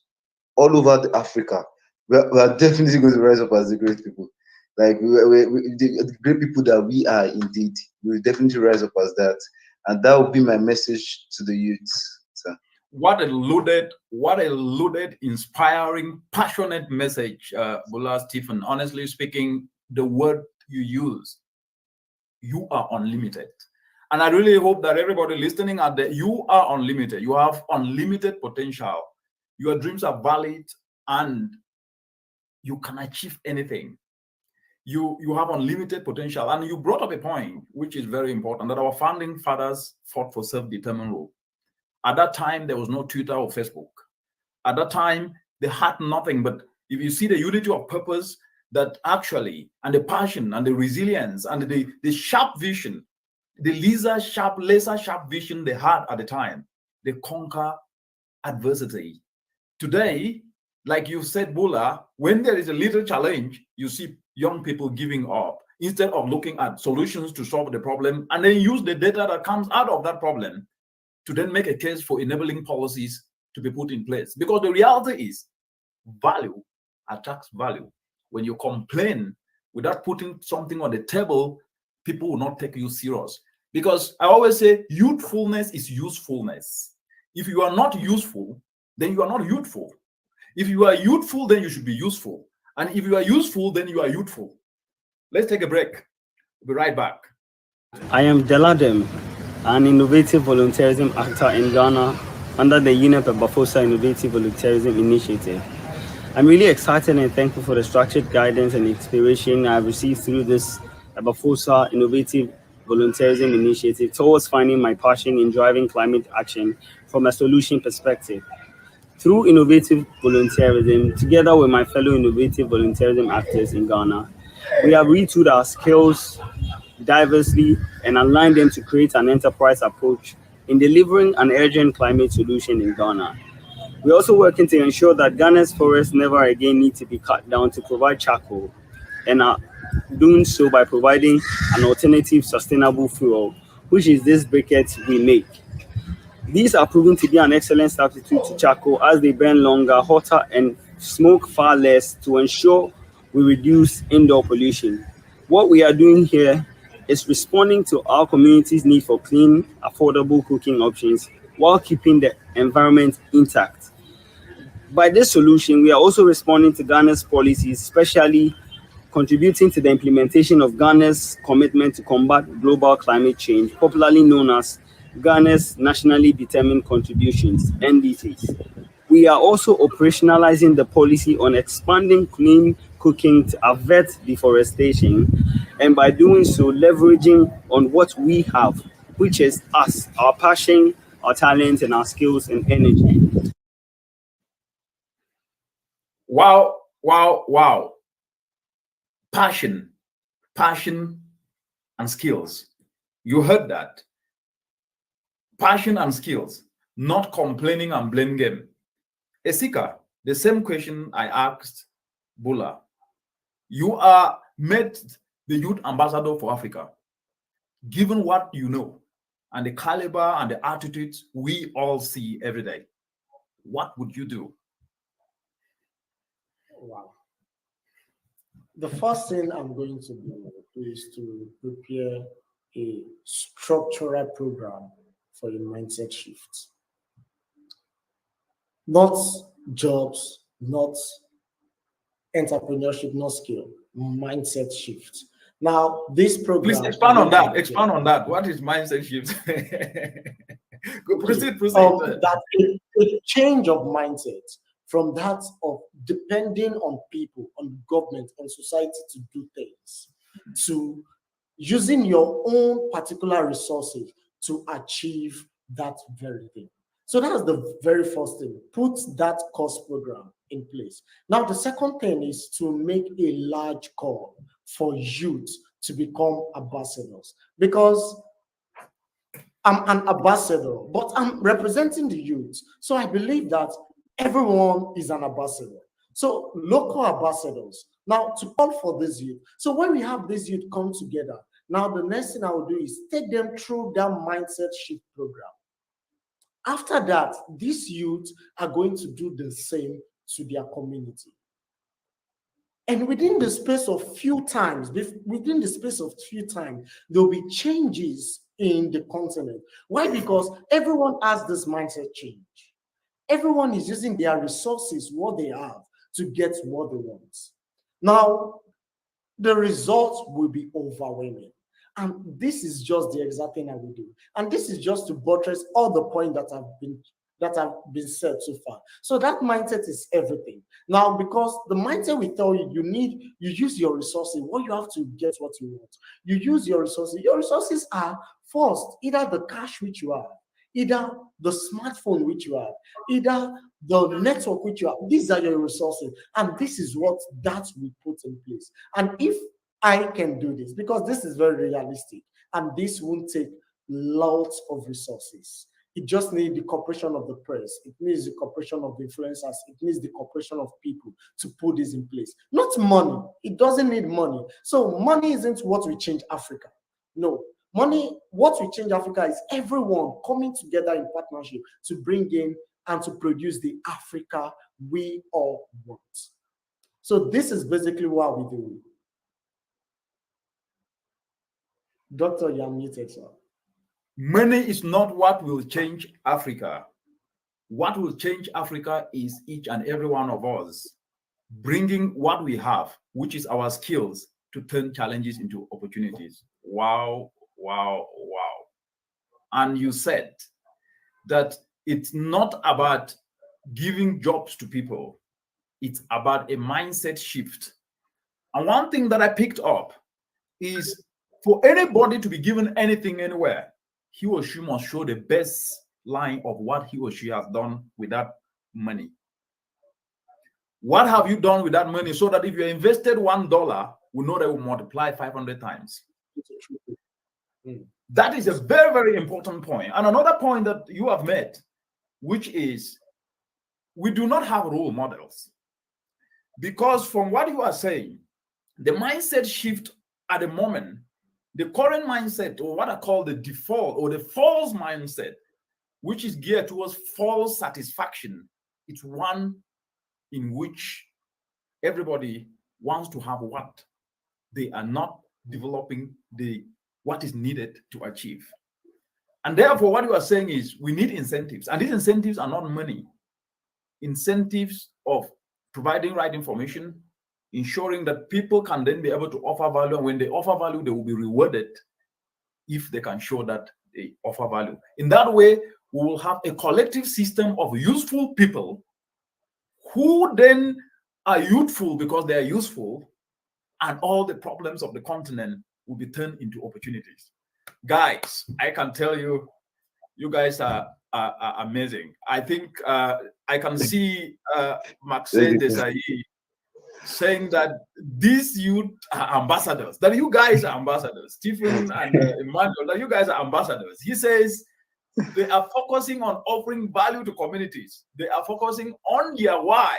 all over Africa, we are definitely going to rise up as the great people. Like the great people that we are, indeed, we will definitely rise up as that. And that will be my message to the youth. So. What a loaded, inspiring, passionate message, Bula Stephen. Honestly speaking, the word you use, you are unlimited. And I really hope that everybody listening out there, you are unlimited. You have unlimited potential. Your dreams are valid and you can achieve anything. You have unlimited potential. And you brought up a point, which is very important, that our founding fathers fought for self-determined rule. At that time, there was no Twitter or Facebook. At that time, they had nothing. But if you see the unity of purpose, that actually, and the passion and the resilience and the sharp vision, the laser sharp vision they had at the time, they conquer adversity. Today, like you said, Bula, when there is a little challenge, you see young people giving up. instead of looking at solutions to solve the problem, and then use the data that comes out of that problem to then make a case for enabling policies to be put in place. Because the reality is, value attracts value. When you complain without putting something on the table, people will not take you serious. Because I always say youthfulness is usefulness. If you are not useful, then you are not youthful. If you are youthful, then you should be useful. And if you are useful, then you are youthful. Let's take a break. We'll be right back. I am Deladem, an innovative volunteerism actor in Ghana under the UNEP Bafosa Innovative Volunteerism Initiative. I'm really excited and thankful for the structured guidance and inspiration I've received through this Bafosa Innovative Volunteerism Initiative towards finding my passion in driving climate action from a solution perspective. Through innovative volunteerism, together with my fellow innovative volunteerism actors in Ghana, we have retooled our skills diversely and aligned them to create an enterprise approach in delivering an urgent climate solution in Ghana. We're also working to ensure that Ghana's forests never again need to be cut down to provide charcoal, and are doing so by providing an alternative sustainable fuel, which is this briquette we make. These are proven to be an excellent substitute to charcoal as they burn longer, hotter, and smoke far less to ensure we reduce indoor pollution. What we are doing here is responding to our community's need for clean, affordable cooking options while keeping the environment intact. By this solution, we are also responding to Ghana's policies, especially contributing to the implementation of Ghana's commitment to combat global climate change, popularly known as Ghana's Nationally Determined Contributions, NDCs. We are also operationalizing the policy on expanding clean cooking to avert deforestation, and by doing so, leveraging on what we have, which is us, our passion, our talent, and our skills and energy. Wow, wow, wow. Passion and skills. You heard that. Passion and skills, not complaining and blame game. Esika, the same question I asked Bula. You are made the youth ambassador for Africa. Given what you know and the caliber and the attitudes we all see every day, what would you do? Wow. The first thing I'm going to do is to prepare a structural program for a mindset shift. Not jobs, not entrepreneurship, not skill, mindset shift. Now, this program... Please expand on that. Expand on that. What is mindset shift? Proceed. That a change of mindset from that of depending on people, on government, on society to do things, to using your own particular resources to achieve that very thing. So that's the very first thing. Put that course program in place. Now, the second thing is to make a large call for youth to become ambassadors, because I'm an ambassador, but I'm representing the youth. So I believe that everyone is an ambassador. So local ambassadors. Now, to call for this youth. So when we have this youth come together, now the next thing I will do is take them through that mindset shift program. After that, these youth are going to do the same to their community. And within the space of few times, there'll be changes in the continent. Why? Because everyone has this mindset change. Everyone is using their resources, what they have, to get what they want. Now, the results will be overwhelming. And this is just the exact thing I will do. And this is just to buttress all the points that have been said so far. So that mindset is everything. Now, because the mindset will tell you, you use your resources. What you have to get what you want. You use your resources. Your resources are first, either the cash which you have, either the smartphone which you have, either the network which you have. These are your resources. And this is what that we put in place. And if I can do this, because this is very realistic, and this won't take lots of resources. It just needs the cooperation of the press. It needs the cooperation of the influencers. It needs the cooperation of people to put this in place. Not money. It doesn't need money. So money isn't what will change Africa. No. Money, what will change Africa is everyone coming together in partnership to bring in and to produce the Africa we all want. So this is basically what we do. Doctor, you're muted, sir. Money is not what will change Africa. What will change Africa is each and every one of us bringing what we have, which is our skills, to turn challenges into opportunities. Wow, wow, wow. And you said that it's not about giving jobs to people. It's about a mindset shift. And one thing that I picked up is for anybody to be given anything anywhere, he or she must show the best line of what he or she has done with that money. What have you done with that money so that if you invested $1, we know that will multiply 500 times? That is a very, very important point. And another point that you have made, which is we do not have role models. Because from what you are saying, the mindset shift at the moment, the current mindset, or what I call the default or the false mindset, which is geared towards false satisfaction, it's one in which everybody wants to have what they are not developing what is needed to achieve. And therefore, what you are saying is we need incentives, and these incentives are not money. Incentives of providing right information, ensuring that people can then be able to offer value, and when they offer value, they will be rewarded if they can show that they offer value. In that way, we will have a collective system of useful people who then are youthful because they are useful, and all the problems of the continent will be turned into opportunities. Guys, I can tell you, you guys are amazing. I think I can see Maxine Desai saying that these youth are ambassadors, that you guys are ambassadors. Stephen and Emmanuel, that you guys are ambassadors. He says they are focusing on offering value to communities. They are focusing on their why.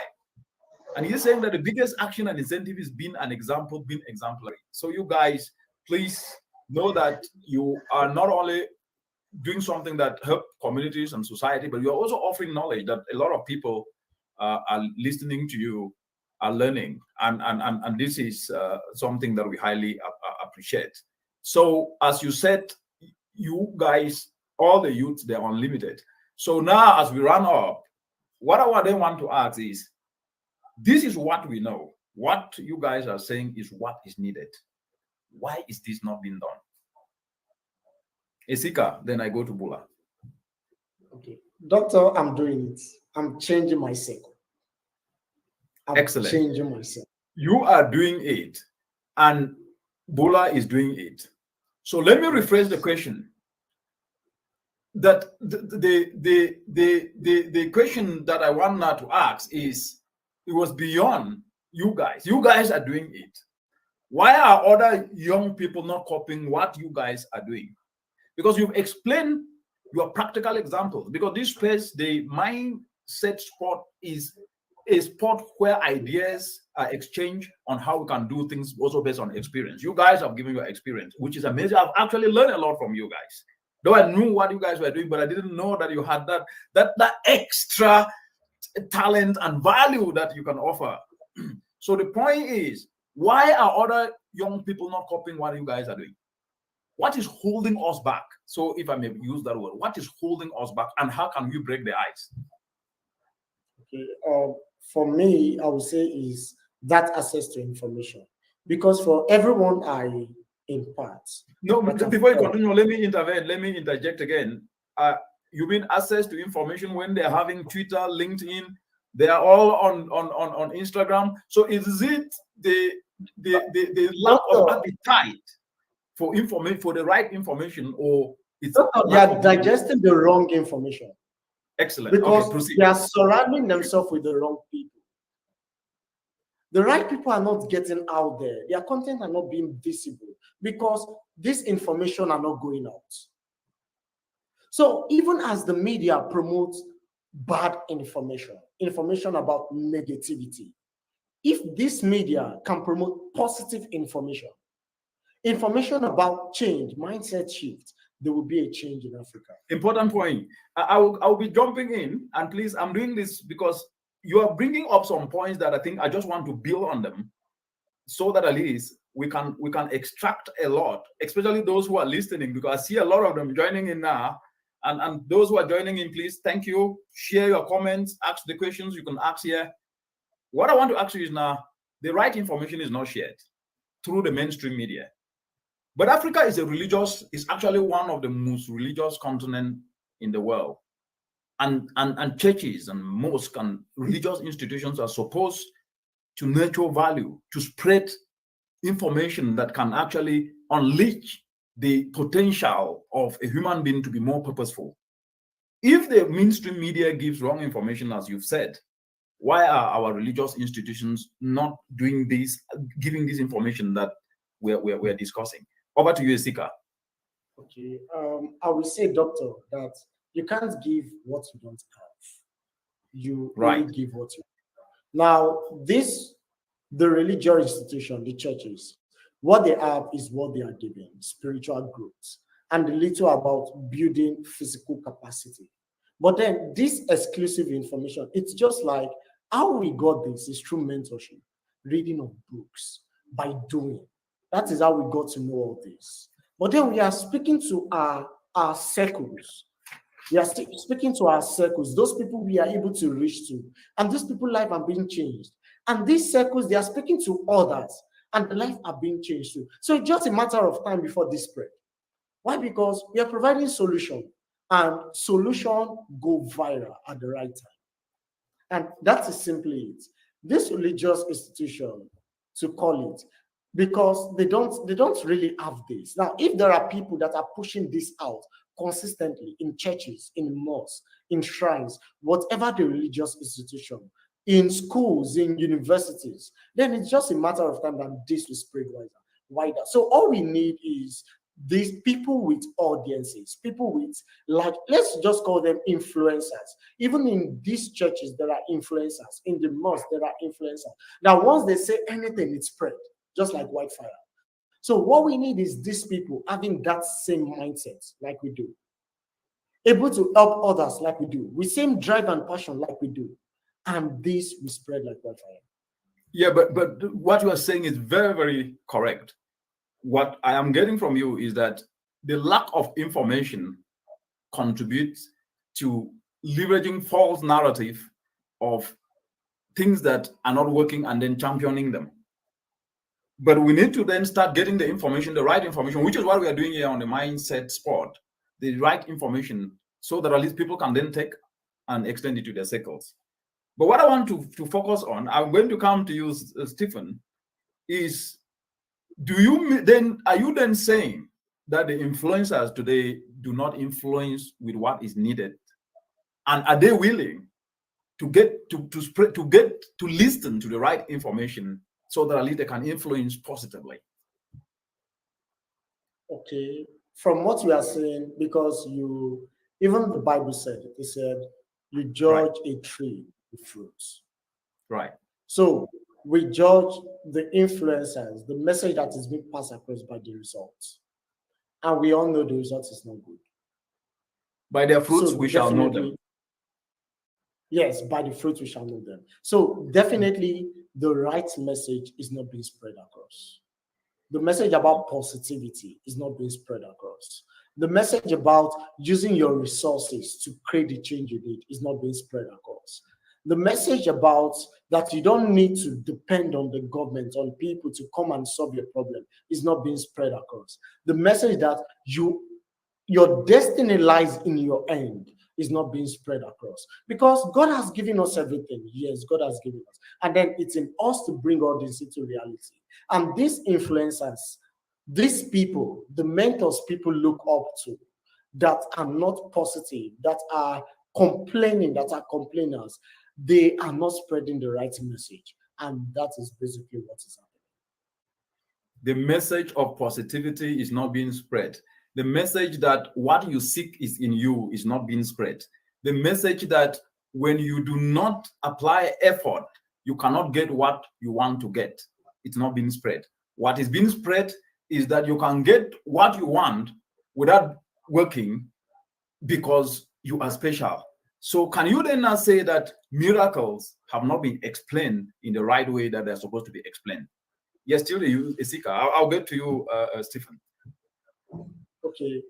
And he's saying that the biggest action and incentive is being an example, being exemplary. So you guys, please know that you are not only doing something that help communities and society, but you're also offering knowledge that a lot of people are listening to you, are learning. And this is something that we highly appreciate. So as you said, you guys, all the youths, they're unlimited. So now as we run up, what I then want to ask is, this is what we know. What you guys are saying is what is needed. Why is this not being done? Esika, then I go to Bula. Okay. Doctor, I'm doing it. I'm changing myself. Excellent. Changing myself. You are doing it, and Bula is doing it. So let me rephrase the question. That the question that I want now to ask is, it was beyond you guys. You guys are doing it. Why are other young people not copying what you guys are doing? Because you've explained your practical examples. Because this space, the mindset spot, is a spot where ideas are exchanged on how we can do things also based on experience. You guys have given your experience, which is amazing. I've actually learned a lot from you guys. Though I knew what you guys were doing, but I didn't know that you had that extra talent and value that you can offer. So the point is, why are other young people not copying what you guys are doing? What is holding us back? So if I may use that word, what is holding us back, and how can we break the ice? Okay. For me, I would say is that access to information. Because for everyone I impart. No, before you continue, let me intervene. Let me interject again. You mean access to information when they're having Twitter, LinkedIn, they are all on Instagram. So is it the lack of appetite for information, for the right information, or it's they are digesting the wrong information? Excellent. Because okay, they are surrounding themselves with the wrong people. The right people are not getting out there. Their content are not being visible because this information are not going out. So even as the media promotes bad information, information about negativity, if this media can promote positive information, information about change, mindset shift, there will be a change in Africa. Important point. I'll be jumping in, and please, I'm doing this because you are bringing up some points that I think I just want to build on them, so that at least we can extract a lot, especially those who are listening, because I see a lot of them joining in now. And those who are joining in, please, thank you. Share your comments, ask the questions you can ask here. What I want to ask you is now, the right information is not shared through the mainstream media. But Africa is actually one of the most religious continents in the world. And churches and mosques and religious institutions are supposed to nurture value, to spread information that can actually unleash the potential of a human being to be more purposeful. If the mainstream media gives wrong information, as you've said, why are our religious institutions not doing this, giving this information that we're discussing? Over to you, Esika. Okay, I will say, Doctor, that you can't give what you don't have. You only give what you have. Now, the religious institution, the churches, what they have is what they are giving, spiritual growth, and a little about building physical capacity. But then this exclusive information, it's just like how we got this is through mentorship, reading of books, by doing. That is how we got to know all this. But then we are speaking to our circles. We are speaking to our circles, those people we are able to reach to, and these people's lives are being changed. And these circles, they are speaking to others, and the lives are being changed too. So it's just a matter of time before this spread. Why? Because we are providing solution, and solution go viral at the right time. And that is simply it. This religious institution, to call it, because they don't really have this. Now, if there are people that are pushing this out consistently in churches, in mosques, in shrines, whatever the religious institution, in schools, in universities, then it's just a matter of time that this will spread wider. So all we need is these people with audiences, people with, like, let's just call them influencers. Even in these churches, there are influencers. In the mosque, there are influencers. Now, once they say anything, it's spread, just like wildfire. So what we need is these people having that same mindset like we do, able to help others like we do, with same drive and passion like we do, and this will spread like wildfire. Yeah, but what you are saying is very, very correct. What I am getting from you is that the lack of information contributes to leveraging false narrative of things that are not working and then championing them. But we need to then start getting the information, the right information, which is what we are doing here on the Mindset Spot, the right information, so that at least people can then take and extend it to their circles. But what I want to focus on, I'm going to come to you, Stephen, is are you then saying that the influencers today do not influence with what is needed? And are they willing to get to listen to the right information so that at least they can influence positively? Okay, from what you are saying, because even the Bible said it, it said you judge a tree with fruits. Right. So we judge the influencers, the message that is being passed across by the results. And we all know the result is not good. By their fruits, we shall know them. Yes, by the fruits we shall know them. So definitely the right message is not being spread across. The message about positivity is not being spread across. The message about using your resources to create the change you need is not being spread across. The message about that you don't need to depend on the government, on people to come and solve your problem is not being spread across. The message that your destiny lies in your hand is not being spread across. Because God has given us everything. Yes, God has given us. And then it's in us to bring all this into reality. And these influencers, these people, the mentors people look up to, that are not positive, that are complaining, that are complainers, they are not spreading the right message. And that is basically what is happening. The message of positivity is not being spread. The message that what you seek is in you is not being spread. The message that when you do not apply effort, you cannot get what you want to get. It's not being spread. What is being spread is that you can get what you want without working because you are special. So can you then not say that miracles have not been explained in the right way that they're supposed to be explained? Yes, still a seeker. I'll get to you, Stephen. Okay,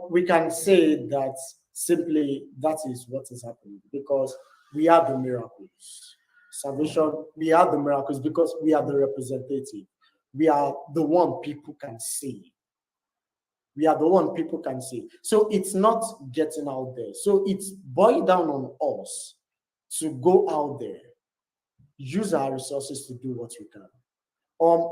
we can say that simply that is what is happening because we are the miracles. Salvation, we are the miracles because we are the representative. We are the one people can see. We are the one people can see. So it's not getting out there. So it's boiled down on us to go out there, use our resources to do what we can.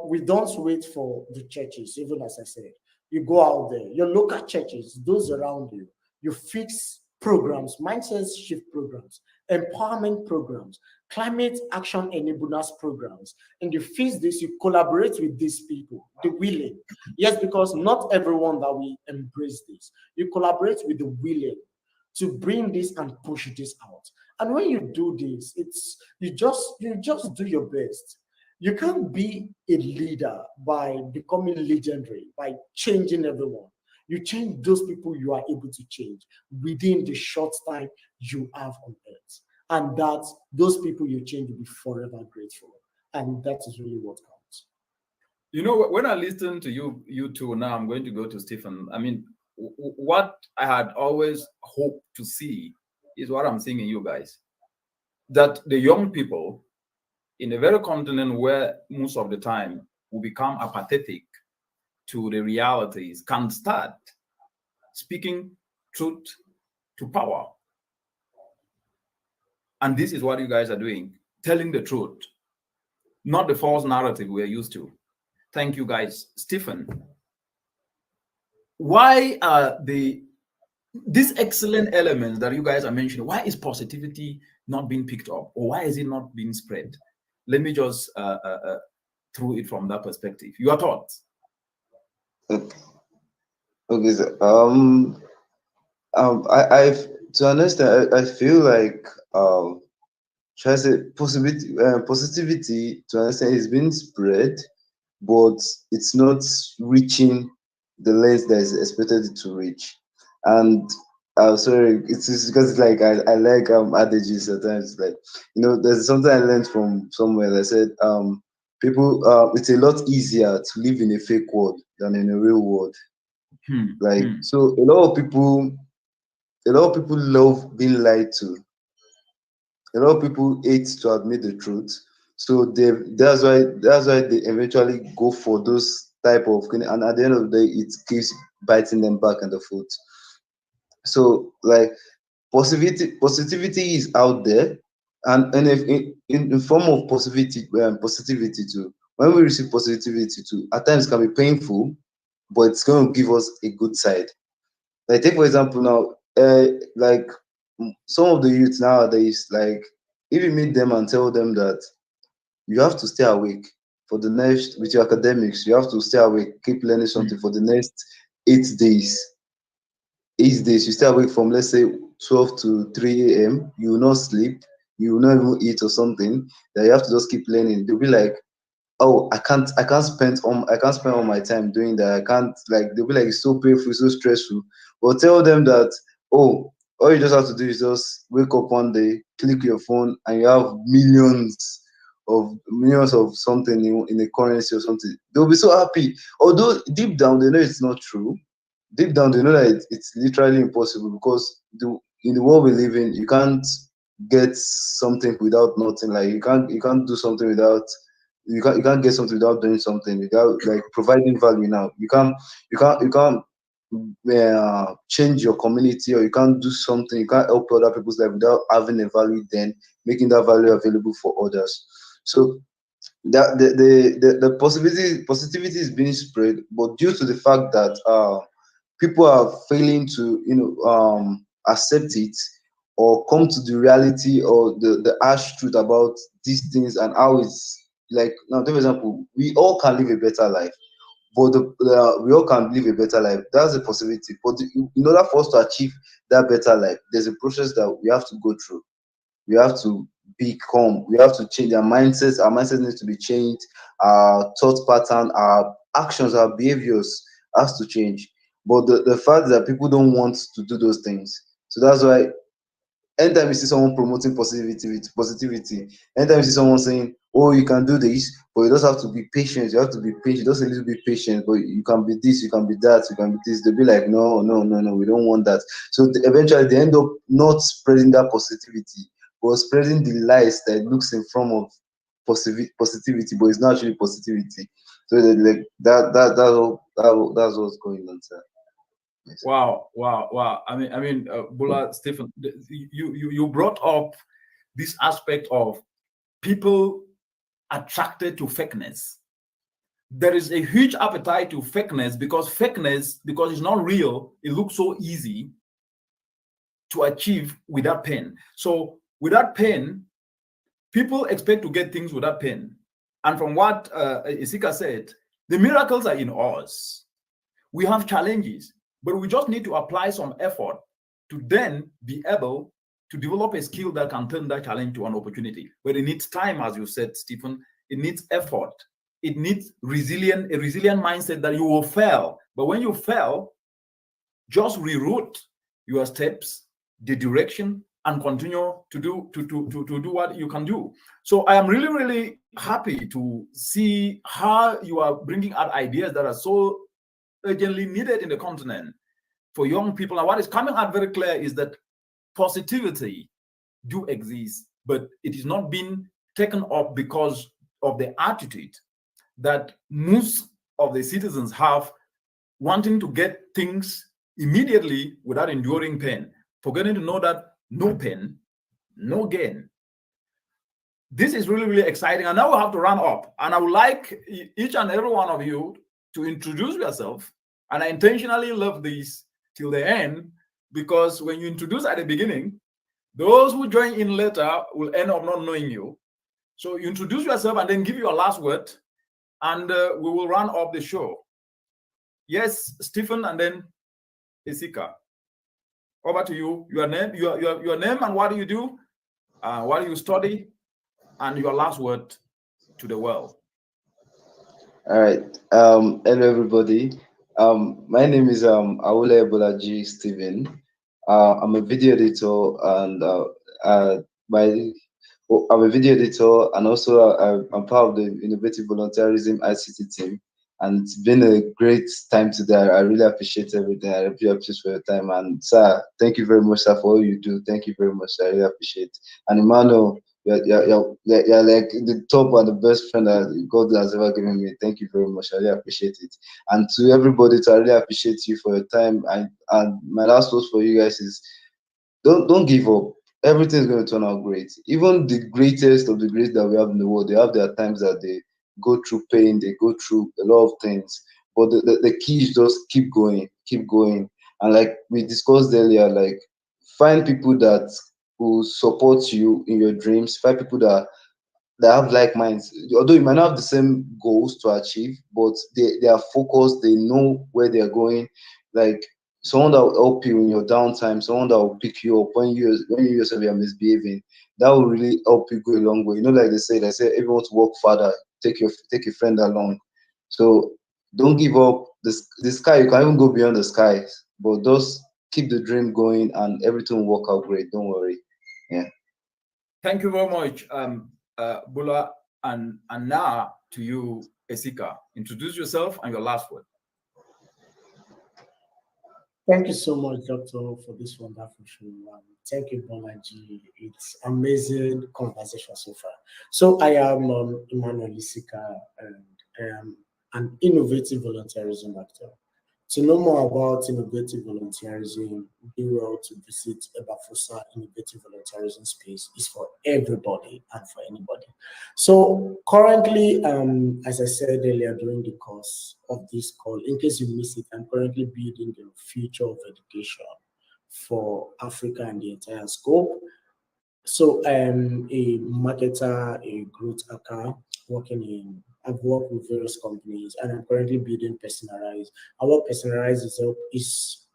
We don't wait for the churches, even as I said. You go out there, your local churches, those around you, you fix programs, mindset shift programs, empowerment programs, climate action enablers programs, and you fix this, you collaborate with these people, the willing. Yes, because not everyone that will embrace this. You collaborate with the willing to bring this and push this out. And when you do this, it's you just do your best. You can't be a leader by becoming legendary, by changing everyone. You change those people you are able to change within the short time you have on earth. And that those people you change will be forever grateful. And that is really what counts. You know, when I listen to you two, now I'm going to go to Stephen. I mean, what I had always hoped to see is what I'm seeing in you guys. That the young people in a very continent where most of the time will become apathetic to the realities can start speaking truth to power. And this is what you guys are doing, telling the truth, not the false narrative we're used to. Thank you, guys. Stephen, why are these excellent elements that you guys are mentioning, why is positivity not being picked up? Or why is it not being spread? Let me just throw it from that perspective. Your thoughts? Okay, so, I've to understand, I feel like should I say positivity to understand is being spread, but it's not reaching the length that is expected to reach. And sorry, it's just because it's like I like adages sometimes. Like, you know, there's something I learned from somewhere that said people it's a lot easier to live in a fake world than in a real world. So a lot of people love being lied to. A lot of people hate to admit the truth. So that's why they eventually go for those type of, and at the end of the day it keeps biting them back in the foot. So like positivity is out there, and if in the form of positivity too. When we receive positivity too, at times it can be painful, but it's going to give us a good side. Like take for example now, like some of the youth nowadays, like if you meet them and tell them that you have to stay awake for the next with your academics, you have to stay awake, keep learning something for the next 8 days. 8 days, you stay awake from let's say 12 to 3 a.m. You will not sleep, you will not even eat or something. That you have to just keep learning. They'll be like, oh, I can't spend all my time doing that. I can't, like, they'll be like, it's so painful, so stressful. But tell them that, oh, all you just have to do is just wake up one day, click your phone, and you have millions of something in a currency or something. They'll be so happy. Although deep down they know it's not true. Deep down they know that it's literally impossible, because in the world we live in, you can't get something without nothing. Like you can't do something without you can't get something without doing something, without like providing value. Now you can't change your community, or you can't do something, you can't help other people's life without having a value, then making that value available for others. So that the positivity is being spread, but due to the fact that people are failing to accept it, or come to the reality or the harsh truth about these things and how it's like. Now, for example, we all can live a better life, but we all can live a better life. That's a possibility. But in order for us to achieve that better life, there's a process that we have to go through. We have to become, we have to change our mindsets. Our mindset needs to be changed. Our thought pattern, our actions, our behaviors has to change. But the fact that people don't want to do those things. So that's why anytime you see someone promoting positivity, anytime you see someone saying, oh, you can do this, but you just have to be patient, you have to be patient, just a little bit patient, but you can be this, you can be that, you can be this, they'll be like, no, we don't want that. So eventually they end up not spreading that positivity, but spreading the lies that looks in front of positivity, but it's not actually positivity. So like that's what's going on, sir. Wow. I mean, Bola, Stephen, you brought up this aspect of people attracted to fakeness. There is a huge appetite to fakeness because it's not real, it looks so easy to achieve without pain. So without pain, people expect to get things without pain. And from what Isika said, the miracles are in us. We have challenges, but we just need to apply some effort to then be able to develop a skill that can turn that challenge to an opportunity. But it needs time, as you said, Stephen. It needs effort. It needs a resilient mindset that you will fail. But when you fail, just reroute your steps, the direction, and continue to do what you can do. So I am really, really happy to see how you are bringing out ideas that are so urgently needed in the continent for young people. And what is coming out very clear is that positivity do exist, but it is not being taken up because of the attitude that most of the citizens have, wanting to get things immediately without enduring pain, forgetting to know that no pain, no gain. This is really, really exciting. And now we have to run up. And I would like each and every one of you to introduce yourself. And I intentionally love this till the end, because when you introduce at the beginning, those who join in later will end up not knowing you. So you introduce yourself and then give your last word, and we will run up the show. Yes, Stephen, and then Isika. Over to you. Your name and what do you do? What do you study? And your last word to the world. All right. Hello, everybody. My name is Awule Bolaji Stephen. I'm a video editor, and I'm a video editor, and also I'm part of the Innovative Volunteerism ICT team. And it's been a great time today. I really appreciate everything. I really appreciate for your time. And sir, thank you very much, sir, for all you do. Thank you very much. I really appreciate. And Emmanuel, you're like the top and the best friend that God has ever given me. Thank you very much. I really appreciate it. And to everybody, I really appreciate you for your time. And my last words for you guys is, don't give up. Everything's going to turn out great. Even the greatest of the greats that we have in the world, they have their times that they go through pain, they go through a lot of things. But the key is just keep going. And like we discussed earlier, like find people that will support you in your dreams, find people that have like minds. Although you might not have the same goals to achieve, but they are focused, they know where they're going. Like someone that will help you in your downtime, someone that will pick you up when you yourself are misbehaving. That will really help you go a long way. You know, like they say everyone to work further, take a friend along. So don't give up. The sky, you can even go beyond the skies, but just keep the dream going and everything will work out great. Don't worry. Yeah. Thank you very much, Bola, and now to you, Isika. Introduce yourself and your last word. Thank you so much, Doctor, for this wonderful show. Thank you, Bolaji. It's amazing conversation so far. So I am Emmanuel Isika, and I am an innovative volunteerism actor. To know more about innovative volunteerism, be well to visit Ebafosa Innovative Volunteerism Space. Is for everybody and for anybody. So currently, as I said earlier during the course of this call, in case you missed it, I'm currently building the future of education for Africa and the entire scope. So I'm a marketer, a growth hacker, working in I've worked with various companies, and I'm currently building Personalize. And what Personalize is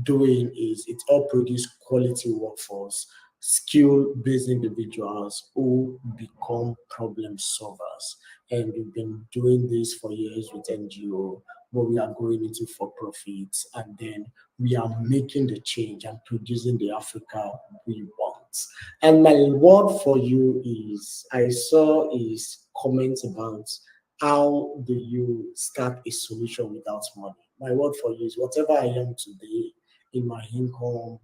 doing is it all produce quality workforce, skill-based individuals who become problem solvers. And we've been doing this for years with NGO, but we are going into for-profits, and then we are making the change and producing the Africa we want. And my word for you is, I saw his comments about how do you start a solution without money. My word for you is whatever I am today, in my income,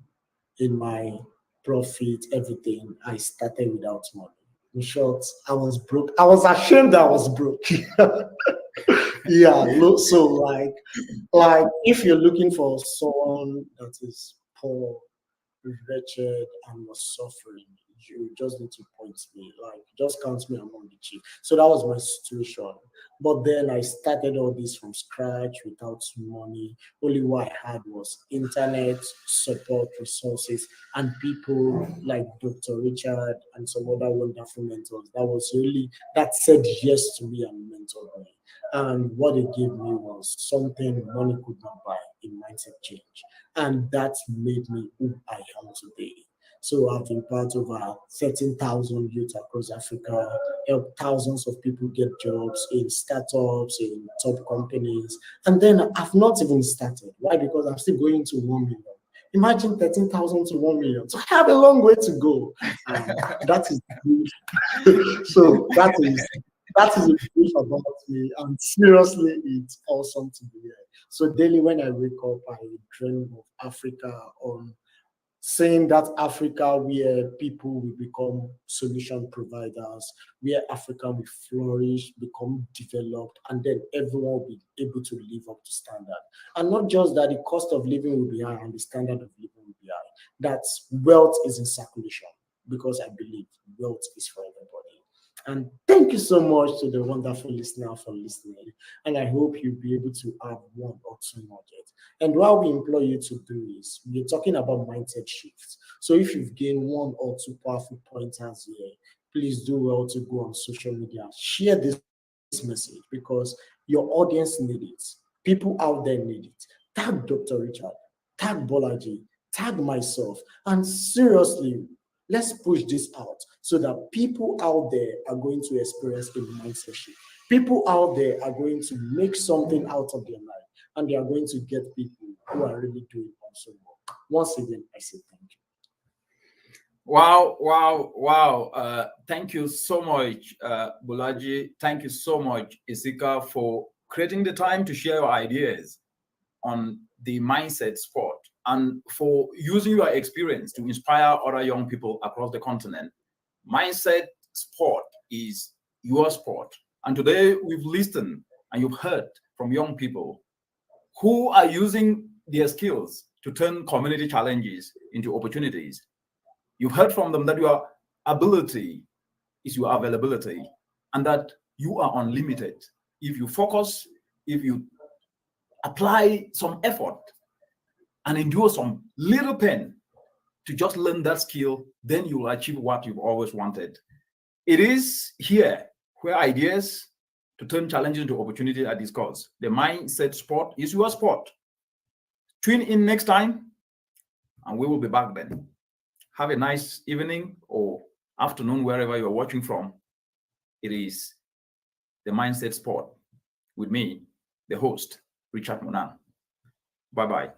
in my profit, everything, I started without money. In short, I was broke. I was ashamed that I was broke. Yeah, so like if you're looking for someone that is poor, wretched, and was suffering, you just need to point me, like just count me among the chief. So that was my situation. But then I started all this from scratch without money. Only what I had was internet support, resources, and people like Dr. Richard and some other wonderful mentors. That said yes to me and mentored me. And what they gave me was something money could not buy, a mindset change. And that made me who I am today. So I've been part of 13,000 youth across Africa, helped thousands of people get jobs in startups, in top companies. And then I've not even started. Why? Because I'm still going to 1 million. Imagine 13,000 to 1 million. So I have a long way to go. That is good. So that is a brief about me. And seriously, it's awesome to be here. So daily when I wake up, I dream of Africa, saying that Africa where people will become solution providers, where Africa will flourish, become developed, and then everyone will be able to live up to standard. And not just that, the cost of living will be high and the standard of living will be high. That wealth is in circulation, because I believe wealth is for everybody. And thank you so much to the wonderful listener for listening. And I hope you'll be able to have one or two nuggets. And what we implore you to do is, we're talking about mindset shifts. So if you've gained one or two powerful pointers here, please do well to go on social media, share this message, because your audience needs it. People out there need it. Tag Dr. Richard, tag Bolaji, tag myself, and seriously, let's push this out so that people out there are going to experience a mindset shift. People out there are going to make something out of their life, and they are going to get people who are really doing awesome work. Once again, I say thank you. Wow. Thank you so much, Bolaji. Thank you so much, Isika, for creating the time to share your ideas on the mindset sport, and for using your experience to inspire other young people across the continent. Mindset sport is your sport. And today we've listened and you've heard from young people who are using their skills to turn community challenges into opportunities. You've heard from them that your ability is your availability, and that you are unlimited. If you focus, if you apply some effort and endure some little pain to just learn that skill, then you will achieve what you've always wanted. It is here where ideas to turn challenges into opportunity are discussed. The mindset sport is your sport. Tune in next time, and we will be back then. Have a nice evening or afternoon, wherever you're watching from. It is the mindset sport with me, the host, Richard Monan. Bye-bye.